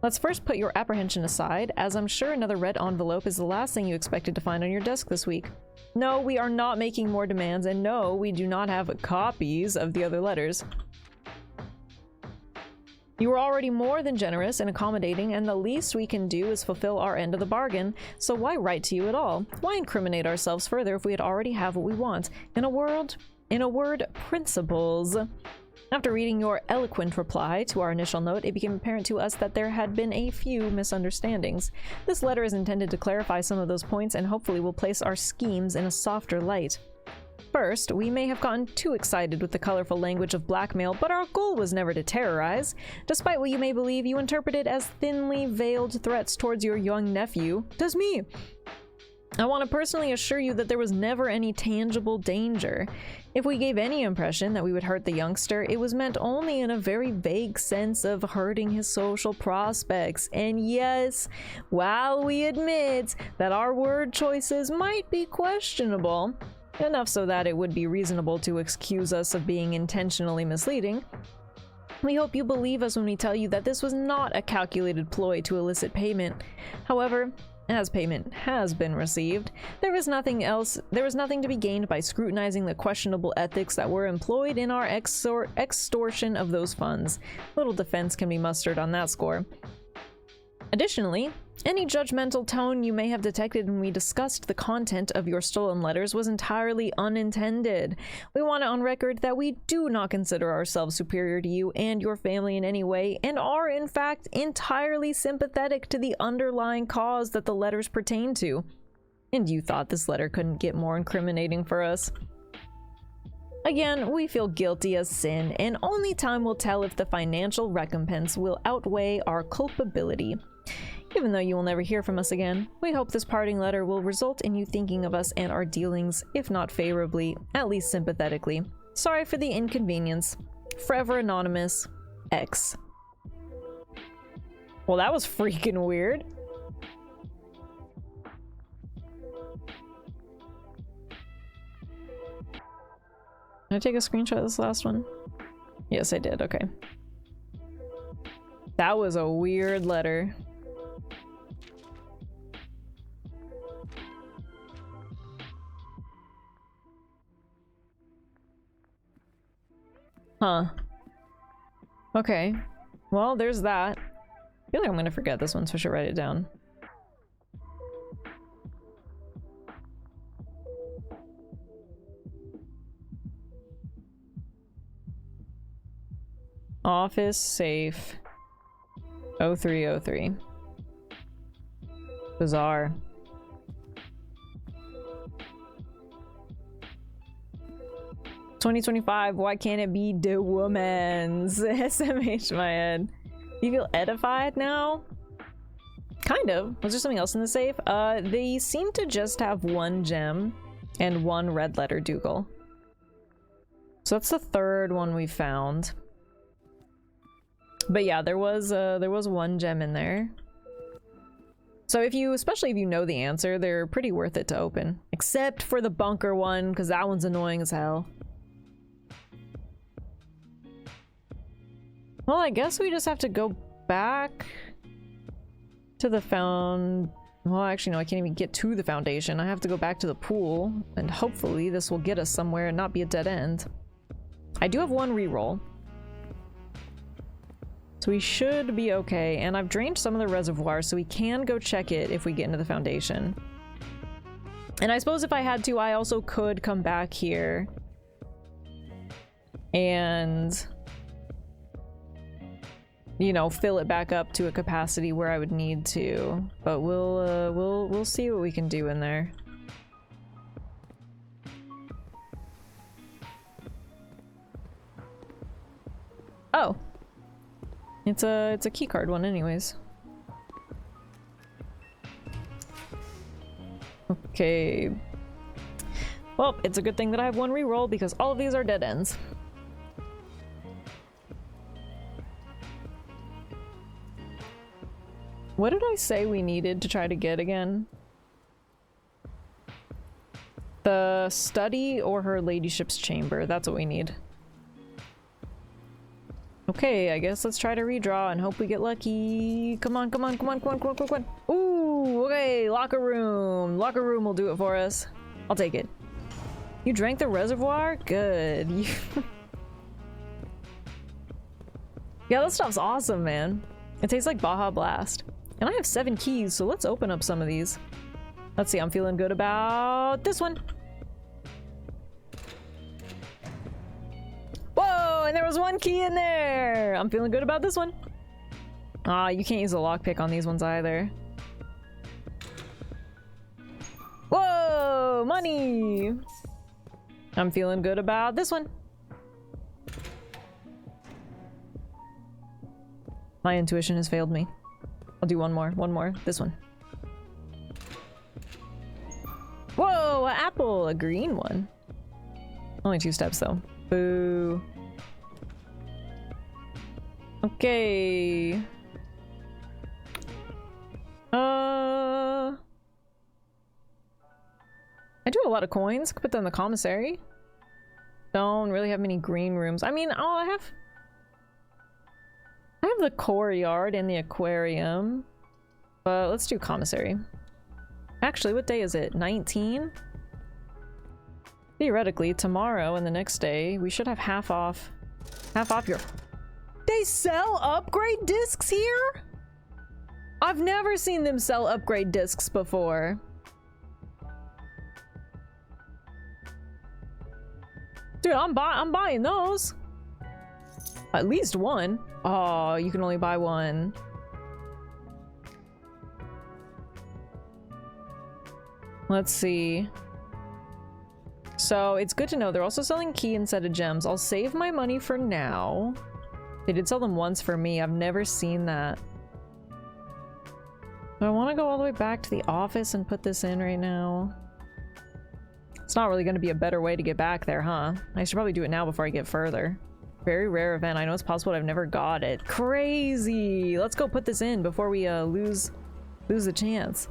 Let's first put your apprehension aside, as I'm sure another red envelope is the last thing you expected to find on your desk this week. No, we are not making more demands, and no, we do not have copies of the other letters. You are already more than generous and accommodating, and the least we can do is fulfill our end of the bargain, so why write to you at all? Why incriminate ourselves further if we had already have what we want? In a word, principles. After reading your eloquent reply to our initial note, it became apparent to us that there had been a few misunderstandings. This letter is intended to clarify some of those points and hopefully will place our schemes in a softer light. First, we may have gotten too excited with the colorful language of blackmail, but our goal was never to terrorize. Despite what you may believe, you interpreted as thinly veiled threats towards your young nephew. Does me! I want to personally assure you that there was never any tangible danger. If we gave any impression that we would hurt the youngster, it was meant only in a very vague sense of hurting his social prospects. And yes, while we admit that our word choices might be questionable, enough so that it would be reasonable to accuse us of being intentionally misleading, we hope you believe us when we tell you that this was not a calculated ploy to elicit payment. However, as payment has been received, there was nothing to be gained by scrutinizing the questionable ethics that were employed in our extortion of those funds. Little defense can be mustered on that score. Additionally, Any judgmental tone you may have detected when we discussed the content of your stolen letters was entirely unintended. We want it on record that we do not consider ourselves superior to you and your family in any way, and are in fact entirely sympathetic to the underlying cause that the letters pertain to. And you thought this letter couldn't get more incriminating for us? Again, we feel guilty as sin, and only time will tell if the financial recompense will outweigh our culpability. Even though you will never hear from us again, we hope this parting letter will result in you thinking of us and our dealings, if not favorably, at least sympathetically. Sorry for the inconvenience. Forever Anonymous, X. Well, that was freaking weird. Did I take a screenshot of this last one? Yes, I did. Okay. That was a weird letter. Huh. Okay. Well, there's that. I feel like I'm gonna forget this one, so I should write it down. Office safe 0303. Bizarre. $2025, why can't it be the woman's? SMH my head. Do you feel edified now? Kind of. Was there something else in the safe? They seem to just have one gem and one red letter Dougal. So that's the third one we found. But yeah, there was one gem in there. So if you, especially if you know the answer, they're pretty worth it to open. Except for the bunker one, because that one's annoying as hell. Well, I guess we just have to go back to the well, actually, no, I can't even get to the foundation. I have to go back to the pool, and hopefully this will get us somewhere and not be a dead end. I do have one reroll. So we should be okay, and I've drained some of the reservoir, so we can go check it if we get into the foundation. And I suppose if I had to, I also could come back here and, you know, fill it back up to a capacity where I would need to. But we'll see what we can do in there. Oh. It's a key card one anyways. Okay. Well, it's a good thing that I have one reroll because all of these are dead ends. What did I say we needed to try to get again? The study or her ladyship's chamber. That's what we need. Okay, I guess let's try to redraw and hope we get lucky. Come on, come on, come on, come on, come on, come on. Ooh, okay, locker room. Locker room will do it for us. I'll take it. You drank the reservoir? Good. Yeah, that stuff's awesome, man. It tastes like Baja Blast. And I have 7 keys, so let's open up some of these. Let's see, I'm feeling good about this one. Whoa, and there was 1 key in there! I'm feeling good about this one. Ah, you can't use a lockpick on these ones either. Whoa, money! I'm feeling good about this one. My intuition has failed me. I'll do one more, this one. Whoa, an apple, a green one. Only 2 steps though. Boo. Okay. I do a lot of coins. Could put them in the commissary. Don't really have many green rooms. I mean, oh, I have the courtyard and the aquarium. But let's do commissary. Actually, what day is it? 19? Theoretically, tomorrow and the next day, we should have half off your... They sell upgrade discs here? I've never seen them sell upgrade discs before. Dude, I'm buying those. At least one. Oh, you can only buy one. Let's see. So it's good to know they're also selling key instead of gems. I'll save my money for now. They did sell them once for me. I've never seen that. Do I want to go all the way back to the office and put this in right now? It's not really going to be a better way to get back there, huh? I should probably do it now before I get further. Very rare event. I know it's possible I've never got it. Crazy! Let's go put this in before we lose the chance.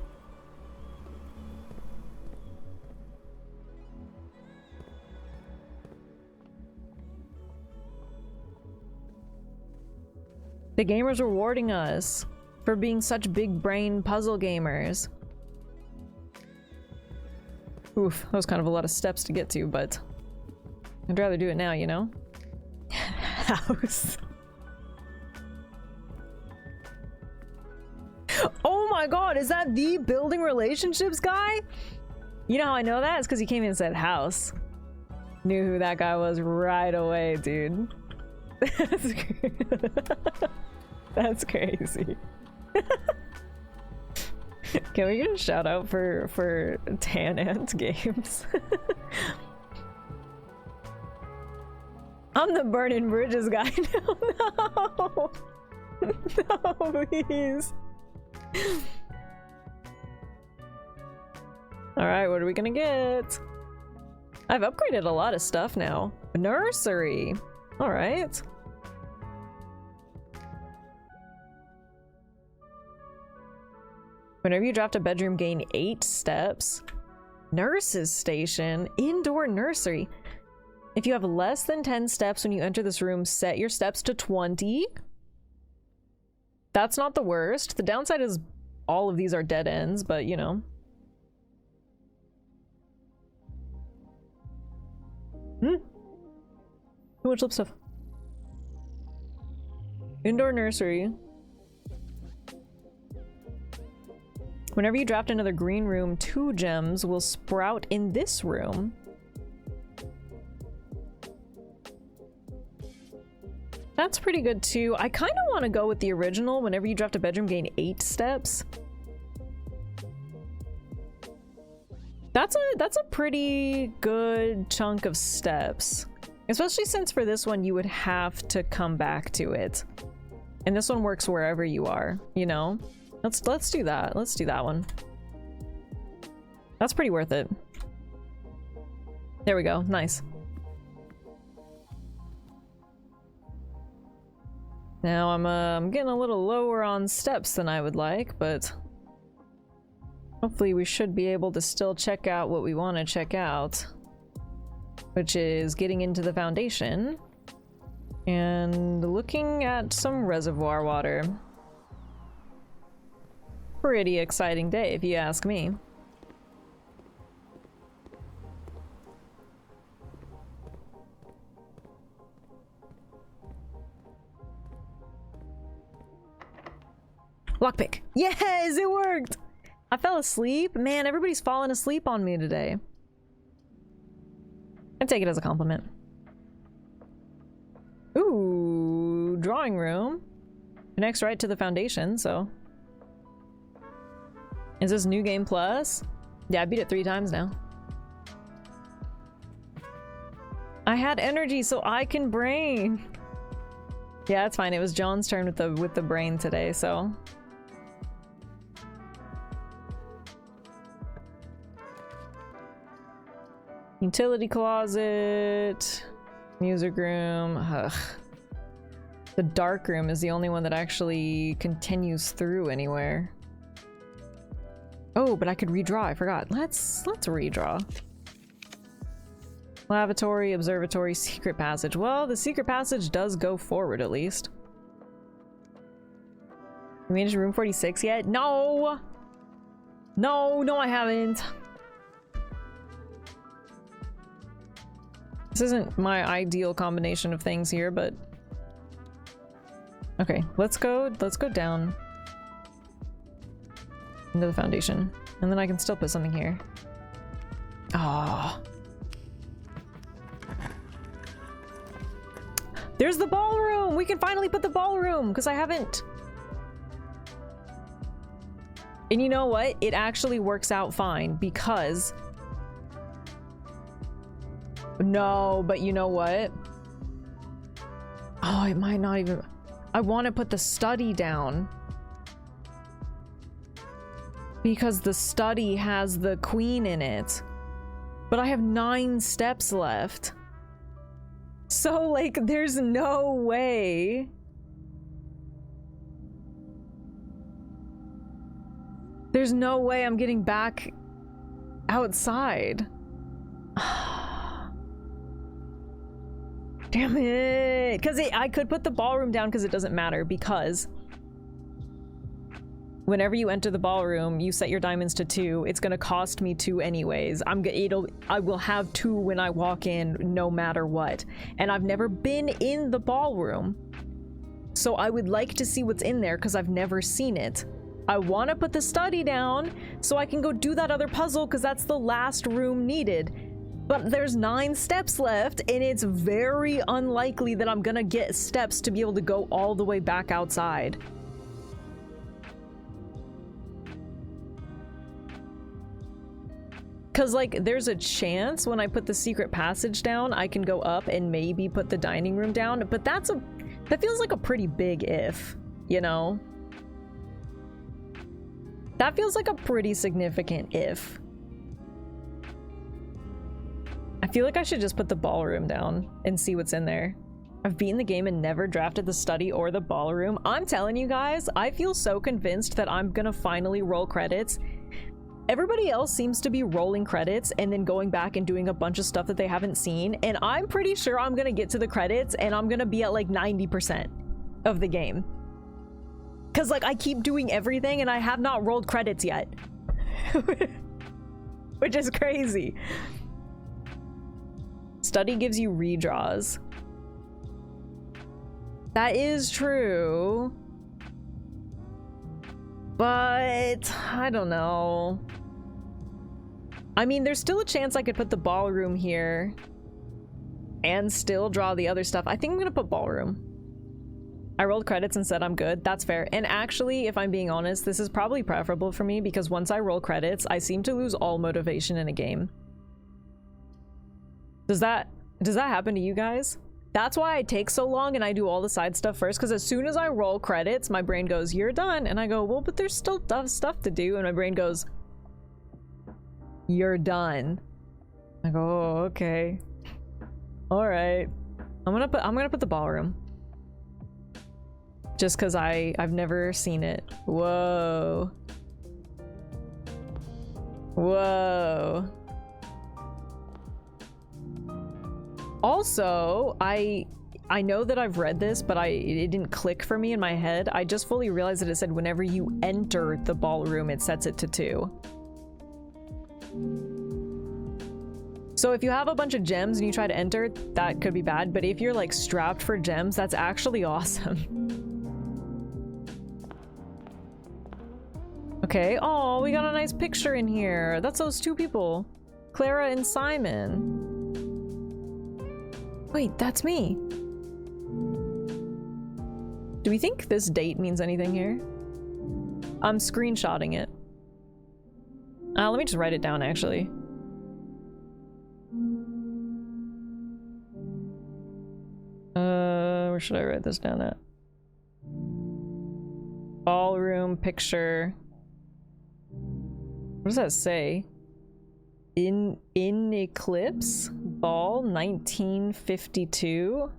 The gamers rewarding us for being such big brain puzzle gamers. Oof, that was kind of a lot of steps to get to, but I'd rather do it now, you know? House. Oh my god, is that the building relationships guy? You know how I know that? It's because he came in and said house. Knew who that guy was right away, dude. That's crazy. Can we get a shout out for Tan Ant Games? I'm the burning bridges guy. No, no, please. All right, what are we gonna get? I've upgraded a lot of stuff now. Nursery. All right. Whenever you draft a bedroom, gain 8 steps. Nurse's station. Indoor nursery. If you have less than 10 steps when you enter this room, set your steps to 20. That's not the worst. The downside is all of these are dead ends, but you know. Too much lip stuff. Indoor nursery. Whenever you draft another green room, 2 gems will sprout in this room. That's pretty good too. I kind of want to go with the original. Whenever you draft a bedroom, gain 8 steps. That's a pretty good chunk of steps. Especially since for this one you would have to come back to it. And this one works wherever you are, you know? Let's do that. Let's do that one. That's pretty worth it. There we go. Nice. Now I'm getting a little lower on steps than I would like, but hopefully we should be able to still check out what we want to check out, which is getting into the foundation and looking at some reservoir water. Pretty exciting day, if you ask me. Lockpick. Yes, it worked! I fell asleep. Man, everybody's falling asleep on me today. I take it as a compliment. Ooh, drawing room. Connects right to the foundation, so. Is this New Game Plus? Yeah, I beat it 3 times now. I had energy, so I can brain. Yeah, it's fine. It was John's turn with the brain today, so. Utility closet, music room. Ugh. The dark room is the only one that actually continues through anywhere. Oh, but I could redraw. I forgot. Let's redraw. Lavatory, observatory, secret passage. Well, the secret passage does go forward at least. You managed room 46 yet? No! No, I haven't. This isn't my ideal combination of things here, but okay, let's go down. into the foundation. And then I can still put something here. Ah. There's the ballroom! We can finally put the ballroom! Because I haven't... And you know what? It actually works out fine because... No, but you know what? Oh, it might not even... I want to put the study down. Because the study has the queen in it. But I have 9 steps left. So, like, there's no way. There's no way I'm getting back outside. Damn it. Because I could put the ballroom down because it doesn't matter, because whenever you enter the ballroom, you set your diamonds to 2. It's gonna cost me 2 anyways. I will have 2 when I walk in, no matter what. And I've never been in the ballroom, so I would like to see what's in there because I've never seen it. I want to put the study down so I can go do that other puzzle because that's the last room needed. But there's 9 steps left, and it's very unlikely that I'm gonna get steps to be able to go all the way back outside. Cause like there's a chance when I put the secret passage down, I can go up and maybe put the dining room down, but that feels like a pretty big if, you know? That feels like a pretty significant if. I feel like I should just put the ballroom down and see what's in there. I've beaten the game and never drafted the study or the ballroom. I'm telling you guys, I feel so convinced that I'm gonna finally roll credits. Everybody else seems to be rolling credits and then going back and doing a bunch of stuff that they haven't seen, and I'm pretty sure I'm gonna get to the credits and I'm gonna be at like 90% of the game. Cause like I keep doing everything and I have not rolled credits yet. Which is crazy. Study gives you redraws. That is true. But I don't know. I mean, there's still a chance I could put the ballroom here and still draw the other stuff. I think I'm gonna put ballroom. I rolled credits and said I'm good. That's fair. And actually, if I'm being honest, this is probably preferable for me because once I roll credits, I seem to lose all motivation in a game. Does that happen to you guys? That's why I take so long and I do all the side stuff first, because as soon as I roll credits, my brain goes, you're done. And I go, well, but there's still stuff to do. And my brain goes, you're done. I go, oh, okay. All right. I'm gonna put the ballroom. Just because I've never seen it. Whoa. Whoa. Also, I know that I've read this, but it didn't click for me in my head. I just fully realized that it said whenever you enter the ballroom, it sets it to 2. So if you have a bunch of gems and you try to enter, that could be bad. But if you're like strapped for gems, that's actually awesome. Okay. Oh, we got a nice picture in here. That's those 2 people, Clara and Simon. Wait, that's me. Do we think this date means anything here? I'm screenshotting it. Let me just write it down, actually. Where should I write this down at? Ballroom picture. What does that say? In Eclipse Ball 1952.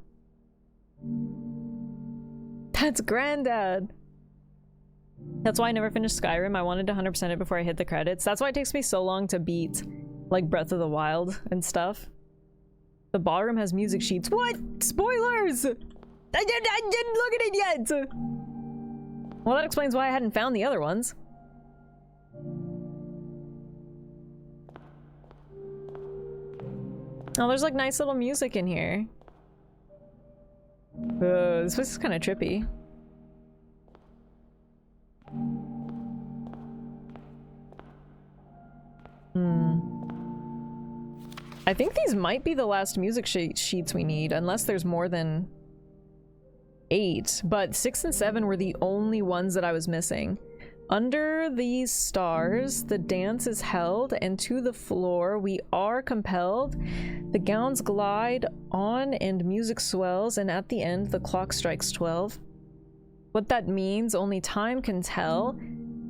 That's Granddad. That's why I never finished Skyrim. I wanted to 100% it before I hit the credits. That's why it takes me so long to beat like Breath of the Wild and stuff. The ballroom has music sheets. What? Spoilers! I didn't look at it yet! Well, that explains why I hadn't found the other ones. Oh, there's like nice little music in here. This place is kind of trippy. I think these might be the last music sheets we need, unless there's more than 8. But 6 and 7 were the only ones that I was missing. Under these stars, the dance is held, and to the floor we are compelled. The gowns glide on and music swells, and at the end the clock strikes 12. What that means, only time can tell.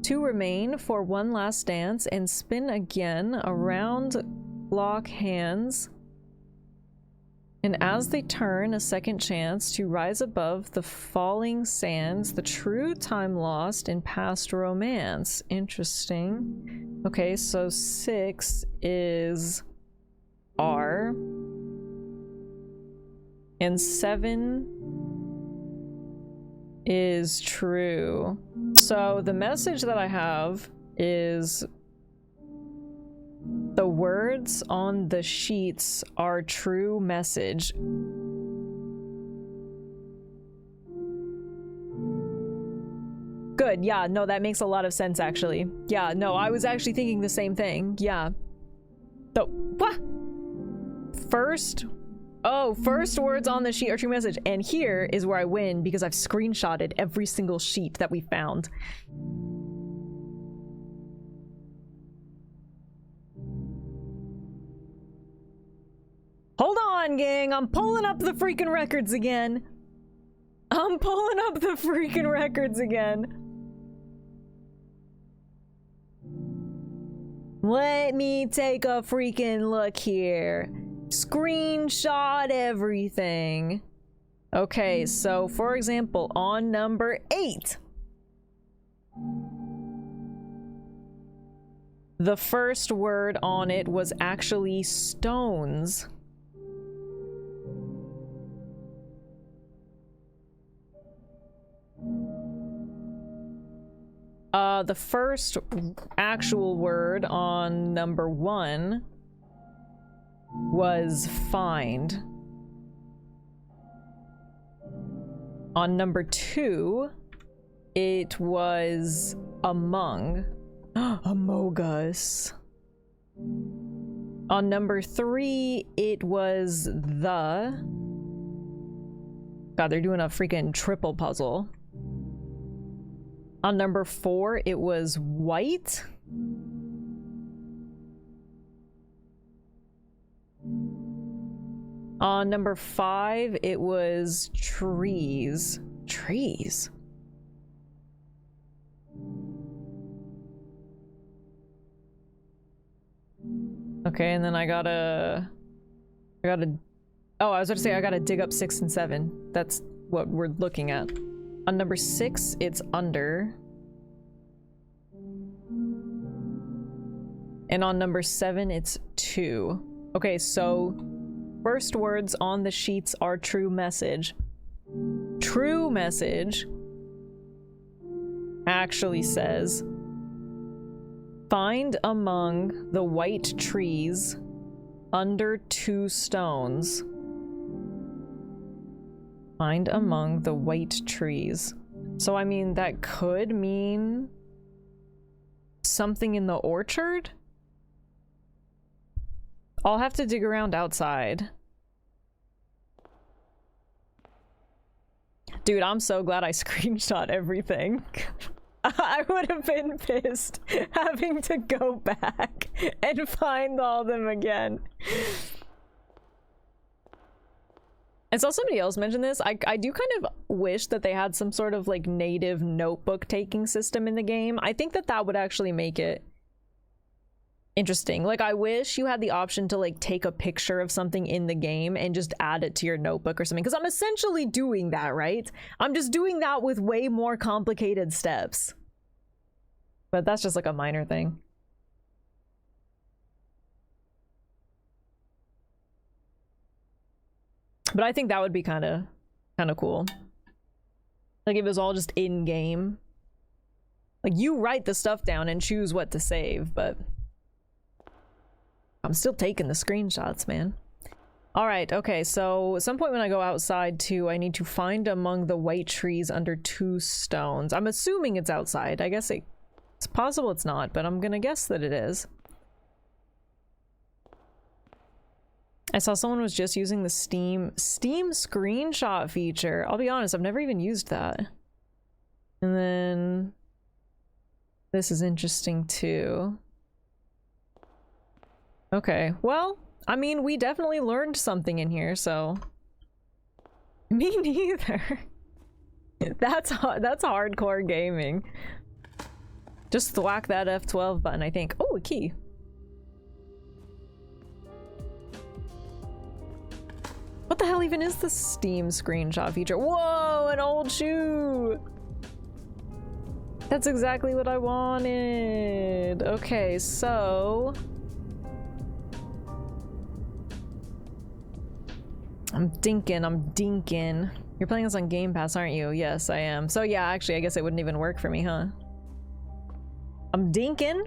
To remain for one last dance and spin again around lock hands. And as they turn, a second chance to rise above the falling sands, the true time lost in past romance. Interesting. Okay, so 6 is R. And 7 is true. So the message that I have is the words on the sheets are true message. Good, yeah, no, that makes a lot of sense actually. Yeah, no, I was actually thinking the same thing. Yeah. The what? First words on the sheet are true message, and here is where I win because I've screenshotted every single sheet that we found. Hold on, gang, I'm pulling up the freaking records again. Let me take a freaking look here. Screenshot everything. Okay, so for example, on number 8, the first word on it was actually stones. The first actual word on number 1 was find. On number 2, it was among. Amogus. On number 3, it was the. God, they're doing a freaking triple puzzle. On number 4, it was white. On number 5, it was trees. Trees? Okay, and then I gotta... Oh, I was about to say I gotta dig up 6 and 7. That's what we're looking at. On number 6, it's under. And on number 7, it's 2. Okay, so first words on the sheets are true message. True message actually says, find among the white trees under 2 stones. Find among the white trees. So, I mean, that could mean something in the orchard? I'll have to dig around outside. Dude, I'm so glad I screenshot everything. I would have been pissed having to go back and find all of them again. I saw somebody else mention this. I do kind of wish that they had some sort of like native notebook taking system in the game. I think that that would actually make it interesting. Like, I wish you had the option to like take a picture of something in the game and just add it to your notebook or something, because I'm essentially doing that, right? I'm just doing that with way more complicated steps. But that's just like a minor thing. But I think that would be kind of cool. Like, if it was all just in-game. Like, you write the stuff down and choose what to save, but I'm still taking the screenshots, man. All right, okay, so at some point when I go outside too, I need to find among the white trees under 2 stones. I'm assuming it's outside. I guess it's possible it's not, but I'm gonna guess that it is. I saw someone was just using the Steam screenshot feature. I'll be honest, I've never even used that. And then this is interesting too. Okay, well, I mean, we definitely learned something in here, so me neither. That's hardcore gaming. Just whack that F12 button, I think. Oh, a key. What the hell even is the Steam screenshot feature? Whoa, an old shoe! That's exactly what I wanted. Okay, so I'm dinking. You're playing this on Game Pass, aren't you? Yes, I am. So yeah, actually, I guess it wouldn't even work for me, huh? I'm dinking.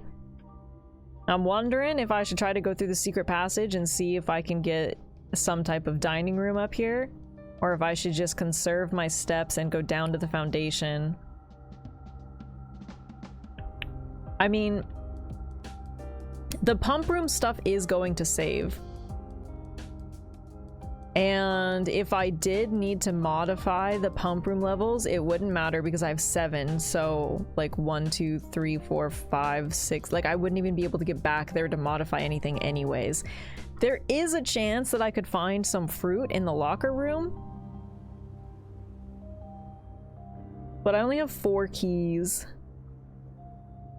I'm wondering if I should try to go through the secret passage and see if I can get some type of dining room up here, or if I should just conserve my steps and go down to the foundation. I mean, the pump room stuff is going to save. And if I did need to modify the pump room levels, it wouldn't matter because I have 7. So like 1, 2, 3, 4, 5, 6. Like I wouldn't even be able to get back there to modify anything anyways. There is a chance that I could find some fruit in the locker room. But I only have 4 keys.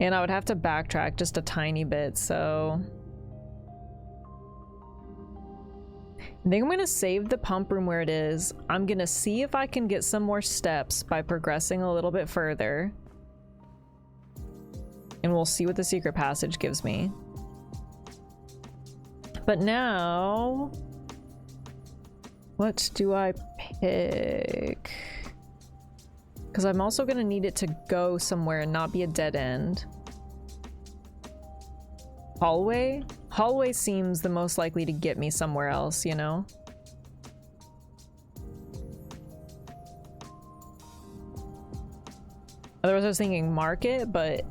And I would have to backtrack just a tiny bit, so I think I'm gonna save the pump room where it is. I'm gonna see if I can get some more steps by progressing a little bit further. And we'll see what the secret passage gives me. But now, what do I pick? Because I'm also gonna need it to go somewhere and not be a dead end. Hallway? Hallway seems the most likely to get me somewhere else, you know? Otherwise I was thinking market, but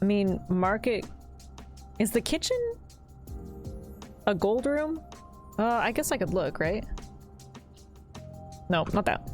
I mean, market... Is the kitchen a gold room? I guess I could look, right? No, not that.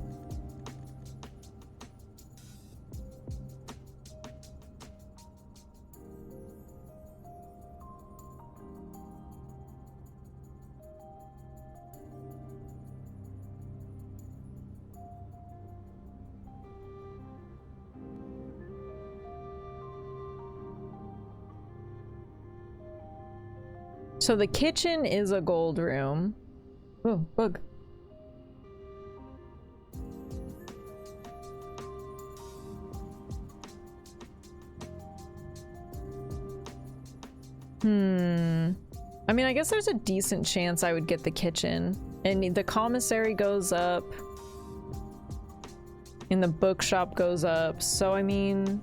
So the kitchen is a gold room. Oh, bug. I mean, I guess there's a decent chance I would get the kitchen. And the commissary goes up. And the bookshop goes up. So, I mean,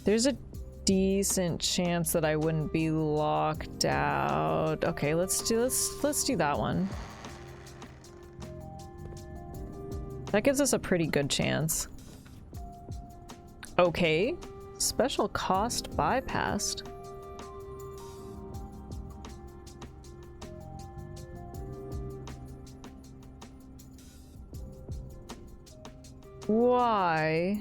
there's a decent chance that I wouldn't be locked out. Okay, let's do that one. That gives us a pretty good chance. Okay. Special cost bypassed. Why?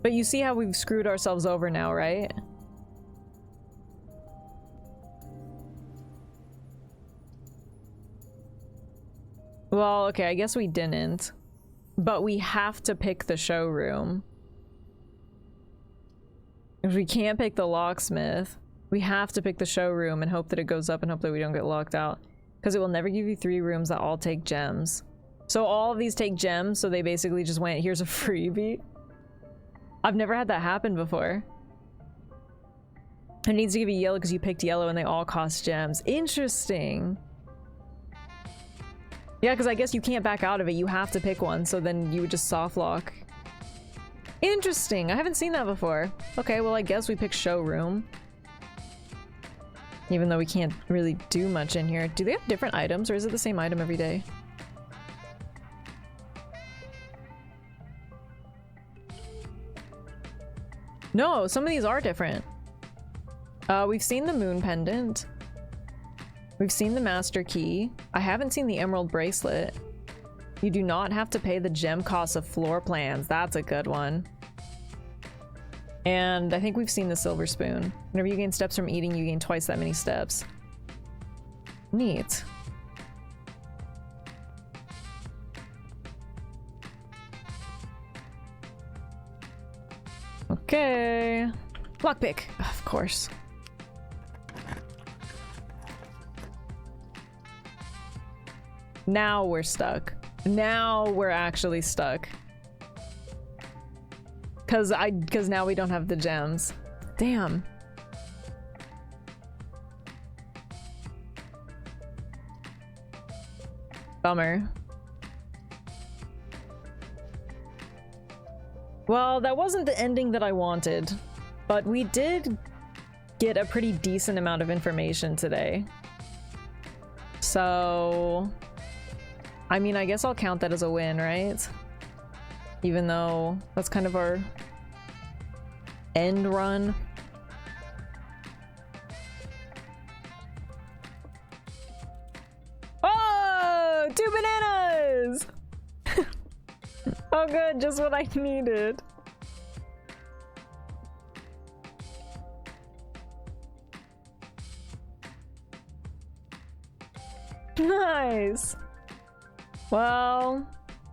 But you see how we've screwed ourselves over now, right? Well, okay, I guess we didn't. But we have to pick the showroom. If we can't pick the locksmith, we have to pick the showroom and hope that it goes up and hope that we don't get locked out. Because it will never give you 3 rooms that all take gems. So all of these take gems, so they basically just went, here's a freebie. I've never had that happen before. It needs to give you yellow because you picked yellow and they all cost gems. Interesting. Yeah, because I guess you can't back out of it. You have to pick one, so then you would just soft lock. Interesting. I haven't seen that before. Okay, well, I guess we pick showroom. Even though we can't really do much in here. Do they have different items or is it the same item every day? No, some of these are different. We've seen the moon pendant. We've seen the master key. I haven't seen the emerald bracelet. You do not have to pay the gem cost of floor plans. That's a good one. And I think we've seen the silver spoon. Whenever you gain steps from eating, you gain twice that many steps. Neat. Okay. Lockpick, of course. Now we're stuck. Now we're actually stuck. Cause now we don't have the gems. Damn. Bummer. Well, that wasn't the ending that I wanted, but we did get a pretty decent amount of information today. So, I mean, I guess I'll count that as a win, right? Even though that's kind of our end run. Oh, 2 bananas! Oh good, just what I needed. Nice. Well,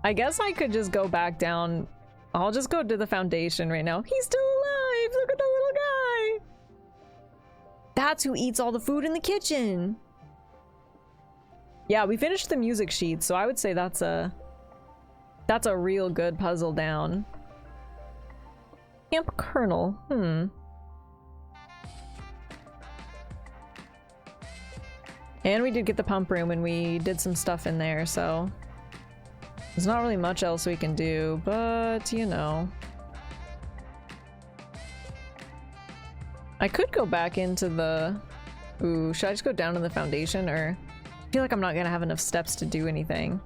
I guess I could just go back down. I'll just go to the foundation right now. He's still alive! Look at the little guy! That's who eats all the food in the kitchen! Yeah, we finished the music sheet, so I would say that's a real good puzzle down. Camp Colonel. And we did get the pump room and we did some stuff in there, so there's not really much else we can do, but you know. I could go back into the... Ooh, should I just go down to the foundation, or... I feel like I'm not gonna have enough steps to do anything.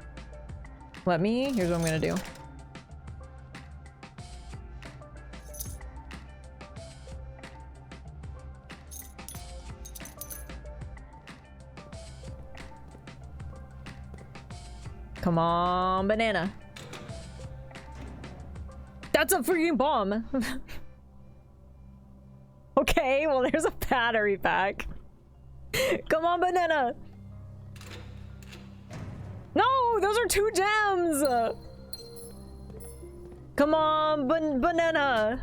Here's what I'm gonna do. Come on, banana. That's a freaking bomb. Okay, well there's a battery pack. Come on, banana. No, those are 2 gems. Come on, banana.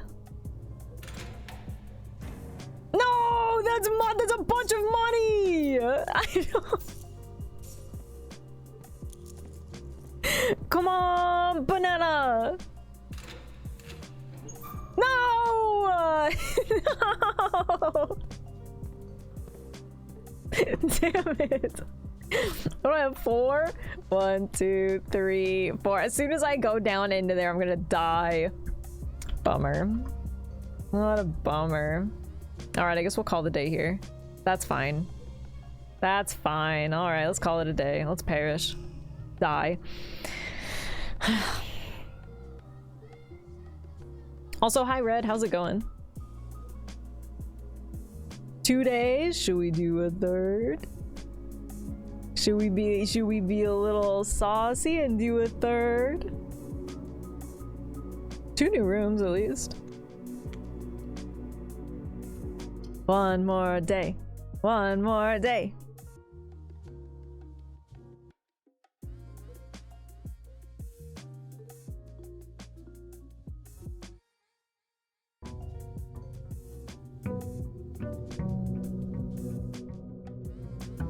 No, that's a bunch of money. I don't... Come on, banana. No! No! Damn it. What do I have? 4? 1, 2, 3, 4. As soon as I go down into there, I'm gonna die. Bummer. What a bummer. Alright, I guess we'll call the day here. That's fine. That's fine. Alright, let's call it a day. Let's perish. Die. Also, hi Red, how's it going? 2 days? Should we do a 3rd? Should we be a little saucy and do a 3rd? 2 new rooms at least. 1 more day. 1 more day.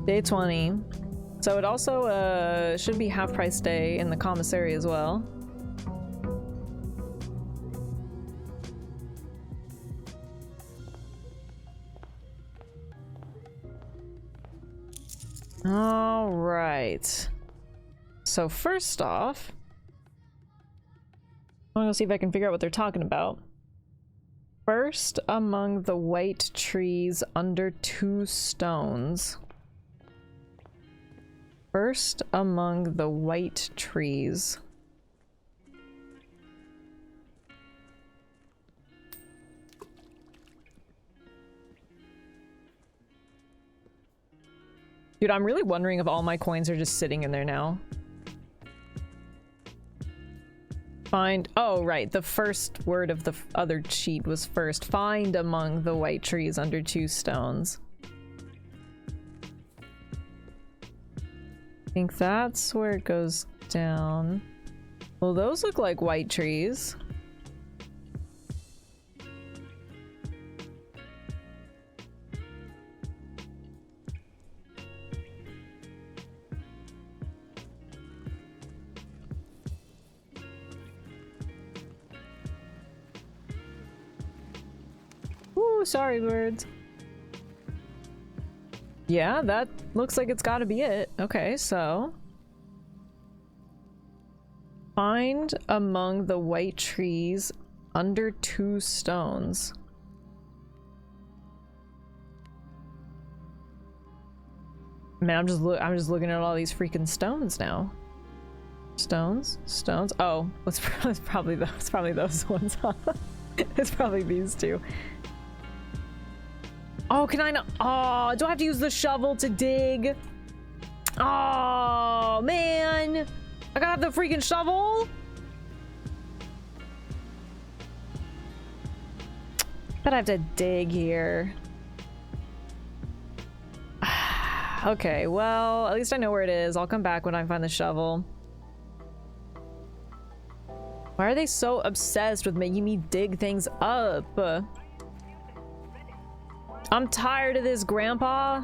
Day 20. So it also should be half price day in the commissary as well. All right. So first off, I'm gonna see if I can figure out what they're talking about. First among the white trees under 2 stones. First among the white trees. Dude, I'm really wondering if all my coins are just sitting in there now. Find, oh right, the first word of the other sheet was first. Find among the white trees under 2 stones. I think that's where it goes down. Well, those look like white trees. Ooh, sorry, birds. Yeah, that looks like it's gotta be it. Okay, so... Find among the white trees under 2 stones. Man, I'm just looking at all these freaking stones now. Stones? Stones? Oh, it's probably those ones, huh? It's probably these two. Oh, can I not? Oh, do I have to use the shovel to dig? Oh, man. I gotta have the freaking shovel? Bet I have to dig here. Okay, well, at least I know where it is. I'll come back when I find the shovel. Why are they so obsessed with making me dig things up? I'm tired of this, Grandpa.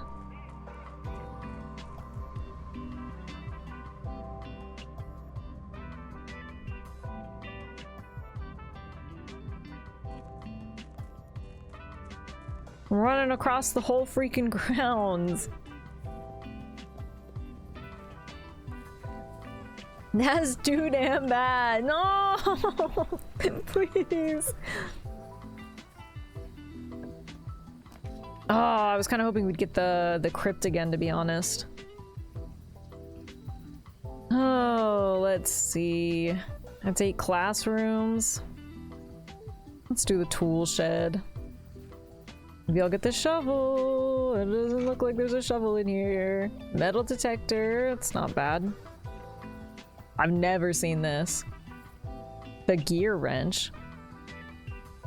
I'm running across the whole freaking grounds. That's too damn bad. No, please. Oh, I was kind of hoping we'd get the crypt again, to be honest. Oh, let's see. That's 8 classrooms. Let's do the tool shed. Maybe I'll get the shovel. It doesn't look like there's a shovel in here. Metal detector. It's not bad. I've never seen this. The gear wrench.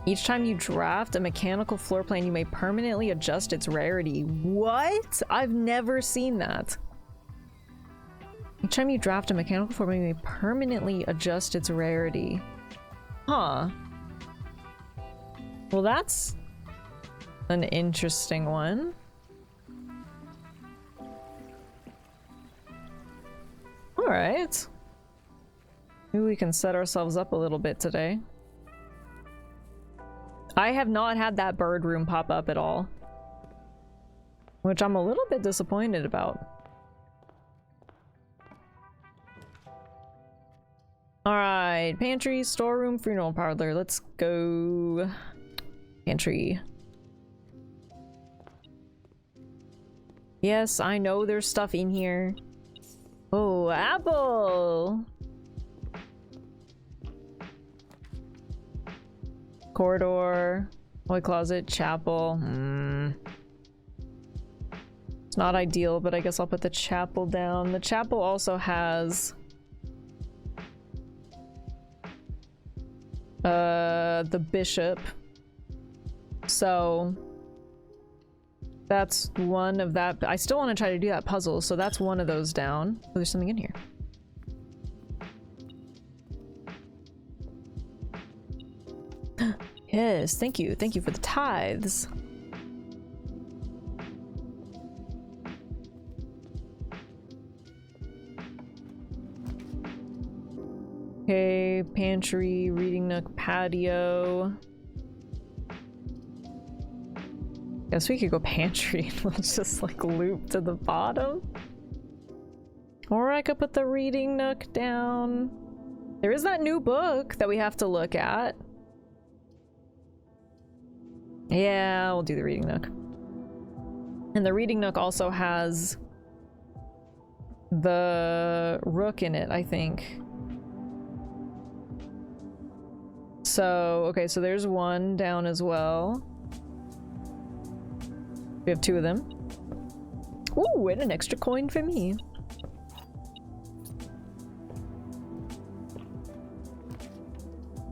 Each time you draft a mechanical floor plan, you may permanently adjust its rarity. What? I've never seen that. Each time you draft a mechanical floor plan, you may permanently adjust its rarity. Huh. Well, that's an interesting one. All right. Maybe we can set ourselves up a little bit today. I have not had that bird room pop up at all, which I'm a little bit disappointed about. All right, pantry, storeroom, funeral parlor. Let's go. Pantry. Yes, I know there's stuff in here. Oh, apple. Corridor, toy closet, chapel. It's not ideal, but I guess I'll put the chapel down. The chapel also has the bishop. So that's one of that. I still want to try to do that puzzle, so that's one of those down. Oh, there's something in here. Yes, thank you. Thank you for the tithes. Okay, pantry, reading nook, patio. Guess we could go pantry and let's just like loop to the bottom. Or I could put the reading nook down. There is that new book that we have to look at. Yeah, we'll do the reading nook. And the reading nook also has the rook in it, I think. So, okay, so there's one down as well. We have two of them. Ooh, and an extra coin for me.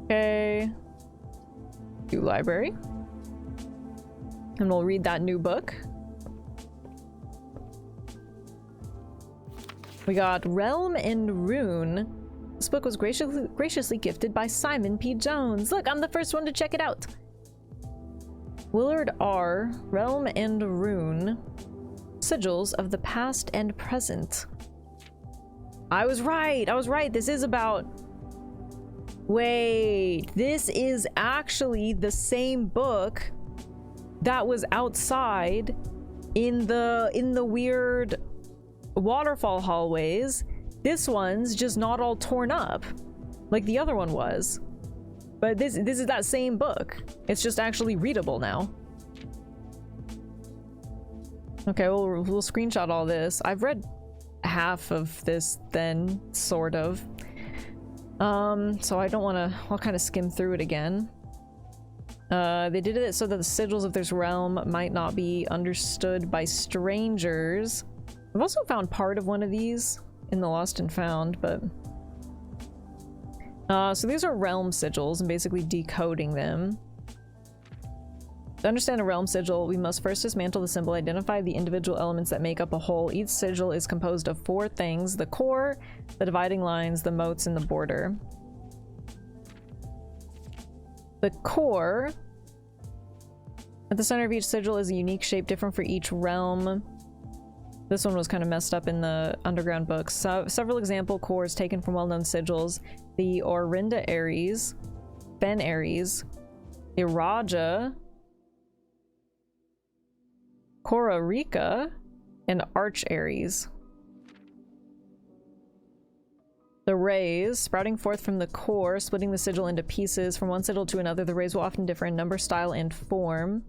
Okay. Do library. And we'll read that new book. We got Realm and Rune. This book was graciously gifted by Simon P. Jones. Look, I'm the first one to check it out. Willard R. Realm and Rune. Sigils of the past and present. I was right. I was right. This is about... Wait. This is actually the same book that was outside in the weird waterfall hallways. This one's just not all torn up like the other one was. But this is that same book. It's just actually readable now. Okay, we'll screenshot all this. I've read half of this then, sort of. So I don't want to... I'll kind of skim through it again. They did it so that the sigils of this realm might not be understood by strangers. I've also found part of one of these in the Lost and Found, but... so these are realm sigils, and basically decoding them. To understand a realm sigil, we must first dismantle the symbol, identify the individual elements that make up a whole. Each sigil is composed of 4 things: the core, the dividing lines, the motes, and the border. The core. At the center of each sigil is a unique shape different for each realm. This one was kind of messed up in the underground books. So, several example cores taken from well-known sigils. The Orinda Aries, Ben Aries, Iraja, Cora Rica, and Arch Aries. The rays, sprouting forth from the core, splitting the sigil into pieces. From one sigil to another, the rays will often differ in number, style, and form.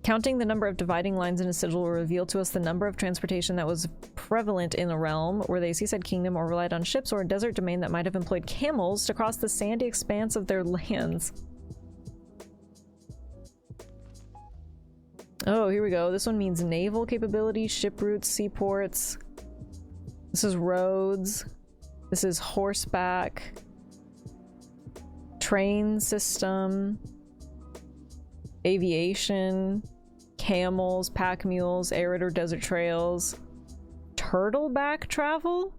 Counting the number of dividing lines in a sigil will reveal to us the number of transportation that was prevalent in a realm, were they a seaside kingdom or relied on ships, or a desert domain that might have employed camels to cross the sandy expanse of their lands. Oh, here we go. This one means naval capability, ship routes, seaports. This is roads. This is horseback. Train system. Aviation. Camels, pack mules, arid or desert trails. Turtleback travel?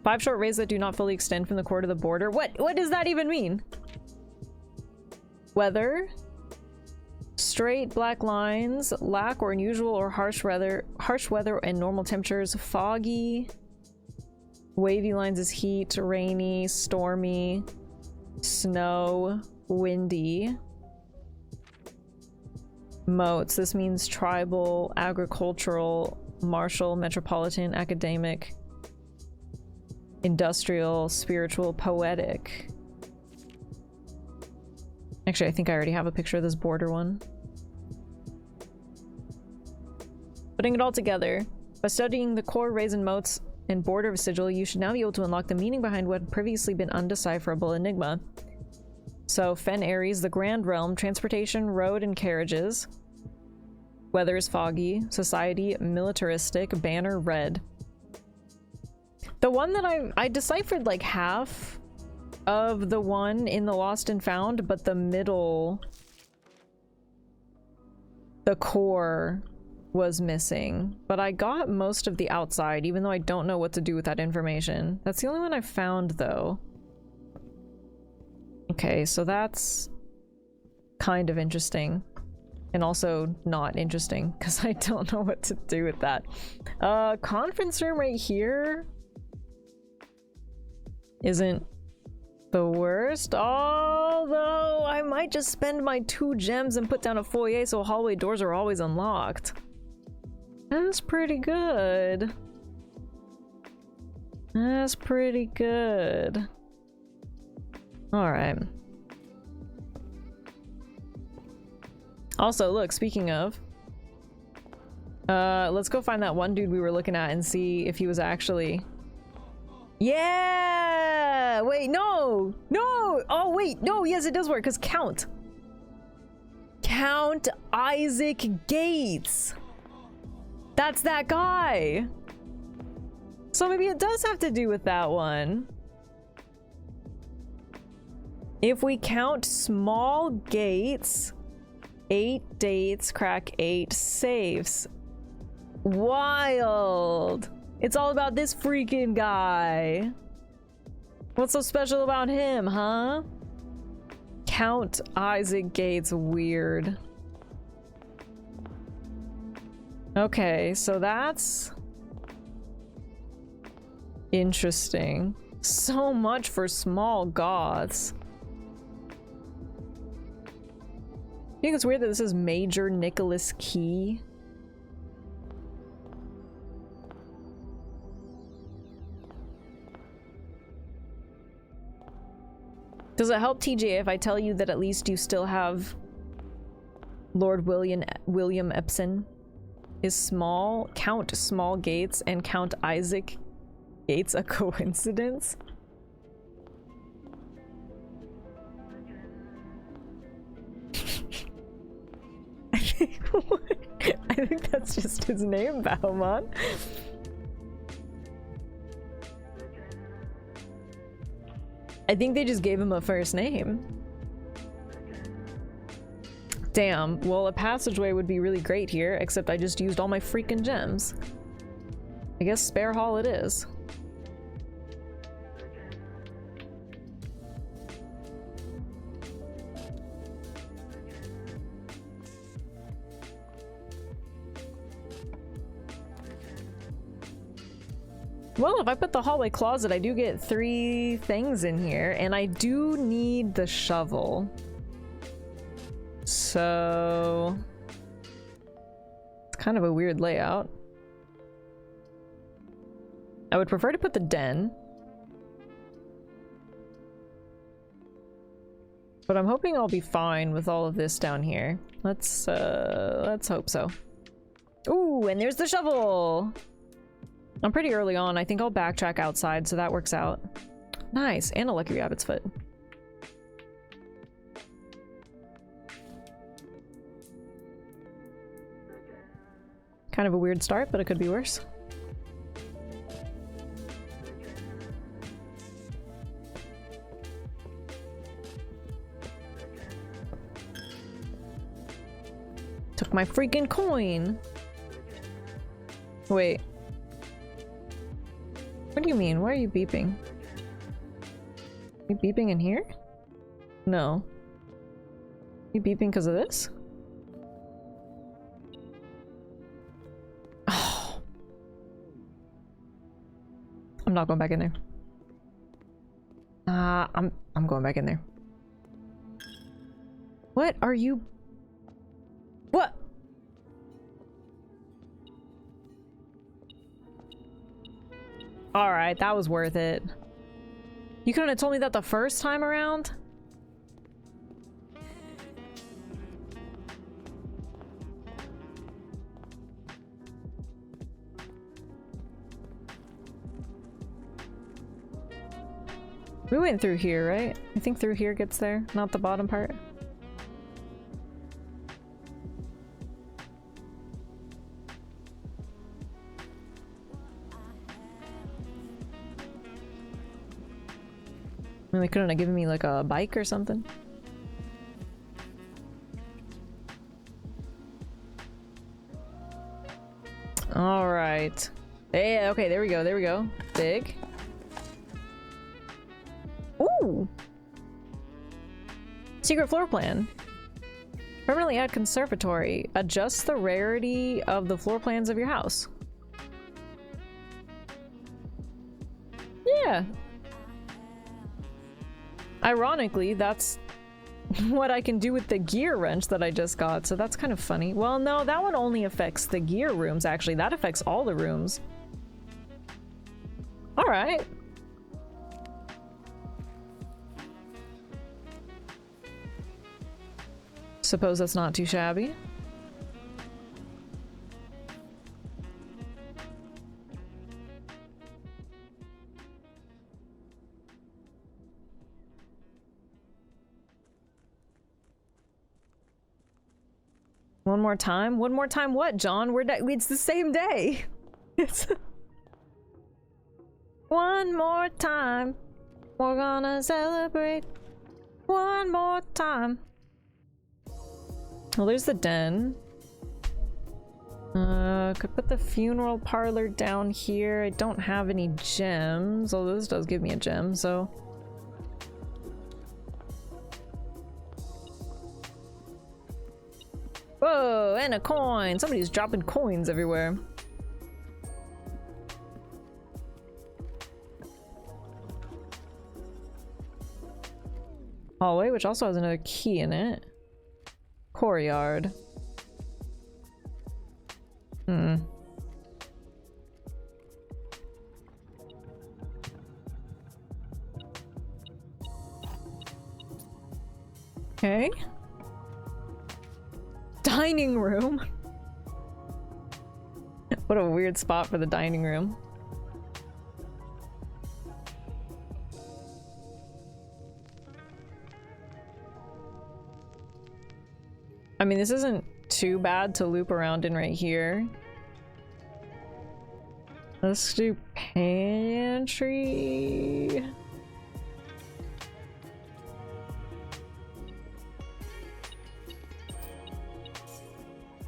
5 short rays that do not fully extend from the core to the border. What does that even mean? Weather. Straight black lines, lack or unusual or harsh weather and normal temperatures. Foggy. Wavy lines is heat, rainy, stormy, snow, windy. Motes, this means tribal, agricultural, martial, metropolitan, academic, industrial, spiritual, poetic. Actually, I think I already have a picture of this border one. Putting it all together, by studying the core, rays, and motes and border of a sigil, you should now be able to unlock the meaning behind what had previously been undecipherable enigma. So, Fen Aries, the Grand Realm, transportation, road, and carriages. Weather is foggy. Society, militaristic. Banner, red. The one that I deciphered like half of the one in the Lost and Found, but the middle, the core was missing. But I got most of the outside, even though I don't know what to do with that information. That's the only one I found, though. Okay, so that's kind of interesting. And also not interesting, because I don't know what to do with that. Conference room right here isn't the worst, although I might just spend my 2 gems and put down a foyer so hallway doors are always unlocked. That's pretty good. That's pretty good. Alright. Also, look, speaking of, let's go find that one dude we were looking at and see if he was actually... Yeah! Wait, no! No! Oh, wait, no, yes, it does work, because Count Isaac Gates! That's that guy! So maybe it does have to do with that one. If we count small gates, 8 dates, crack 8 safes. Wild! It's all about this freaking guy. What's so special about him, huh? Count Isaac Gates, weird. Okay, so that's interesting. So much for small goths. I think it's weird that this is Major Nicholas Key. Does it help, TJ, if I tell you that at least you still have Lord William Epson? Is small, Count Small Gates and Count Isaac Gates a coincidence? I think that's just his name, Baumon. I think they just gave him a first name. Damn, well, a passageway would be really great here, except I just used all my freaking gems. I guess spare hall it is. Well, if I put the hallway closet, I do get 3 things in here, and I do need the shovel. So... it's kind of a weird layout. I would prefer to put the den. But I'm hoping I'll be fine with all of this down here. Let's hope so. Ooh, and there's the shovel! I'm pretty early on. I think I'll backtrack outside, so that works out. Nice, and a lucky rabbit's foot. Kind of a weird start, but it could be worse. Took my freaking coin! Wait. What do you mean? Why are you beeping? Are you beeping in here? No. You beeping because of this? Oh. I'm not going back in there. I'm going back in there. What are you? What? Alright, that was worth it. You couldn't have told me that the first time around? We went through here, right? I think through here gets there, not the bottom part. I mean, they couldn't have given me like a bike or something. All right. Yeah, okay, there we go, there we go. Big. Ooh! Secret floor plan. Permanently add conservatory. Adjust the rarity of the floor plans of your house. Yeah. Ironically, that's what I can do with the gear wrench that I just got, so that's kind of funny. Well, no, that one only affects the gear rooms, actually. That affects all the rooms. Alright. Suppose that's not too shabby. One more time? One more time what, John? It's the same day. It's one more time. We're gonna celebrate. One more time. Well, there's the den. Could put the funeral parlor down here. I don't have any gems, although this does give me a gem, so... Whoa, and a coin! Somebody's dropping coins everywhere. Hallway, which also has another key in it. Courtyard. Okay. Dining room. What a weird spot for the dining room. I mean, this isn't too bad to loop around in right here. Let's do pantry.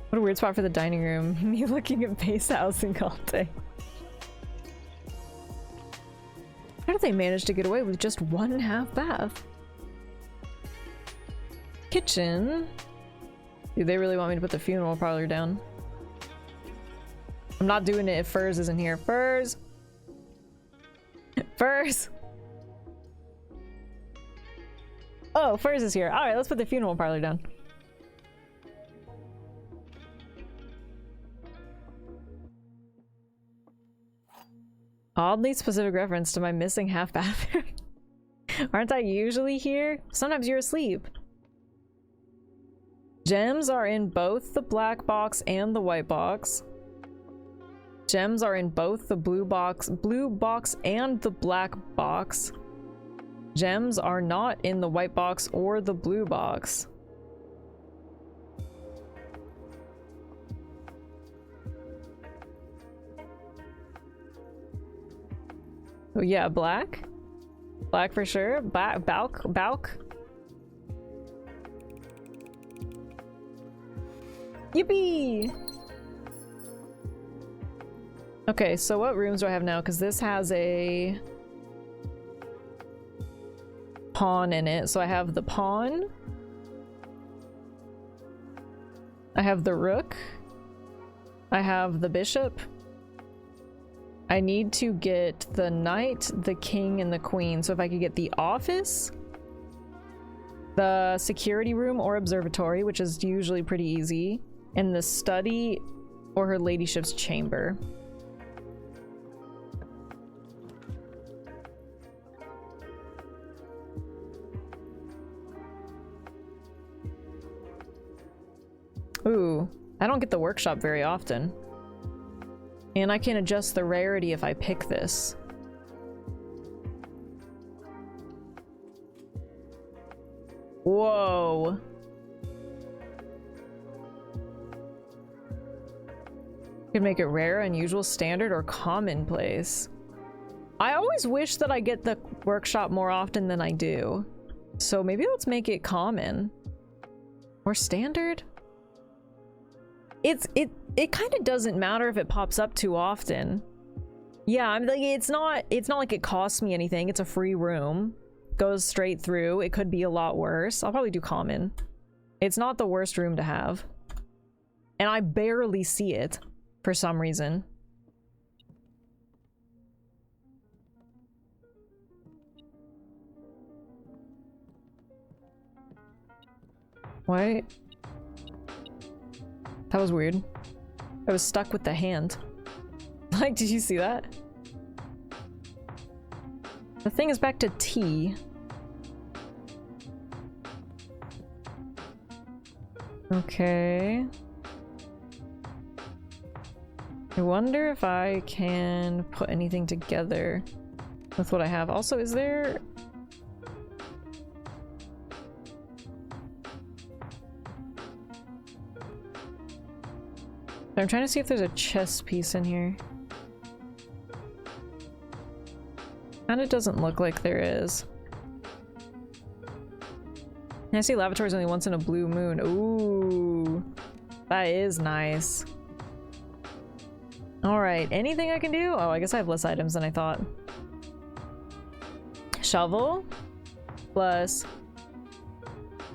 What a weird spot for the dining room. Me looking at base housing all day. How did they manage to get away with just 1.5 bath? Kitchen. Dude, they really want me to put the funeral parlor down. I'm not doing it if Furs isn't here. Furs! Furs! Oh, Furs is here. Alright, let's put the funeral parlor down. Oddly specific reference to my missing half bathroom. Aren't I usually here? Sometimes you're asleep. Gems are in both the black box and the white box. Gems are in both the blue box and the black box. Gems are not in the white box or the blue box. Oh yeah, black? Black for sure. Balk. Yippee! Okay, so what rooms do I have now? Because this has a pawn in it. So I have the pawn. I have the rook. I have the bishop. I need to get the knight, the king, and the queen. So if I could get the office, the security room or observatory, which is usually pretty easy, and the study or her ladyship's chamber. Ooh, I don't get the workshop very often. And I can adjust the rarity if I pick this. Whoa. Could make it rare, unusual, standard, or commonplace. I always wish that I get the workshop more often than I do. So maybe let's make it common. Or standard? It kind of doesn't matter if it pops up too often. Yeah, I'm like, it's not like it costs me anything. It's a free room. Goes straight through. It could be a lot worse. I'll probably do common. It's not the worst room to have. And I barely see it for some reason. Why? That was weird. I was stuck with the hand. Like, did you see that? The thing is back to T. Okay. I wonder if I can put anything together with what I have. Also, is there... I'm trying to see if there's a chest piece in here. And it doesn't look like there is. And I see lavatories only once in a blue moon. Ooh, that is nice. All right, anything I can do? Oh, I guess I have less items than I thought. Shovel plus...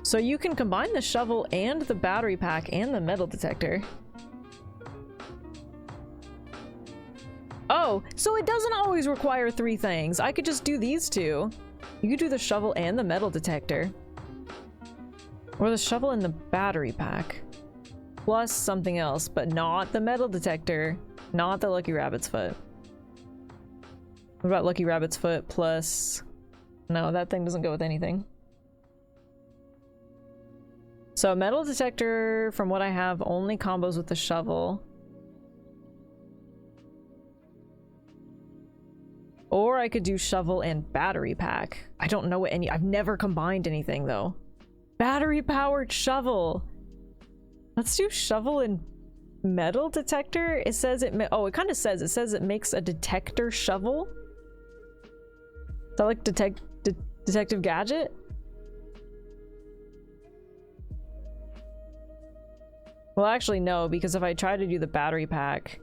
So you can combine the shovel and the battery pack and the metal detector. Oh, so it doesn't always require 3 things. I could just do these 2. You could do the shovel and the metal detector. Or the shovel and the battery pack. Plus something else, but not the metal detector. Not the Lucky Rabbit's Foot. What about Lucky Rabbit's Foot plus... No, that thing doesn't go with anything. So metal detector, from what I have, only combos with the shovel. Or I could do shovel and battery pack. I don't know what any... I've never combined anything, though. Battery-powered shovel! Let's do shovel and metal detector? It says it... Oh, it kind of says. It says it makes a detector shovel? Is that like Detective Gadget? Well, actually, no, because if I try to do the battery pack...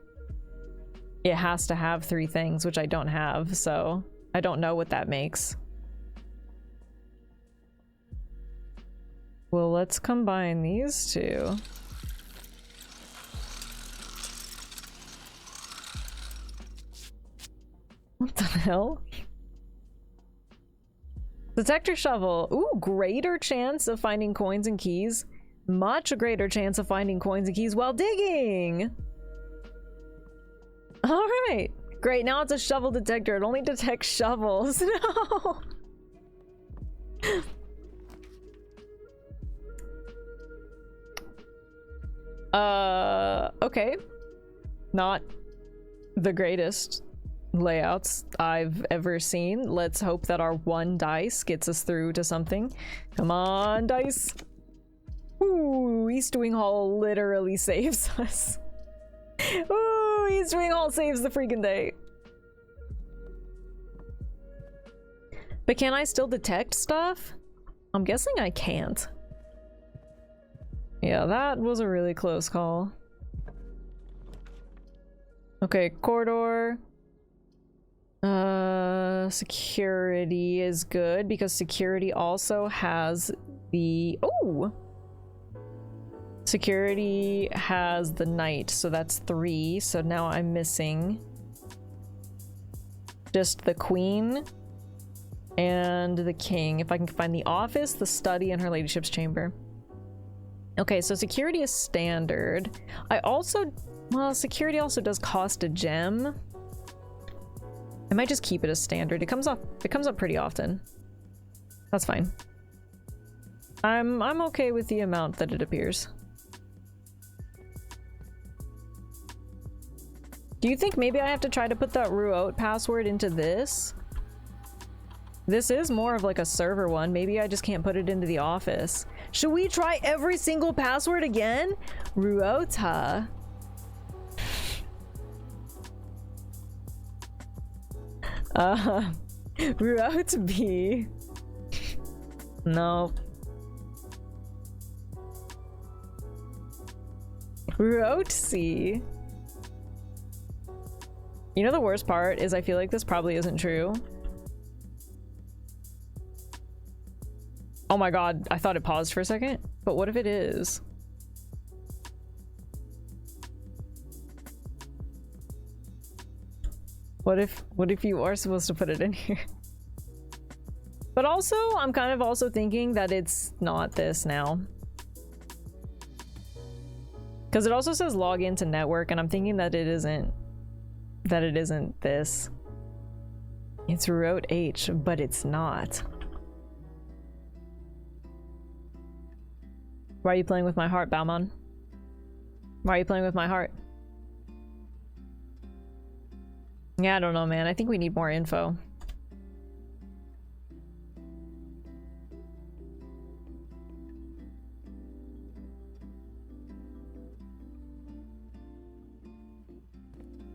It has to have 3 things, which I don't have, so I don't know what that makes. Well, let's combine these 2. What the hell? Detector shovel. Ooh, greater chance of finding coins and keys. Much greater chance of finding coins and keys while digging! Alright! Great, now it's a shovel detector. It only detects shovels. No! Okay. Not the greatest layouts I've ever seen. Let's hope that our 1 dice gets us through to something. Come on, dice! Ooh, East Wing Hall literally saves us. Ooh, East Wing Hall saves the freaking day. But can I still detect stuff? I'm guessing I can't. Yeah, that was a really close call. Okay, corridor. Security is good because security also has the... Oh! Security has the knight, so that's 3. So now I'm missing just the queen and the king. If I can find the office, the study, and her ladyship's chamber. Okay, so security is standard. I also... Well, security also does cost a gem. I might just keep it as standard. It comes up pretty often. That's fine. I'm okay with the amount that it appears. Do you think maybe I have to try to put that Ruot password into this? This is more of like a server one. Maybe I just can't put it into the office. Should we try every single password again? Ruota. Ruot B. No. Ruot C. You know the worst part is I feel like this probably isn't true. Oh my god, I thought it paused for a second. But what if it is? What if you are supposed to put it in here? But also, I'm kind of also thinking that it's not this now. Because it also says log into network, and I'm thinking that it isn't this. It's Rote H, but it's not. Why are you playing with my heart, Bauman? Why are you playing with my heart? Yeah, I don't know, man. I think we need more info.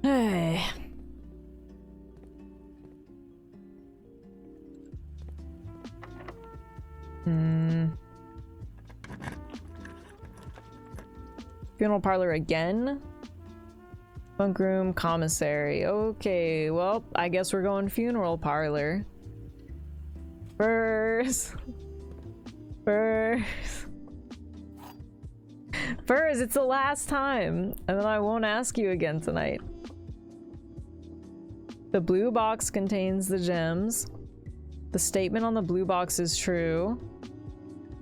Hey. Funeral parlor again? Bunk room, commissary. Okay, well, I guess we're going funeral parlor. Furs. Furs, it's the last time. And then I won't ask you again tonight. The blue box contains the gems. The statement on the blue box is true.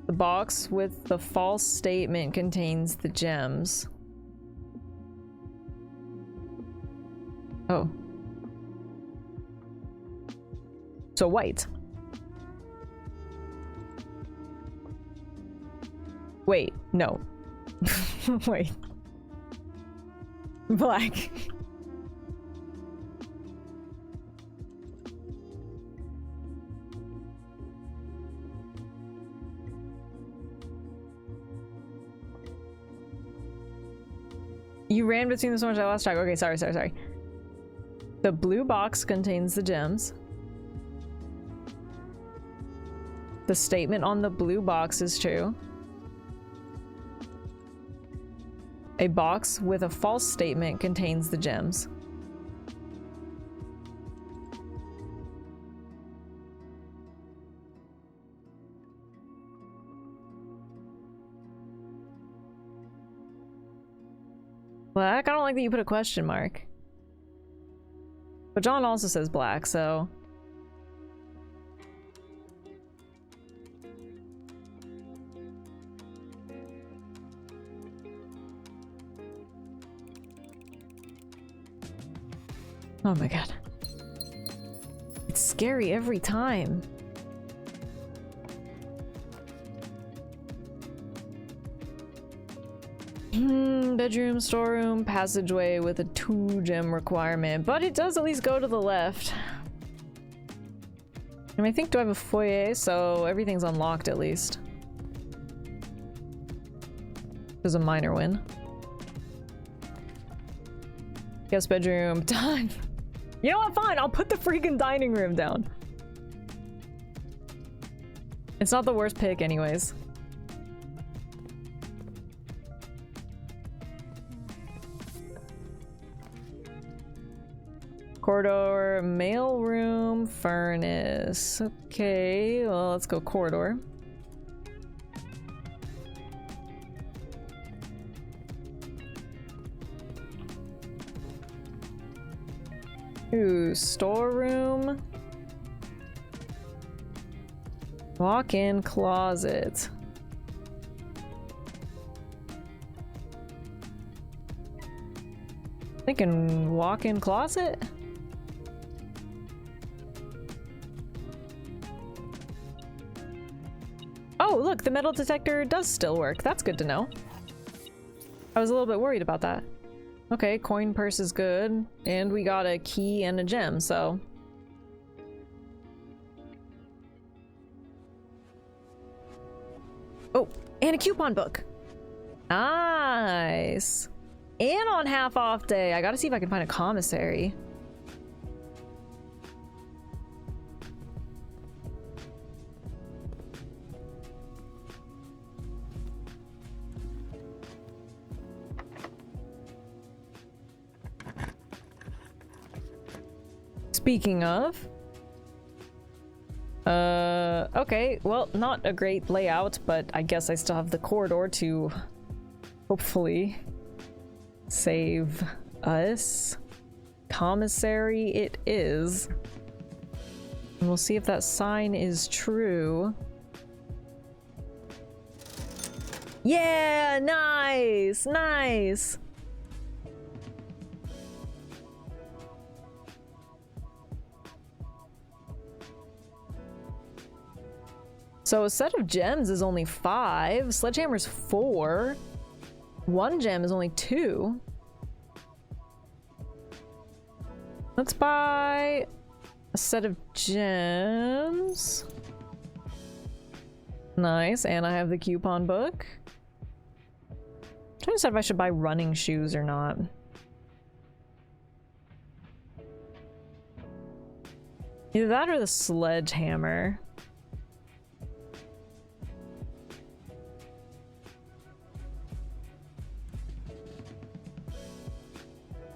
The box with the false statement contains the gems. Oh. So white. Wait, no. Wait. Black. You ran between so much I lost track. Okay, sorry. The blue box contains the gems. The statement on the blue box is true. A box with a false statement contains the gems. Black? I don't like that you put a question mark. But John also says black, so... Oh my god. It's scary every time. Bedroom, storeroom, passageway with a 2-gem requirement, but it does at least go to the left. And I think, do I have a foyer? So everything's unlocked at least. There's a minor win. Guest bedroom, done. You know what? Fine, I'll put the freaking dining room down. It's not the worst pick anyways. Corridor, mail room, furnace. Okay, well, let's go corridor. Ooh, storeroom. Walk-in closet. Thinking walk-in closet? Oh, look, the metal detector does still work. That's good to know. I was a little bit worried about that. Okay, coin purse is good. And we got a key and a gem, so... Oh, and a coupon book. Nice. And on half off day. I gotta see if I can find a commissary. Speaking of... okay, well, not a great layout, but I guess I still have the corridor to hopefully save us. Commissary it is. And we'll see if that sign is true. Yeah, nice, nice. So a set of gems is only 5. Sledgehammer's 4. 1 gem is only 2. Let's buy a set of gems. Nice, and I have the coupon book. I'm trying to decide if I should buy running shoes or not. Either that or the sledgehammer.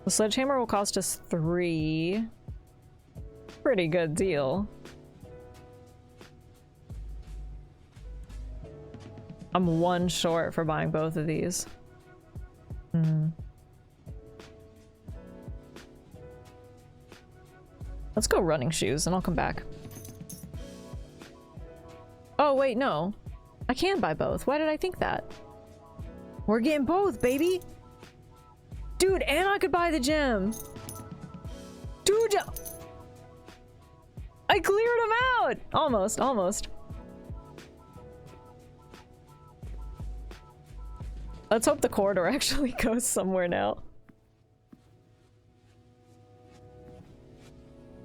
The sledgehammer will cost us 3. Pretty good deal. I'm 1 short for buying both of these. Let's go running shoes and I'll come back. Oh wait, no. I can buy both. Why did I think that? We're getting both, baby! Dude, and I could buy the gem! Dude! I cleared them out! Almost, almost. Let's hope the corridor actually goes somewhere now.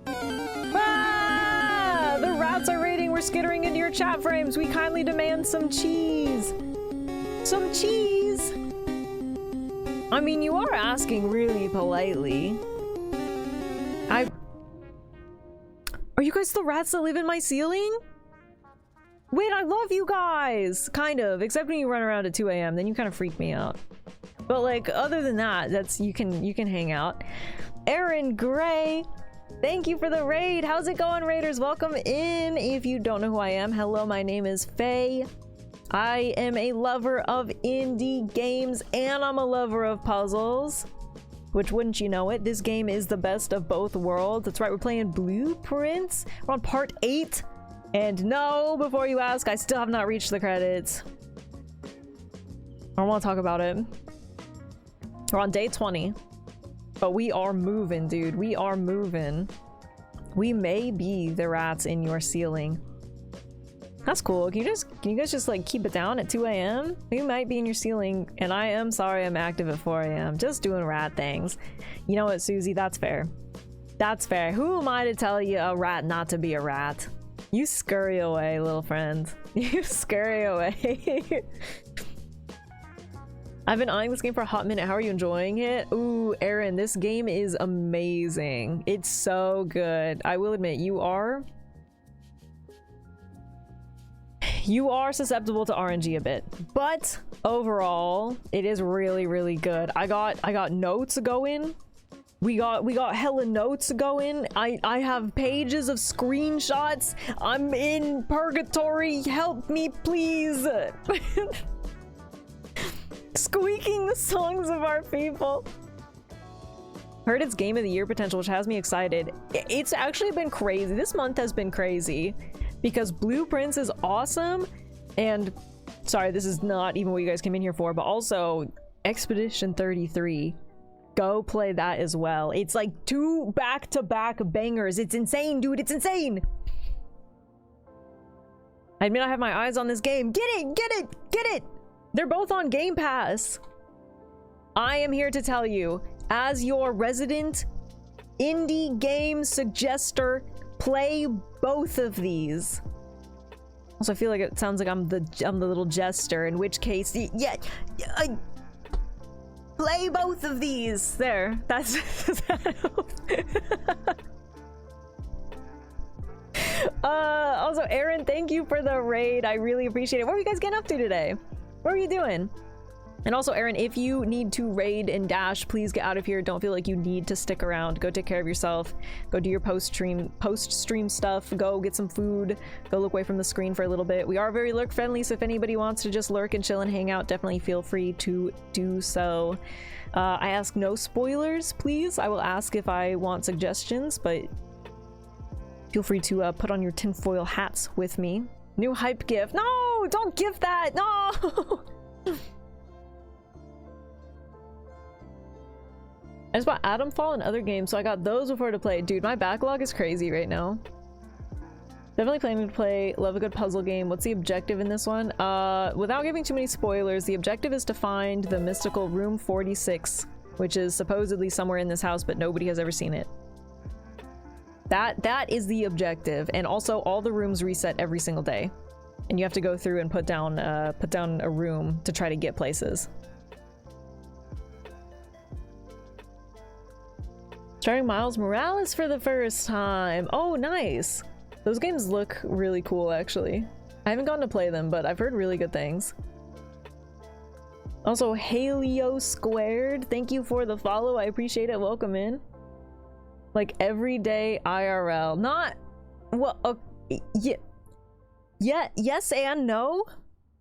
Ah! The rats are raiding. We're skittering into your chat frames. We kindly demand some cheese. Some cheese. I mean, you are asking really politely. Are you guys the rats that live in my ceiling? Wait, I love you guys! Kind of, except when you run around at 2 AM, then you kind of freak me out. But like, other than that, that's you can hang out. Aaron Gray, thank you for the raid. How's it going, raiders? Welcome in. If you don't know who I am, hello, my name is Faye. I am a lover of indie games and I'm a lover of puzzles. Which, wouldn't you know it, this game is the best of both worlds. That's right, we're playing Blueprints. We're on part 8. And no, before you ask, I still have not reached the credits. I don't want to talk about it. We're on day 20. But we are moving, dude. We are moving. We may be the rats in your ceiling. That's cool. Can you guys just like keep it down at 2 AM? We might be in your ceiling, and I am sorry I'm active at 4 AM. Just doing rat things. You know what, Susie? That's fair. That's fair. Who am I to tell you a rat not to be a rat? You scurry away, little friend. You scurry away. I've been eyeing this game for a hot minute. How are you enjoying it? Ooh, Aaron, this game is amazing. It's so good. I will admit, you are susceptible to RNG a bit, but overall, it is really, really good. I got notes going. We got hella notes going. I have pages of screenshots. I'm in purgatory. Help me, please. Squeaking the songs of our people. Heard it's game of the year potential, which has me excited. It's actually been crazy. This month has been crazy because Blueprints is awesome. And sorry, this is not even what you guys came in here for, but also Expedition 33. Go play that as well. It's like 2 back-to-back bangers. It's insane, dude. It's insane. I admit I have my eyes on this game. Get it, get it, get it. They're both on Game Pass. I am here to tell you, as your resident indie game suggester, play both of these. Also, I feel like it sounds like I'm the little jester, in which case, yeah, play both of these. There, that's also, Aaron, thank you for the raid. I really appreciate it. What are you guys getting up to today? What are you doing? And also, Aaron, if you need to raid and dash, please get out of here. Don't feel like you need to stick around. Go take care of yourself. Go do your post-stream stuff. Go get some food. Go look away from the screen for a little bit. We are very lurk friendly, so if anybody wants to just lurk and chill and hang out, definitely feel free to do so. I ask no spoilers, please. I will ask if I want suggestions, but feel free to put on your tinfoil hats with me. New hype gift. No! Don't gift that! No! I just bought Atomfall and other games, so I got those before to play. Dude, my backlog is crazy right now. Definitely planning to play. Love a good puzzle game. What's the objective in this one? Without giving too many spoilers, the objective is to find the mystical room 46, which is supposedly somewhere in this house, but nobody has ever seen it. That is the objective, and also all the rooms reset every single day, and you have to go through and put down a room to try to get places. Starting Miles Morales for the first time. Oh, nice. Those games look really cool, actually. I haven't gotten to play them, but I've heard really good things. Also, Halio Squared, thank you for the follow. I appreciate it. Welcome in. Like everyday IRL. Not well. Yeah. Yes and no.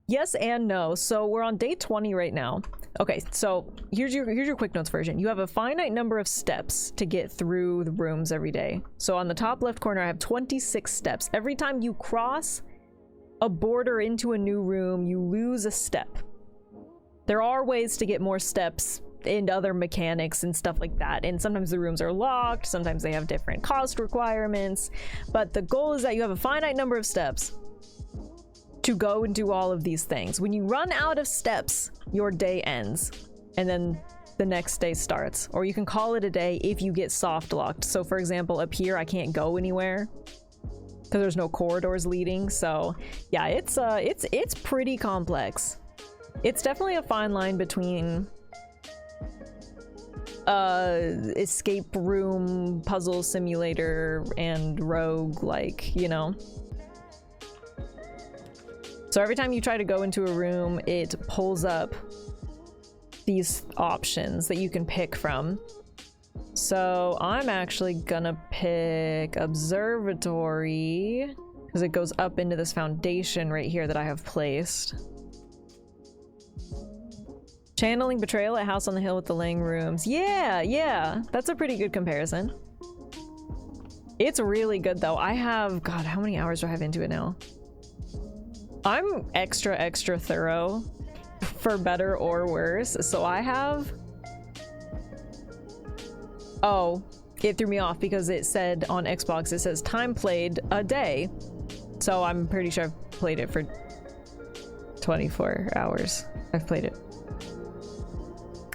Yes and no. So we're on day 20 right now. Okay, so here's your quick notes version. You have a finite number of steps to get through the rooms every day. So on the top left corner, I have 26 steps. Every time you cross a border into a new room, you lose a step. There are ways to get more steps and other mechanics and stuff like that, and sometimes the rooms are locked, sometimes they have different cost requirements, but the goal is that you have a finite number of steps to go and do all of these things. When you run out of steps, your day ends, and then the next day starts. Or you can call it a day if you get soft locked. So for example, up here I can't go anywhere because there's no corridors leading. So yeah, it's pretty complex. It's definitely a fine line between escape room, puzzle simulator, and rogue, like, you know. So every time you try to go into a room, it pulls up these options that you can pick from. So I'm actually gonna pick observatory because it goes up into this foundation right here that I have placed. Channeling betrayal at House on the Hill with the Lang rooms. Yeah, that's a pretty good comparison. It's really good though. I have, God, how many hours do I have into it now? I'm extra thorough, for better or worse. So I have, oh, it threw me off because it said on Xbox, it says time played a day. So I'm pretty sure I've played it for 24 hours. I've played it.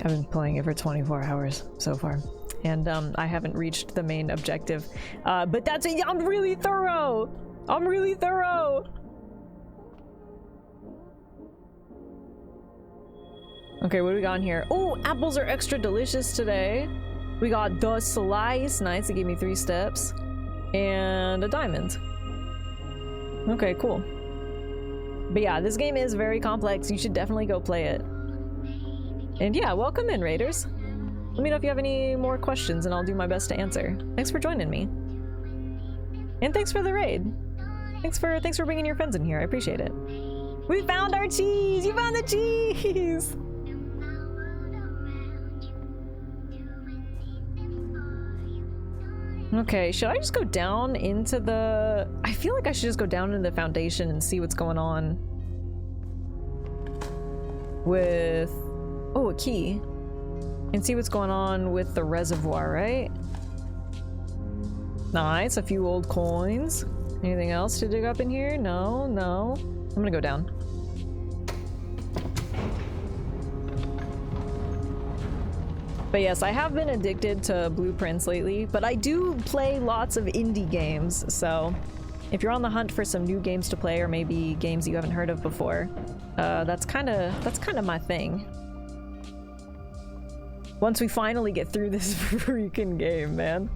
I've been playing it for 24 hours so far, and I haven't reached the main objective, but that's it. I'm really thorough. Okay, what do we got in here? Oh, apples are extra delicious today. We got the slice. Nice. It gave me 3 steps and a diamond. Okay, cool. But yeah, this game is very complex. You should definitely go play it. And yeah, welcome in, raiders. Let me know if you have any more questions and I'll do my best to answer. Thanks for joining me. And thanks for the raid. Thanks for bringing your friends in here. I appreciate it. We found our cheese! You found the cheese! Okay, should I just go down into the... I feel like I should just go down into the foundation and see what's going on with... Oh, a key. And see what's going on with the reservoir, right? Nice, a few old coins. Anything else to dig up in here? No. I'm gonna go down. But yes, I have been addicted to blueprints lately, but I do play lots of indie games, so if you're on the hunt for some new games to play or maybe games you haven't heard of before, that's kind of my thing. Once we finally get through this freaking game, man.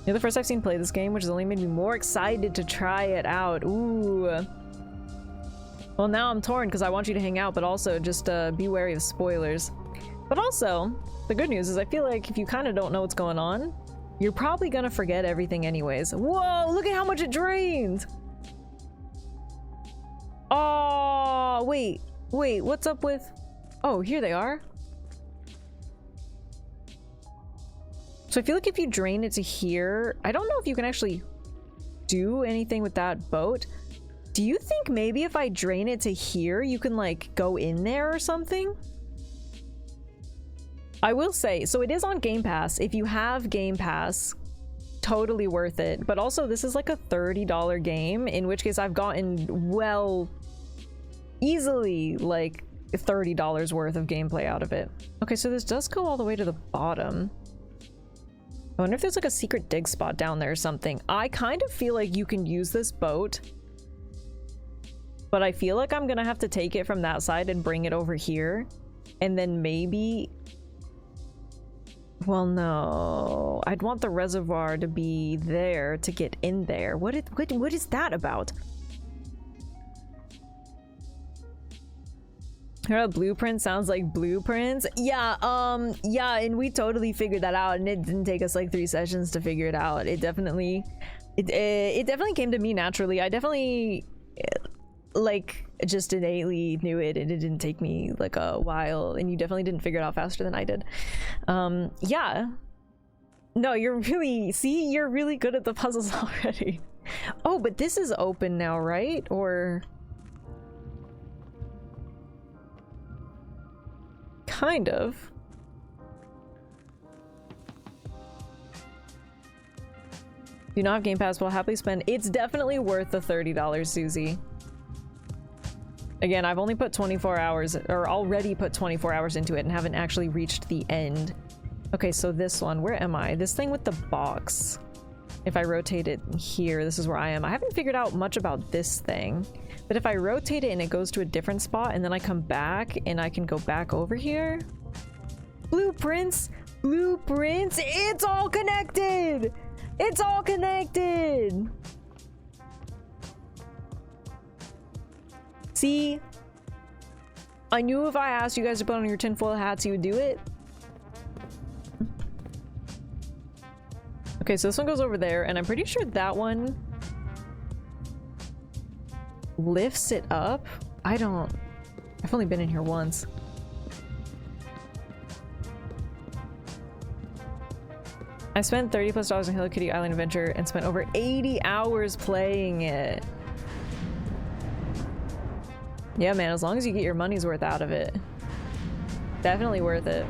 You're the first I've seen play this game, which has only made me more excited to try it out. Ooh. Well, now I'm torn because I want you to hang out, but also just be wary of spoilers. But also, the good news is I feel like if you kind of don't know what's going on, you're probably gonna forget everything anyways. Whoa, look at how much it drained! Oh, wait, what's up with... Oh, here they are. So I feel like if you drain it to here, I don't know if you can actually do anything with that boat. Do you think maybe if I drain it to here, you can like go in there or something? I will say, so it is on Game Pass. If you have Game Pass, totally worth it. But also this is like a $30 game, in which case I've gotten, well, easily like $30 worth of gameplay out of it. Okay, so this does go all the way to the bottom. I wonder if there's like a secret dig spot down there or something. I kind of feel like you can use this boat, but I feel like I'm gonna have to take it from that side and bring it over here, and then maybe... Well, no. I'd want the reservoir to be there to get in there. What is that about? Blueprint sounds like blueprints. Yeah, yeah, and we totally figured that out, and it didn't take us like 3 sessions to figure it out. It definitely came to me naturally. I definitely like just innately knew it, and it didn't take me like a while, and you definitely didn't figure it out faster than I did. Yeah. No, you're really good at the puzzles already. Oh, but this is open now, right? Or kind of. Do not have Game Pass, will happily spend. It's definitely worth the $30, Susie. Again, I've only put 24 hours, or already put 24 hours into it and haven't actually reached the end. Okay, so this one, where am I? This thing with the box. If I rotate it here, this is where I am. I haven't figured out much about this thing, but if I rotate it and it goes to a different spot and then I come back and I can go back over here. Blueprints! Blueprints! It's all connected! It's all connected! See? I knew if I asked you guys to put on your tinfoil hats, you would do it. Okay, so this one goes over there, and I'm pretty sure that one lifts it up. I've only been in here once. I spent $30+ on Hello Kitty Island Adventure and spent over 80 hours playing it. Yeah, man, as long as you get your money's worth out of it. Definitely worth it.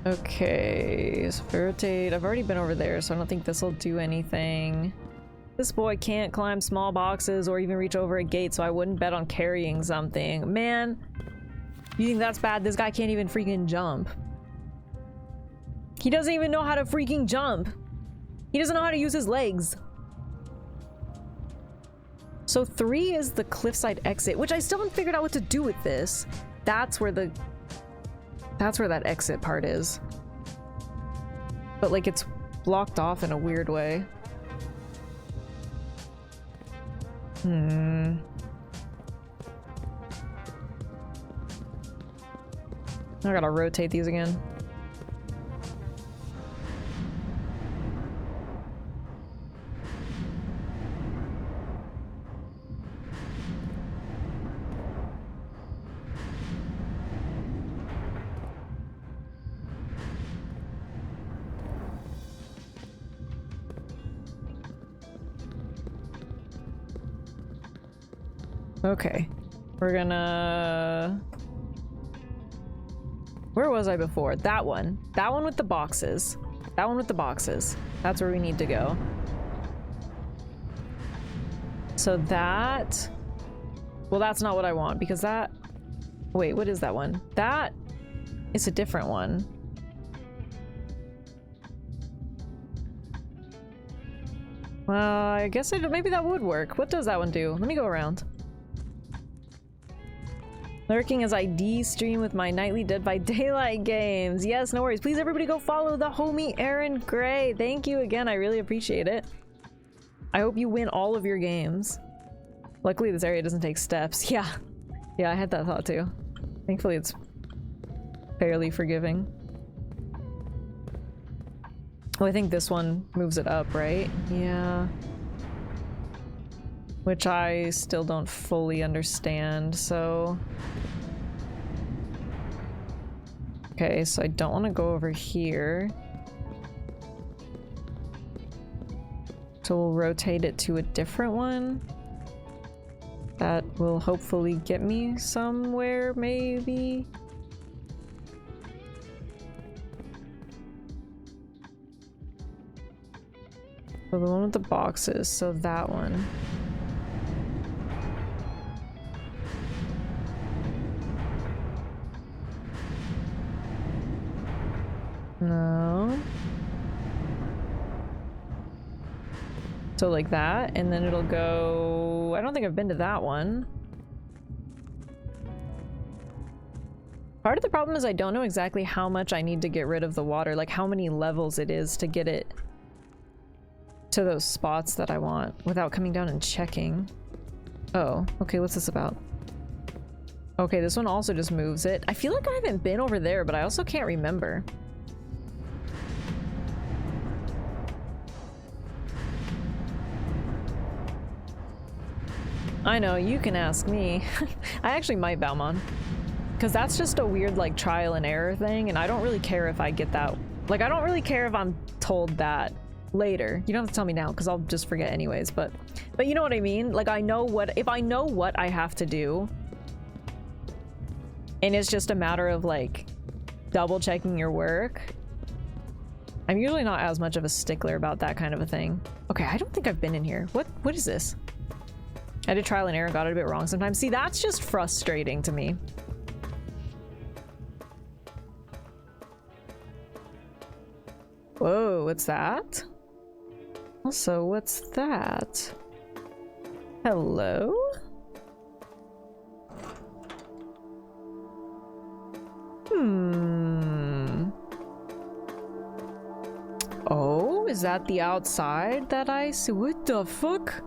Okay, so rotate. I've already been over there, so I don't think this will do anything. This boy can't climb small boxes or even reach over a gate, so I wouldn't bet on carrying something. Man, you think that's bad? This guy can't even freaking jump. He doesn't even know how to freaking jump. He doesn't know how to use his legs. So 3 is the cliffside exit, which I still haven't figured out what to do with this. That's where that exit part is. But like it's blocked off in a weird way. I gotta rotate these again. Okay, we're gonna... Where was I before? That one. That one with the boxes. That one with the boxes. That's where we need to go. So that... Well, that's not what I want, because that... Wait, what is that one? That is a different one. Well, I guess maybe that would work. What does that one do? Let me go around. Lurking as I de-stream with my nightly Dead by Daylight games. Yes, no worries. Please everybody go follow the homie Aaron Gray. Thank you again. I really appreciate it. I hope you win all of your games. Luckily this area doesn't take steps. Yeah. Yeah, I had that thought too. Thankfully it's fairly forgiving. Oh, I think this one moves it up, right? Yeah. Which I still don't fully understand, so... Okay, so I don't want to go over here. So we'll rotate it to a different one. That will hopefully get me somewhere, maybe. So the one with the boxes, so that one. No. So like that, and then it'll go... I don't think I've been to that one. Part of the problem is I don't know exactly how much I need to get rid of the water, like how many levels it is to get it to those spots that I want without coming down and checking. Oh, okay, what's this about? Okay, this one also just moves it. I feel like I haven't been over there, but I also can't remember. I know, you can ask me. I actually might, Balmon. Because that's just a weird, like, trial and error thing, and I don't really care if I get that. Like, I don't really care if I'm told that later. You don't have to tell me now, because I'll just forget anyways, but you know what I mean? Like, I know what... If I know what I have to do, and it's just a matter of, like, double-checking your work, I'm usually not as much of a stickler about that kind of a thing. Okay, I don't think I've been in here. What is this? I did trial and error and got it a bit wrong sometimes. See, that's just frustrating to me. Whoa, what's that? Also, what's that? Hello? Oh, is that the outside that I see? What the fuck?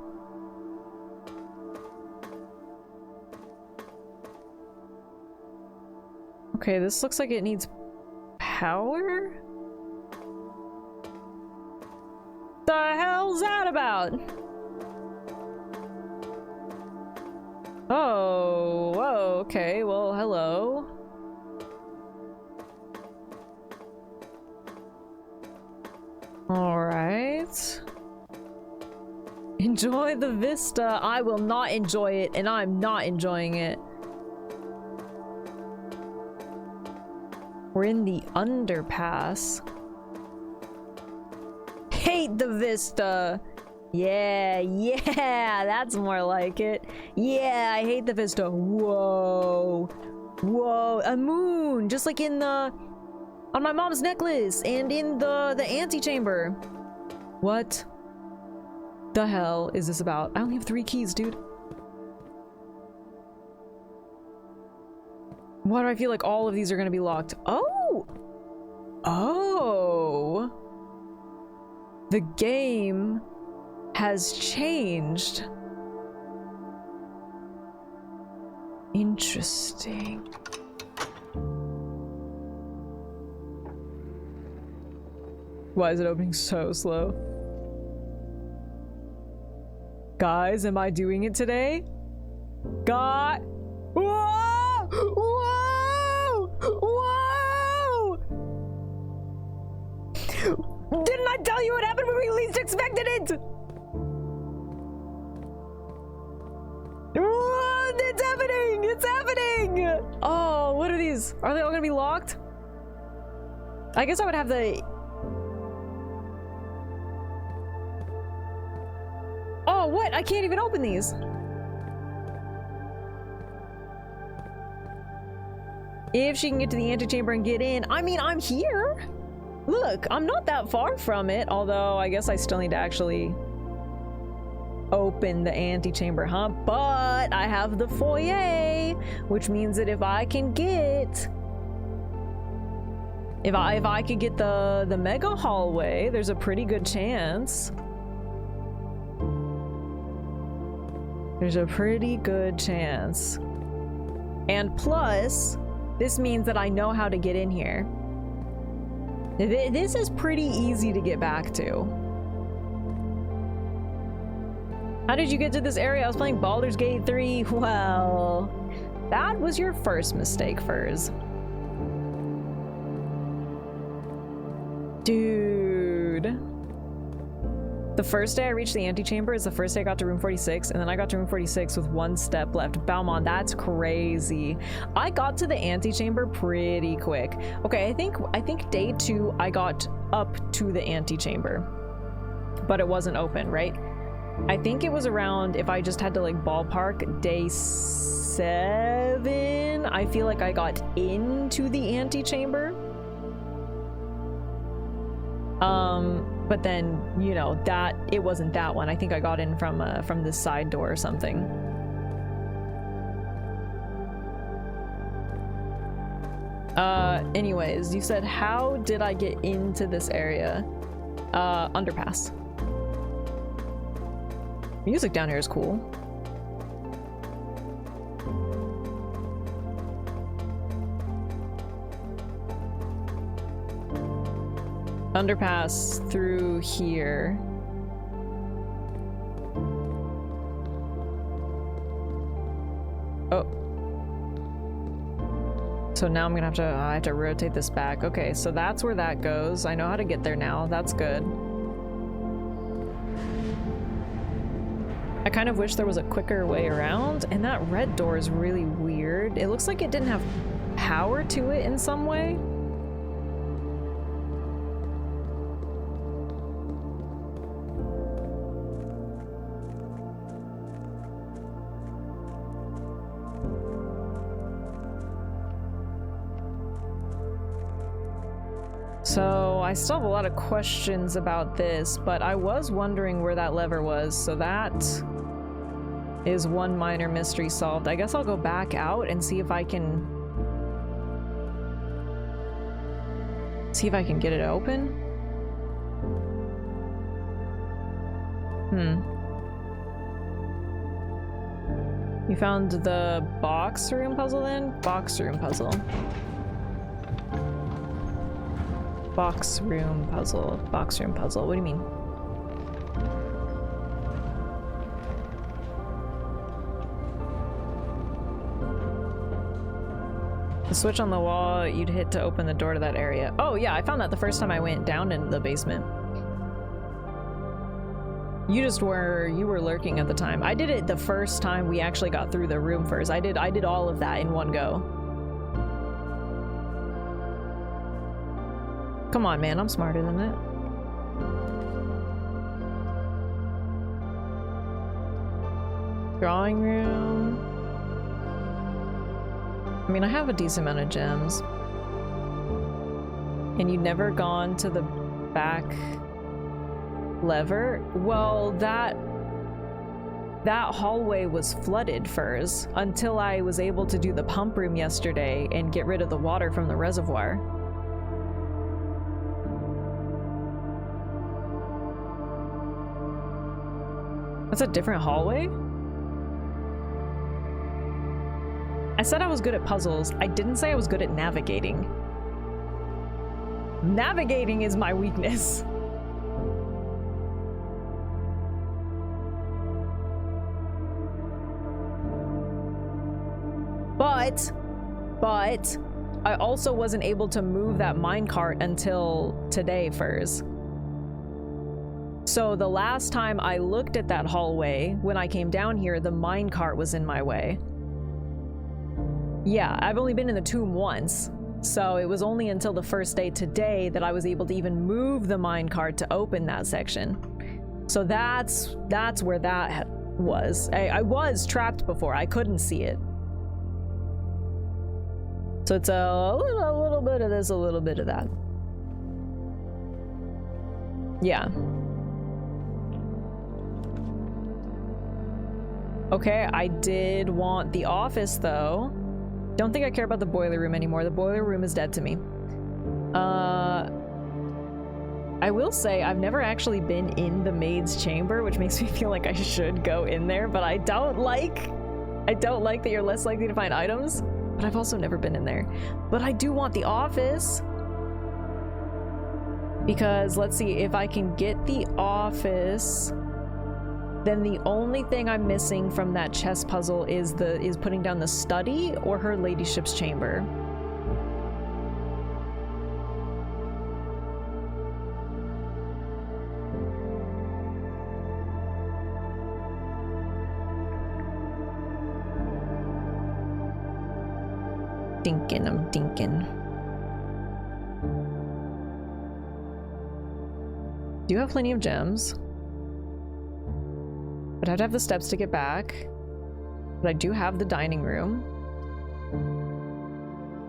Okay, this looks like it needs power? The hell's that about? Oh, whoa, okay, well, hello. Alright. Enjoy the vista. I will not enjoy it, and I'm not enjoying it. We're in the underpass. Hate the vista. Yeah, that's more like it. Yeah, I hate the vista. Whoa. Whoa, a moon, just like in the... on my mom's necklace and in the antechamber. What the hell is this about? I only have 3 keys, dude. Why do I feel like all of these are gonna be locked? Oh! Oh! The game has changed. Interesting. Why is it opening so slow? Guys, am I doing it today? God! Whoa! Whoa! Whoa! Didn't I tell you what happened when we least expected it? What? It's happening! It's happening! Oh, what are these? Are they all gonna be locked? I guess I would have the... Oh, what? I can't even open these. If she can get to the antechamber and get in. I mean, I'm here. Look, I'm not that far from it. Although, I guess I still need to actually open the antechamber, huh? But I have the foyer, which means that if I can get... If I could get the mega hallway, there's a pretty good chance. There's a pretty good chance. And plus, this means that I know how to get in here. This is pretty easy to get back to. How did you get to this area? I was playing Baldur's Gate 3. Well, that was your first mistake, Furs. Dude. The first day I reached the antechamber is the first day I got to room 46, and then I got to room 46 with 1 step left. Balmond, that's crazy. I got to the antechamber pretty quick. Okay, I think day 2 I got up to the antechamber, but it wasn't open, right? I think it was around, if I just had to like ballpark, day 7, I feel like I got into the antechamber. But then, you know, that it wasn't that one. I think I got in from this side door or something. Anyways, you said, how did I get into this area? Underpass. Music down here is cool. Underpass through here. Oh. So now I'm gonna have to, I have to rotate this back. Okay, so that's where that goes. I know how to get there now. That's good. I kind of wish there was a quicker way around, and that red door is really weird. It looks like it didn't have power to it in some way. So I still have a lot of questions about this, but I was wondering where that lever was, so that is one minor mystery solved. I guess I'll go back out and see if I can get it open. You found the box room puzzle then? Box room puzzle. Box room puzzle. Box room puzzle. What do you mean? The switch on the wall you'd hit to open the door to that area. Oh yeah, I found that the first time I went down into the basement. You were lurking at the time. I did it the first time we actually got through the room first. I did all of that in one go. Come on, man, I'm smarter than that. Drawing room. I mean, I have a decent amount of gems. And you'd never gone to the back lever? Well, that hallway was flooded, Furs, until I was able to do the pump room yesterday and get rid of the water from the reservoir. That's a different hallway? I said I was good at puzzles. I didn't say I was good at navigating. Navigating is my weakness. But I also wasn't able to move that minecart until today, Furs. So the last time I looked at that hallway, when I came down here, the minecart was in my way. Yeah, I've only been in the tomb once, so it was only until the first day today that I was able to even move the minecart to open that section. So that's where that was. I was trapped before, I couldn't see it. So it's a little bit of this, a little bit of that. Yeah. Okay, I did want the office though. Don't think I care about the boiler room anymore. The boiler room is dead to me. I will say I've never actually been in the maid's chamber, which makes me feel like I should go in there, but I don't like that you're less likely to find items, but I've also never been in there. But I do want the office. Because let's see, if I can get the office, then the only thing I'm missing from that chess puzzle is putting down the study or her ladyship's chamber. Dinking, I'm dinking. Do you have plenty of gems? But I'd have the steps to get back. But I do have the dining room.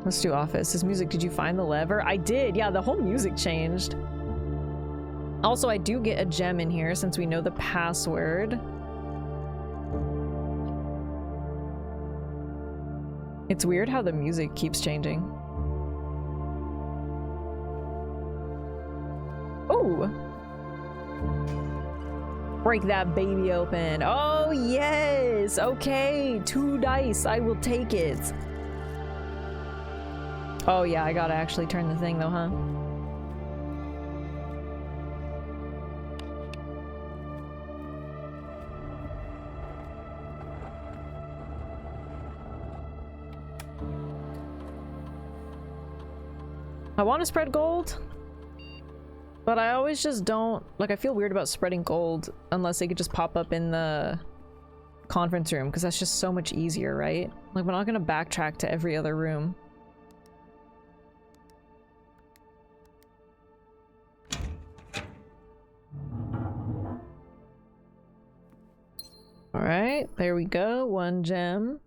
Let's do office. This music, did you find the lever? I did, yeah, the whole music changed. Also, I do get a gem in here since we know the password. It's weird how the music keeps changing. Oh! Break that baby open. Oh, yes! Okay, 2 dice. I will take it. Oh, yeah, I gotta actually turn the thing though, huh? I want to spread gold, but I always just don't, like, I feel weird about spreading gold unless they could just pop up in the conference room, because that's just so much easier, right? Like, we're not gonna backtrack to every other room. Alright, there we go, 1 gem.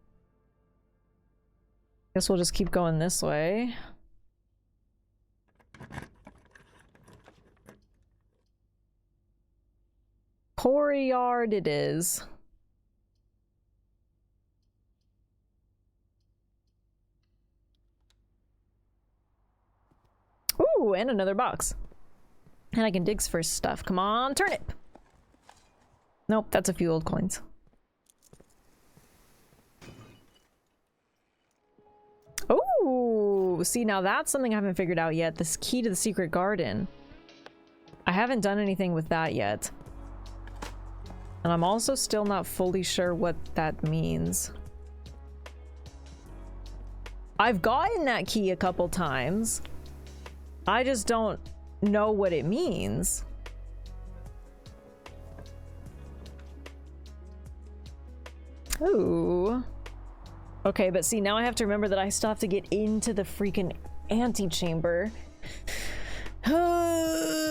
Guess we'll just keep going this way. Courtyard it is. Ooh, and another box. And I can dig for stuff. Come on, turnip! Nope, that's a few old coins. Oh, see, now that's something I haven't figured out yet. This key to the secret garden. I haven't done anything with that yet. And I'm also still not fully sure what that means. I've gotten that key a couple times. I just don't know what it means. Ooh. Okay, but see, now I have to remember that I still have to get into the freaking antechamber.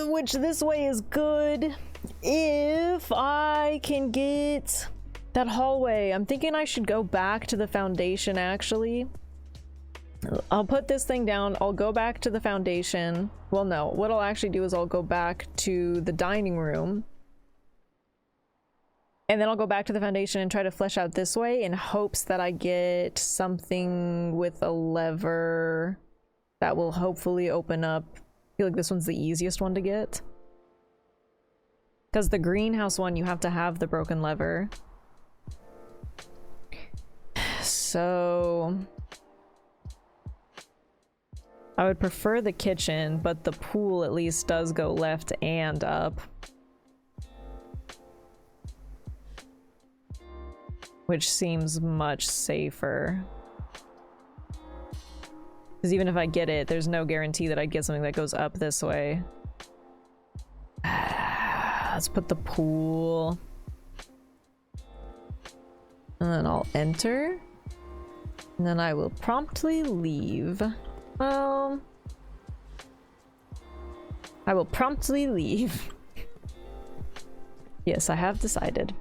Which this way is good if I can get that hallway. I'm thinking I should go back to the foundation, actually. I'll put this thing down. I'll go back to the foundation. Well, no. What I'll actually do is I'll go back to the dining room. And then I'll go back to the foundation and try to flesh out this way in hopes that I get something with a lever that will hopefully open up. I feel like this one's the easiest one to get. Because the greenhouse one, you have to have the broken lever. So I would prefer the kitchen, but the pool at least does go left and up. Which seems much safer. Because even if I get it, there's no guarantee that I'd get something that goes up this way. Let's put the pool. And then I'll enter. And then I will promptly leave. Well, I will promptly leave. Yes, I have decided.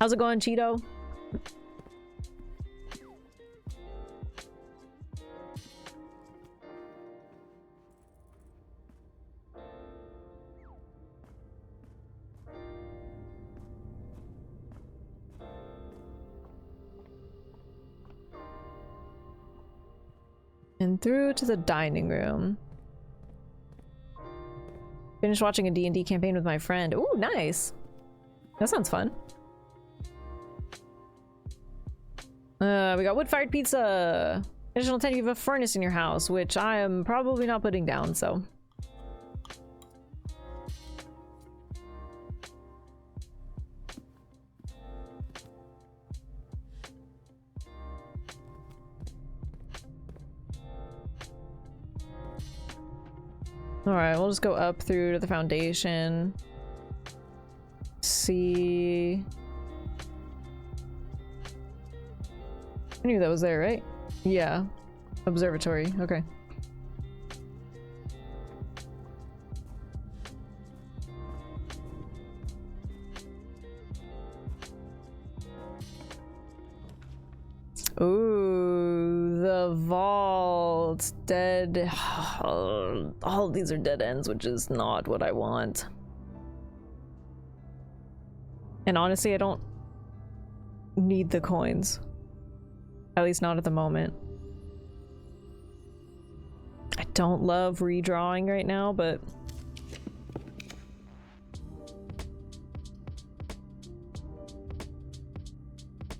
How's it going, Cheeto? And through to the dining room. Finished watching a D&D campaign with my friend. Ooh, nice. That sounds fun. We got wood-fired pizza. Additional 10 if you have a furnace in your house, which I am probably not putting down, so. Alright, we'll just go up through to the foundation. See. I knew that was there, right? Yeah. Observatory. Okay. Ooh, the vault. Dead. All of these are dead ends, which is not what I want. And honestly, I don't need the coins. At least not at the moment. I don't love redrawing right now, but...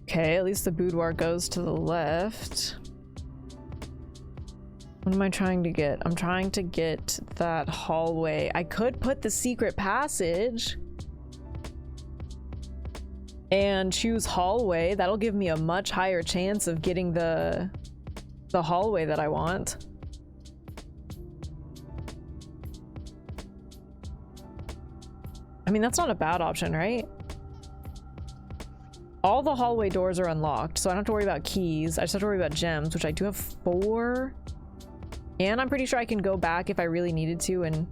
Okay, at least the boudoir goes to the left. What am I trying to get? I'm trying to get that hallway. I could put the secret passage and choose hallway. That'll give me a much higher chance of getting the hallway that I want. I mean, that's not a bad option, right? All the hallway doors are unlocked, so I don't have to worry about keys. I just have to worry about gems, which I do have 4. And I'm pretty sure I can go back if I really needed to, and...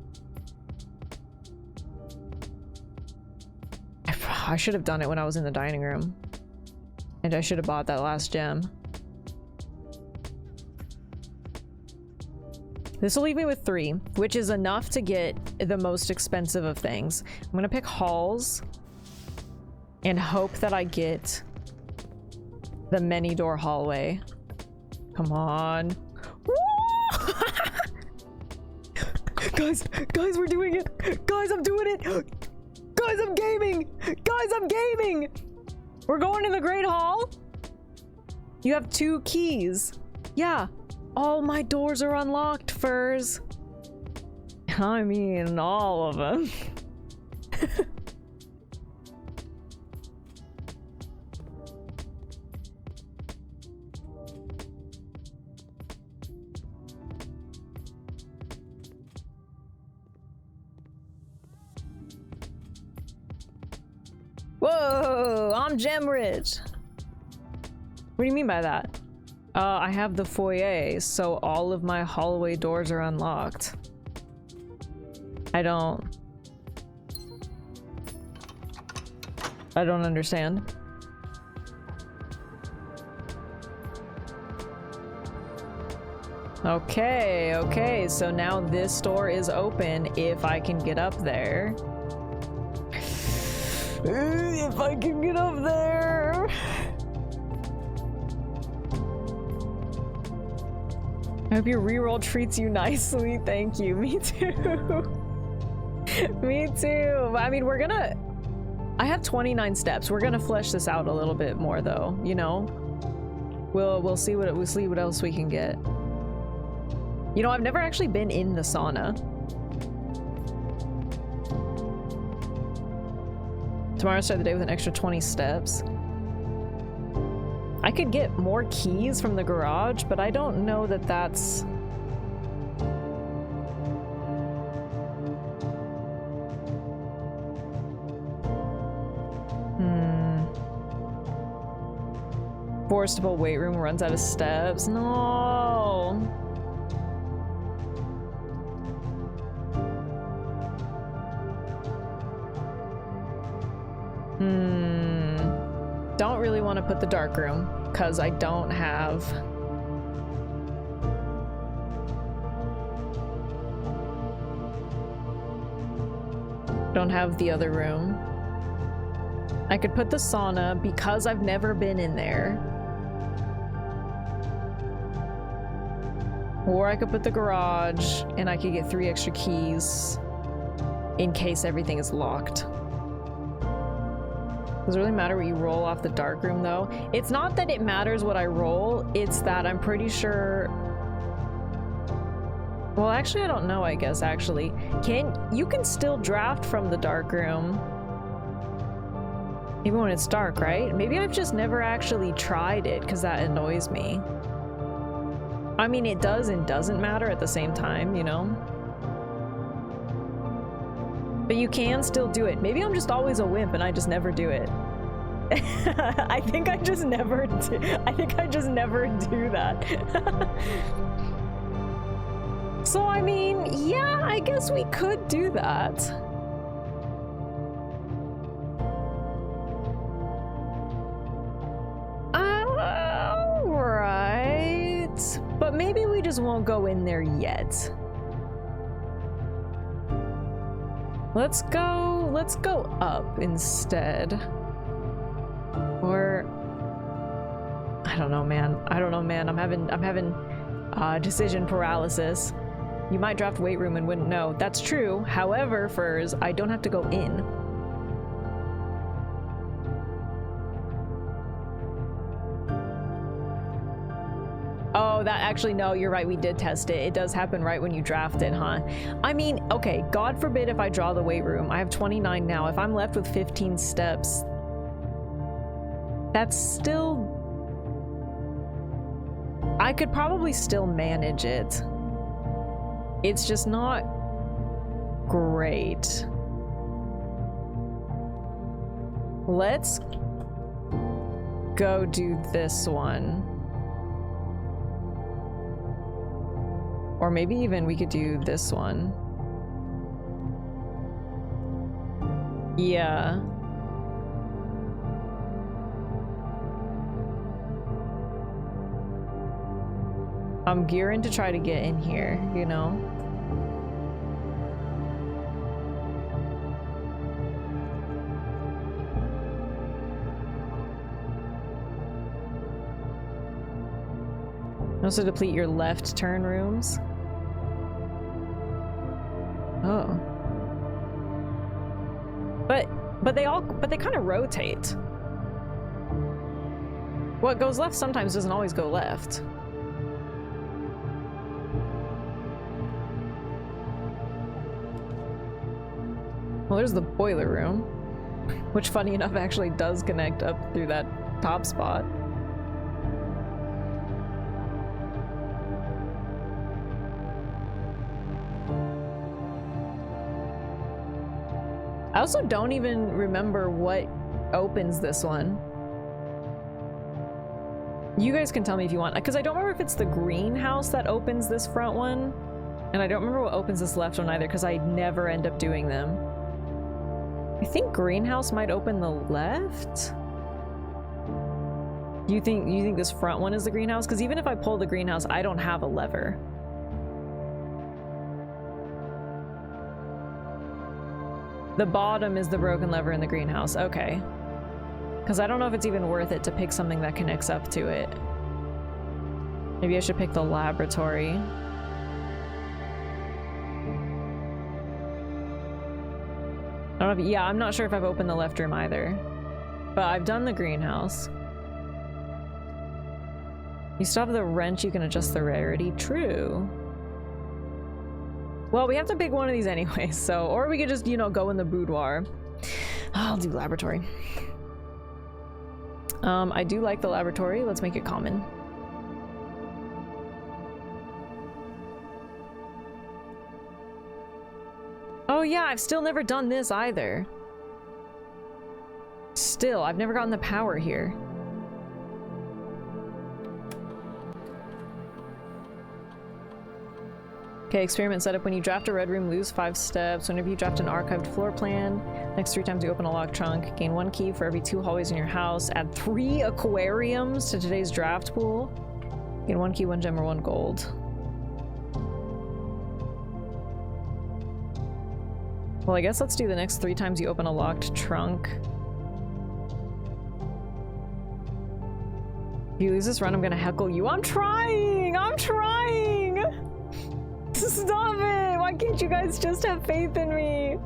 I should have done it when I was in the dining room. And I should have bought that last gem. This will leave me with 3, which is enough to get the most expensive of things. I'm gonna pick halls and hope that I get the many door hallway. Come on. Guys, we're doing it. Guys, I'm doing it. Guys, I'm gaming. Guys, I'm gaming. We're going to the Great Hall. You have 2 keys. Yeah. All my doors are unlocked, Furs. I mean, all of them. Whoa, I'm gem rich. What do you mean by that? I have the foyer, so all of my hallway doors are unlocked. I don't understand. Okay, so now this door is open if I can get up there. If I can get up there. I hope your reroll treats you nicely. Thank you. Me too. Me too. I mean, I have 29 steps. We're gonna flesh this out a little bit more though, you know? We'll see what else we can get. You know, I've never actually been in the sauna. Tomorrow, start the day with an extra 20 steps. I could get more keys from the garage, but I don't know that that's... Forcible weight room runs out of steps. No! Don't really want to put the dark room because I don't have the other room. I could put the sauna because I've never been in there. Or I could put the garage and I could get 3 extra keys in case everything is locked. Does it really matter what you roll off the dark room though? It's not that it matters what I roll, it's that I'm pretty sure... Well, actually, I don't know, I guess, actually. You can still draft from the dark room. Even when it's dark, right? Maybe I've just never actually tried it because that annoys me. I mean, it does and doesn't matter at the same time, you know? But you can still do it. Maybe I'm just always a wimp and I just never do it. I think I just never do. I think I just never do that. So I mean, yeah, I guess we could do that. Alright. But maybe we just won't go in there yet. Let's go up instead. Or I don't know, man. I'm having decision paralysis. You might draft weight room and wouldn't know. That's true. However, Furs, I don't have to go in. Oh, that actually, no, you're right. We did test it. It does happen right when you draft it, huh? I mean, okay, God forbid if I draw the weight room. I have 29 now. If I'm left with 15 steps, that's still... I could probably still manage it. It's just not great. Let's go do this one. Or maybe even we could do this one. Yeah. I'm gearing to try to get in here, you know? Also deplete your left turn rooms. Oh. But they kind of rotate. What goes left sometimes doesn't always go left. Well, there's the boiler room, which funny enough actually does connect up through that top spot. I also don't even remember what opens this one. You guys can tell me if you want, because I don't remember if it's the greenhouse that opens this front one, and I don't remember what opens this left one either, because I never end up doing them. I think greenhouse might open the left? You think this front one is the greenhouse? Because even if I pull the greenhouse, I don't have a lever. The bottom is the broken lever in the greenhouse. Okay. Because I don't know if it's even worth it to pick something that connects up to it. Maybe I should pick the laboratory. I don't know if, yeah, I'm not sure if I've opened the left room either. But I've done the greenhouse. You still have the wrench, you can adjust the rarity. True. Well, we have to pick one of these anyway, so... Or we could just, you know, go in the boudoir. I'll do laboratory. I do like the laboratory. Let's make it common. Oh yeah, I've still never done this either. Still, I've never gotten the power here. Okay, experiment setup. When you draft a red room, lose 5 steps. Whenever you draft an archived floor plan, next 3 times you open a locked trunk, gain 1 key for every 2 hallways in your house. Add 3 aquariums to today's draft pool. Gain 1 key, 1 gem, or 1 gold. Well, I guess let's do the next 3 times you open a locked trunk. If you lose this run, I'm gonna heckle you. I'm trying! I'm trying! Stop it! Why can't you guys just have faith in me?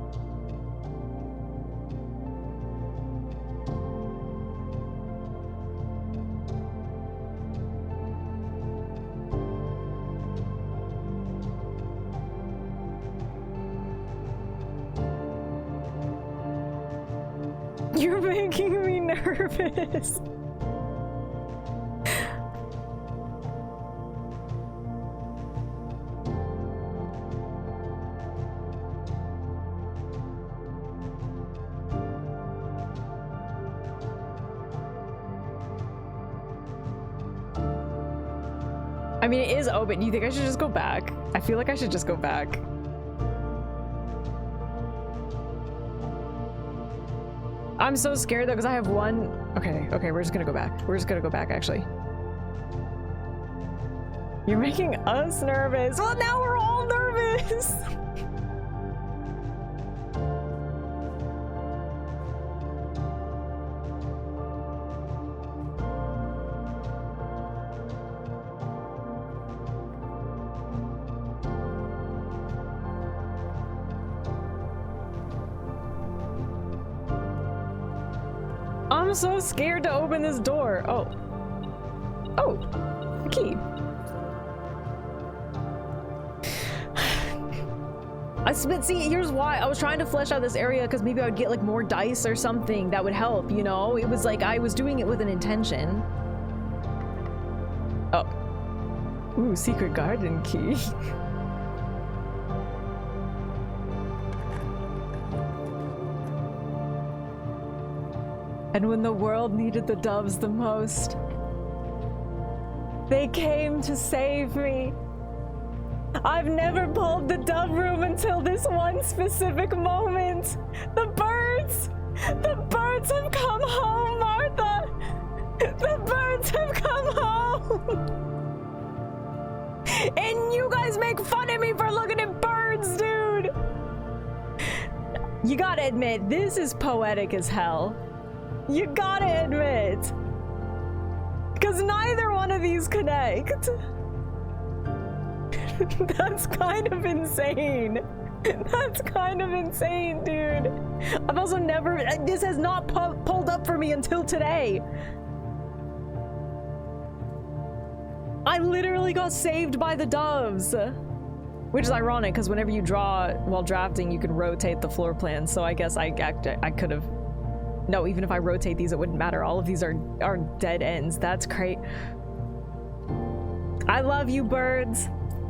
You're making me nervous. I mean, it is open. Do you think I should just go back? I feel like I should just go back. I'm so scared though, because I have one. Okay, we're just gonna go back. We're just gonna go back, actually. You're making us nervous. Well, now we're all nervous. I'm so scared to open this door. Oh, the key. But see, here's why. I was trying to flesh out this area because maybe I would get like more dice or something that would help, you know? It was like I was doing it with an intention. Oh. Ooh, secret garden key. And when the world needed the doves the most, they came to save me. I've never pulled the dove room until this one specific moment. The birds have come home, Martha. The birds have come home. And you guys make fun of me for looking at birds, dude. You gotta admit, this is poetic as hell. You gotta admit. Because neither one of these connect. That's kind of insane. That's kind of insane, dude. I've also never... This has not pulled up for me until today. I literally got saved by the doves. Which is ironic, because whenever you draw while drafting, you can rotate the floor plan. So I guess I could have... No, even if I rotate these, it wouldn't matter. All of these are dead ends. That's great. I love you, birds.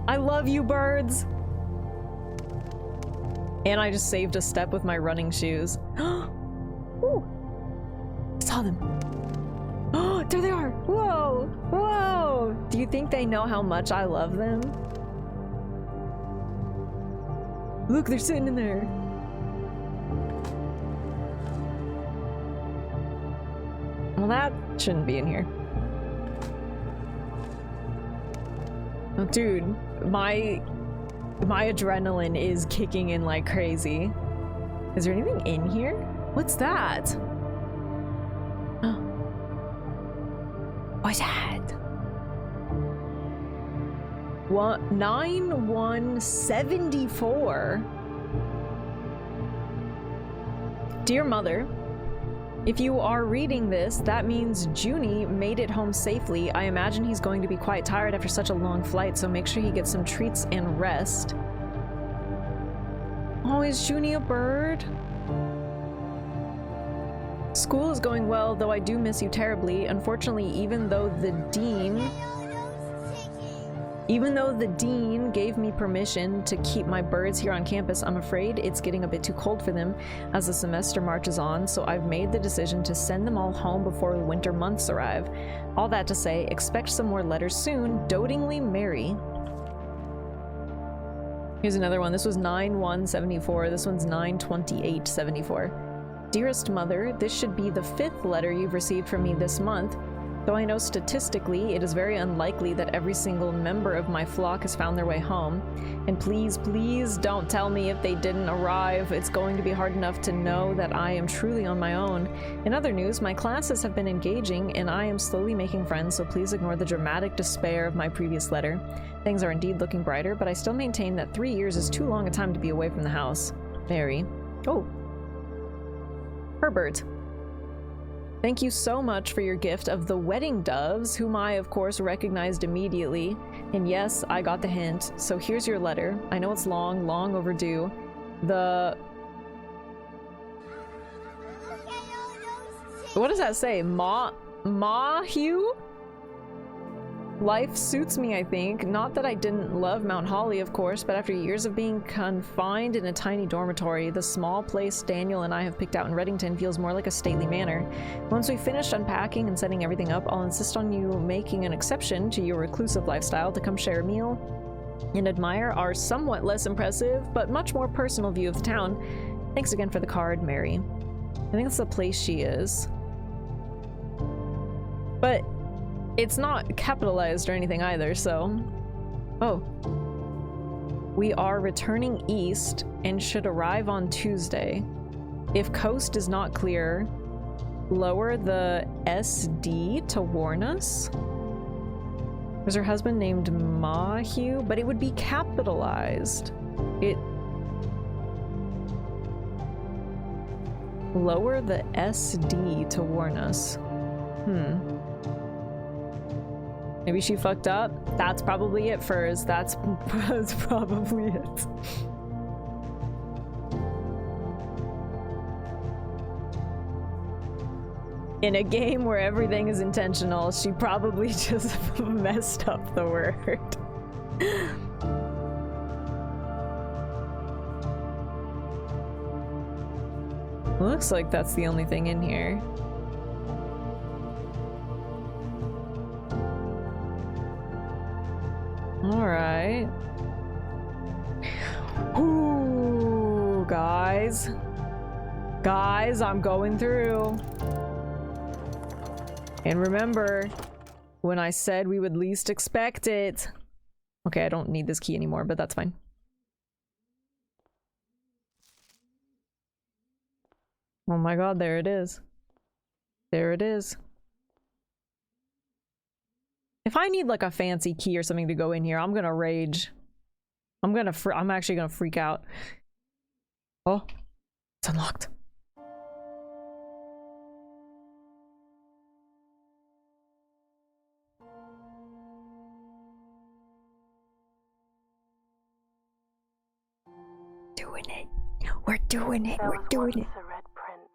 I love you, birds. And I just saved a step with my running shoes. Ooh. Saw them. Oh, there they are. Whoa. Whoa. Do you think they know how much I love them? Look, they're sitting in there. Well, that shouldn't be in here. Oh, dude, my adrenaline is kicking in like crazy. Is there anything in here? What's that? Oh. What's that? 9174. Dear Mother, if you are reading this, that means Junie made it home safely. I imagine he's going to be quite tired after such a long flight, so make sure he gets some treats and rest. Oh, is Junie a bird? School is going well, though I do miss you terribly. Unfortunately, even though the dean gave me permission to keep my birds here on campus, I'm afraid it's getting a bit too cold for them as the semester marches on, so I've made the decision to send them all home before the winter months arrive. All that to say, expect some more letters soon. Dotingly, Mary. Here's another one. This was 9174. This one's 92874. Dearest Mother, this should be the 5th letter you've received from me this month. Though I know statistically it is very unlikely that every single member of my flock has found their way home. And please, please don't tell me if they didn't arrive. It's going to be hard enough to know that I am truly on my own. In other news, my classes have been engaging and I am slowly making friends, so please ignore the dramatic despair of my previous letter. Things are indeed looking brighter, but I still maintain that 3 years is too long a time to be away from the house. Mary. Oh. Herbert. Thank you so much for your gift of the wedding doves, whom I, of course, recognized immediately. And yes, I got the hint. So here's your letter. I know it's long, long overdue. What does that say? Mahu? Life suits me, I think. Not that I didn't love Mount Holly, of course, but after years of being confined in a tiny dormitory, the small place Daniel and I have picked out in Reddington feels more like a stately manor. Once we've finished unpacking and setting everything up, I'll insist on you making an exception to your reclusive lifestyle to come share a meal and admire our somewhat less impressive, but much more personal view of the town. Thanks again for the card, Mary. I think that's the place she is. But it's not capitalized or anything either, so... Oh. We are returning east and should arrive on Tuesday. If coast is not clear, lower the SD to warn us. Was her husband named Mahu? But it would be capitalized. Lower the SD to warn us. Maybe she fucked up? That's probably it, Furs. That's probably it. In a game where everything is intentional, she probably just messed up the word. Looks like that's the only thing in here. Alright. Ooh, guys. Guys, I'm going through. And remember, when I said we would least expect it. Okay, I don't need this key anymore, but that's fine. Oh my god, there it is. There it is. If I need like a fancy key or something to go in here, I'm gonna rage. I'm actually gonna freak out. Oh, it's unlocked. Doing it. We're doing it. We're doing it. A red prince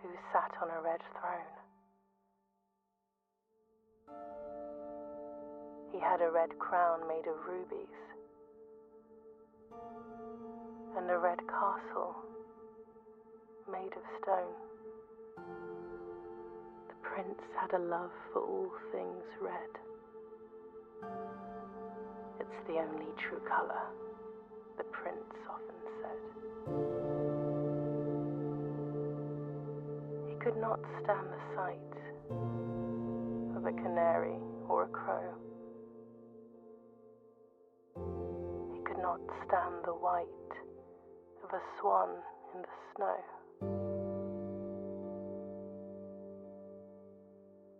who sat on a red throne. He had a red crown made of rubies, and a red castle made of stone. The prince had a love for all things red. It's the only true color, the prince often said. He could not stand the sight of a canary or a crow. Not stand the white of a swan in the snow.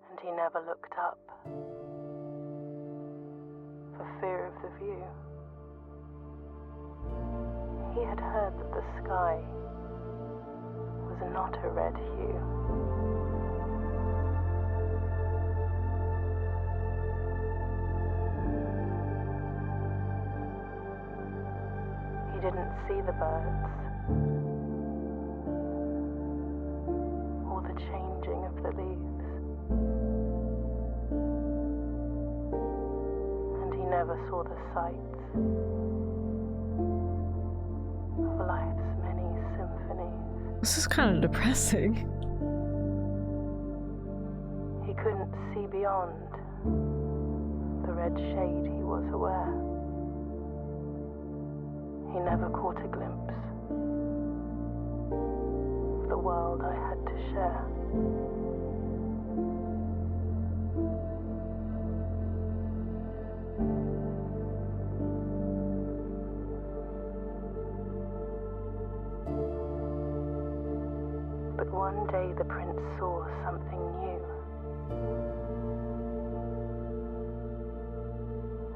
And he never looked up for fear of the view. He had heard that the sky was not a red hue. He didn't see the birds, or the changing of the leaves, and he never saw the sights of life's many symphonies. This is kind of depressing. He couldn't see beyond the red shade he was aware. He never caught a glimpse of the world I had to share. But one day the prince saw something new.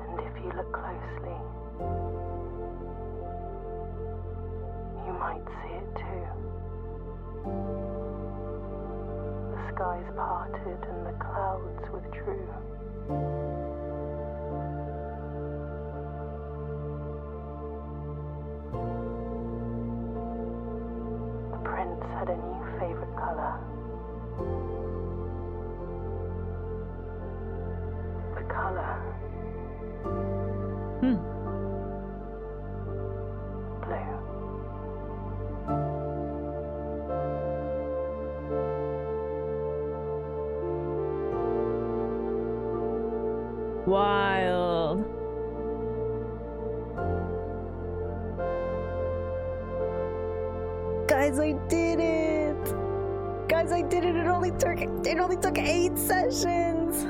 And if you look closely, you might see it too. The skies parted and the clouds withdrew. The prince had a new favorite color. Blue. Wild. Guys, I did it! Guys, I did it! It only took 8 sessions!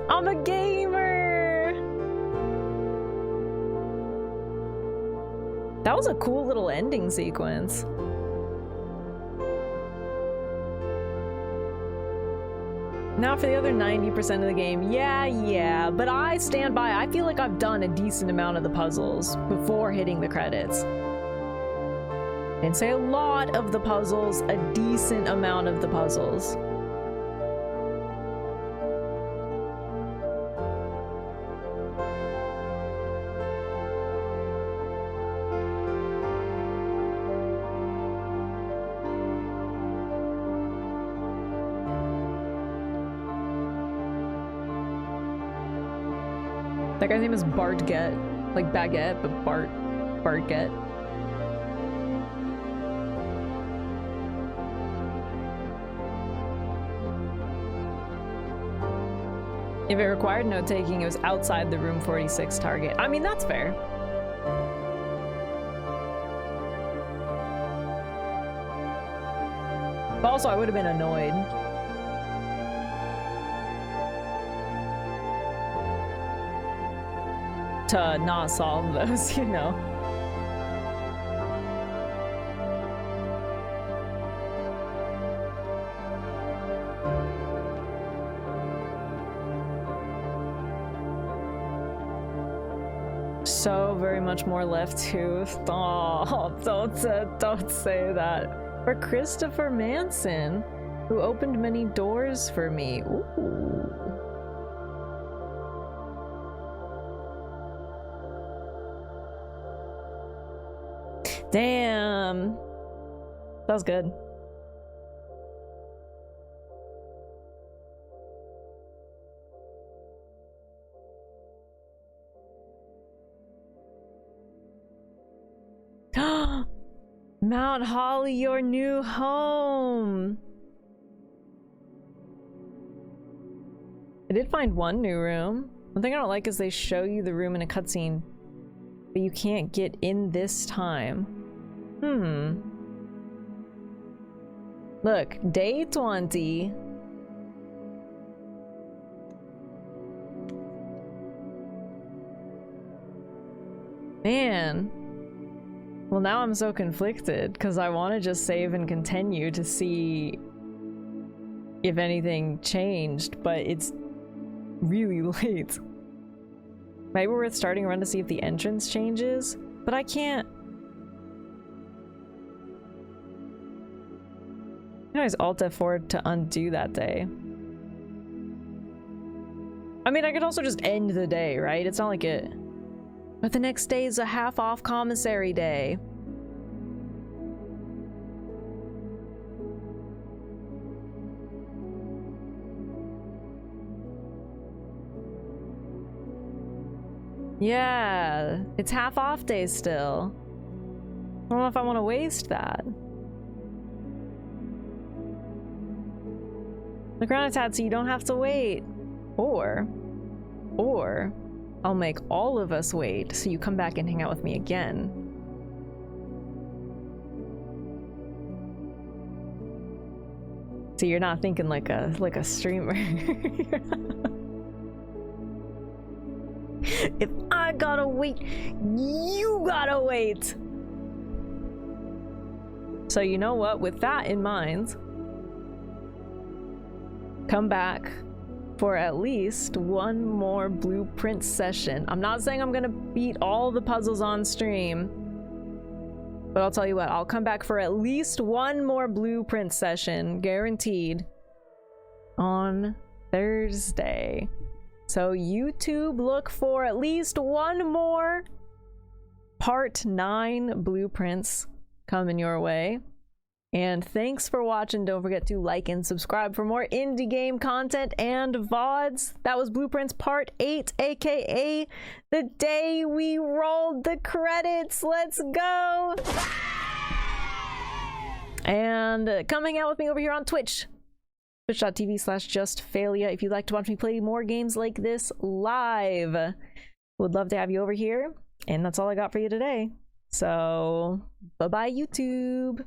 I'm a gamer! That was a cool little ending sequence. Now for the other 90% of the game, yeah, but I stand by. I feel like I've done a decent amount of the puzzles before hitting the credits. Didn't say a lot of the puzzles, a decent amount of the puzzles. That guy's name is Bartget. Like baguette, but Bartget. If it required note taking, it was outside the room 46 target. I mean, that's fair. But also, I would have been annoyed. To not solve those, you know. So very much more left tooth. Oh, don't say that. For Christopher Manson, who opened many doors for me. Ooh. Damn. That was good. Mount Holly, your new home. I did find one new room. One thing I don't like is they show you the room in a cutscene, but you can't get in this time. Look, day 20. Man. Well, now I'm so conflicted because I want to just save and continue to see if anything changed, but it's really late. Maybe we're starting a run to see if the entrance changes, but I can't. I can always Alt F4 to undo that day. I mean, I could also just end the day, right? It's not like it. But the next day is a half-off commissary day. Yeah, it's half-off day still. I don't know if I want to waste that. Look around a tad so you don't have to wait. Or I'll make all of us wait so you come back and hang out with me again. So you're not thinking like a streamer. If I gotta wait, you gotta wait. So you know what, with that in mind, come back for at least one more blueprint session. I'm not saying I'm gonna beat all the puzzles on stream, but I'll tell you what, I'll come back for at least one more blueprint session, guaranteed, on Thursday. So YouTube, look for at least one more Part 9 blueprints coming your way. And thanks for watching. Don't forget to like and subscribe for more indie game content and VODs. That was Blueprints Part 8, aka the day we rolled the credits. Let's go! And coming out with me over here on Twitch, twitch.tv/justfailure, if you'd like to watch me play more games like this live. Would love to have you over here. And that's all I got for you today. So, bye-bye, YouTube.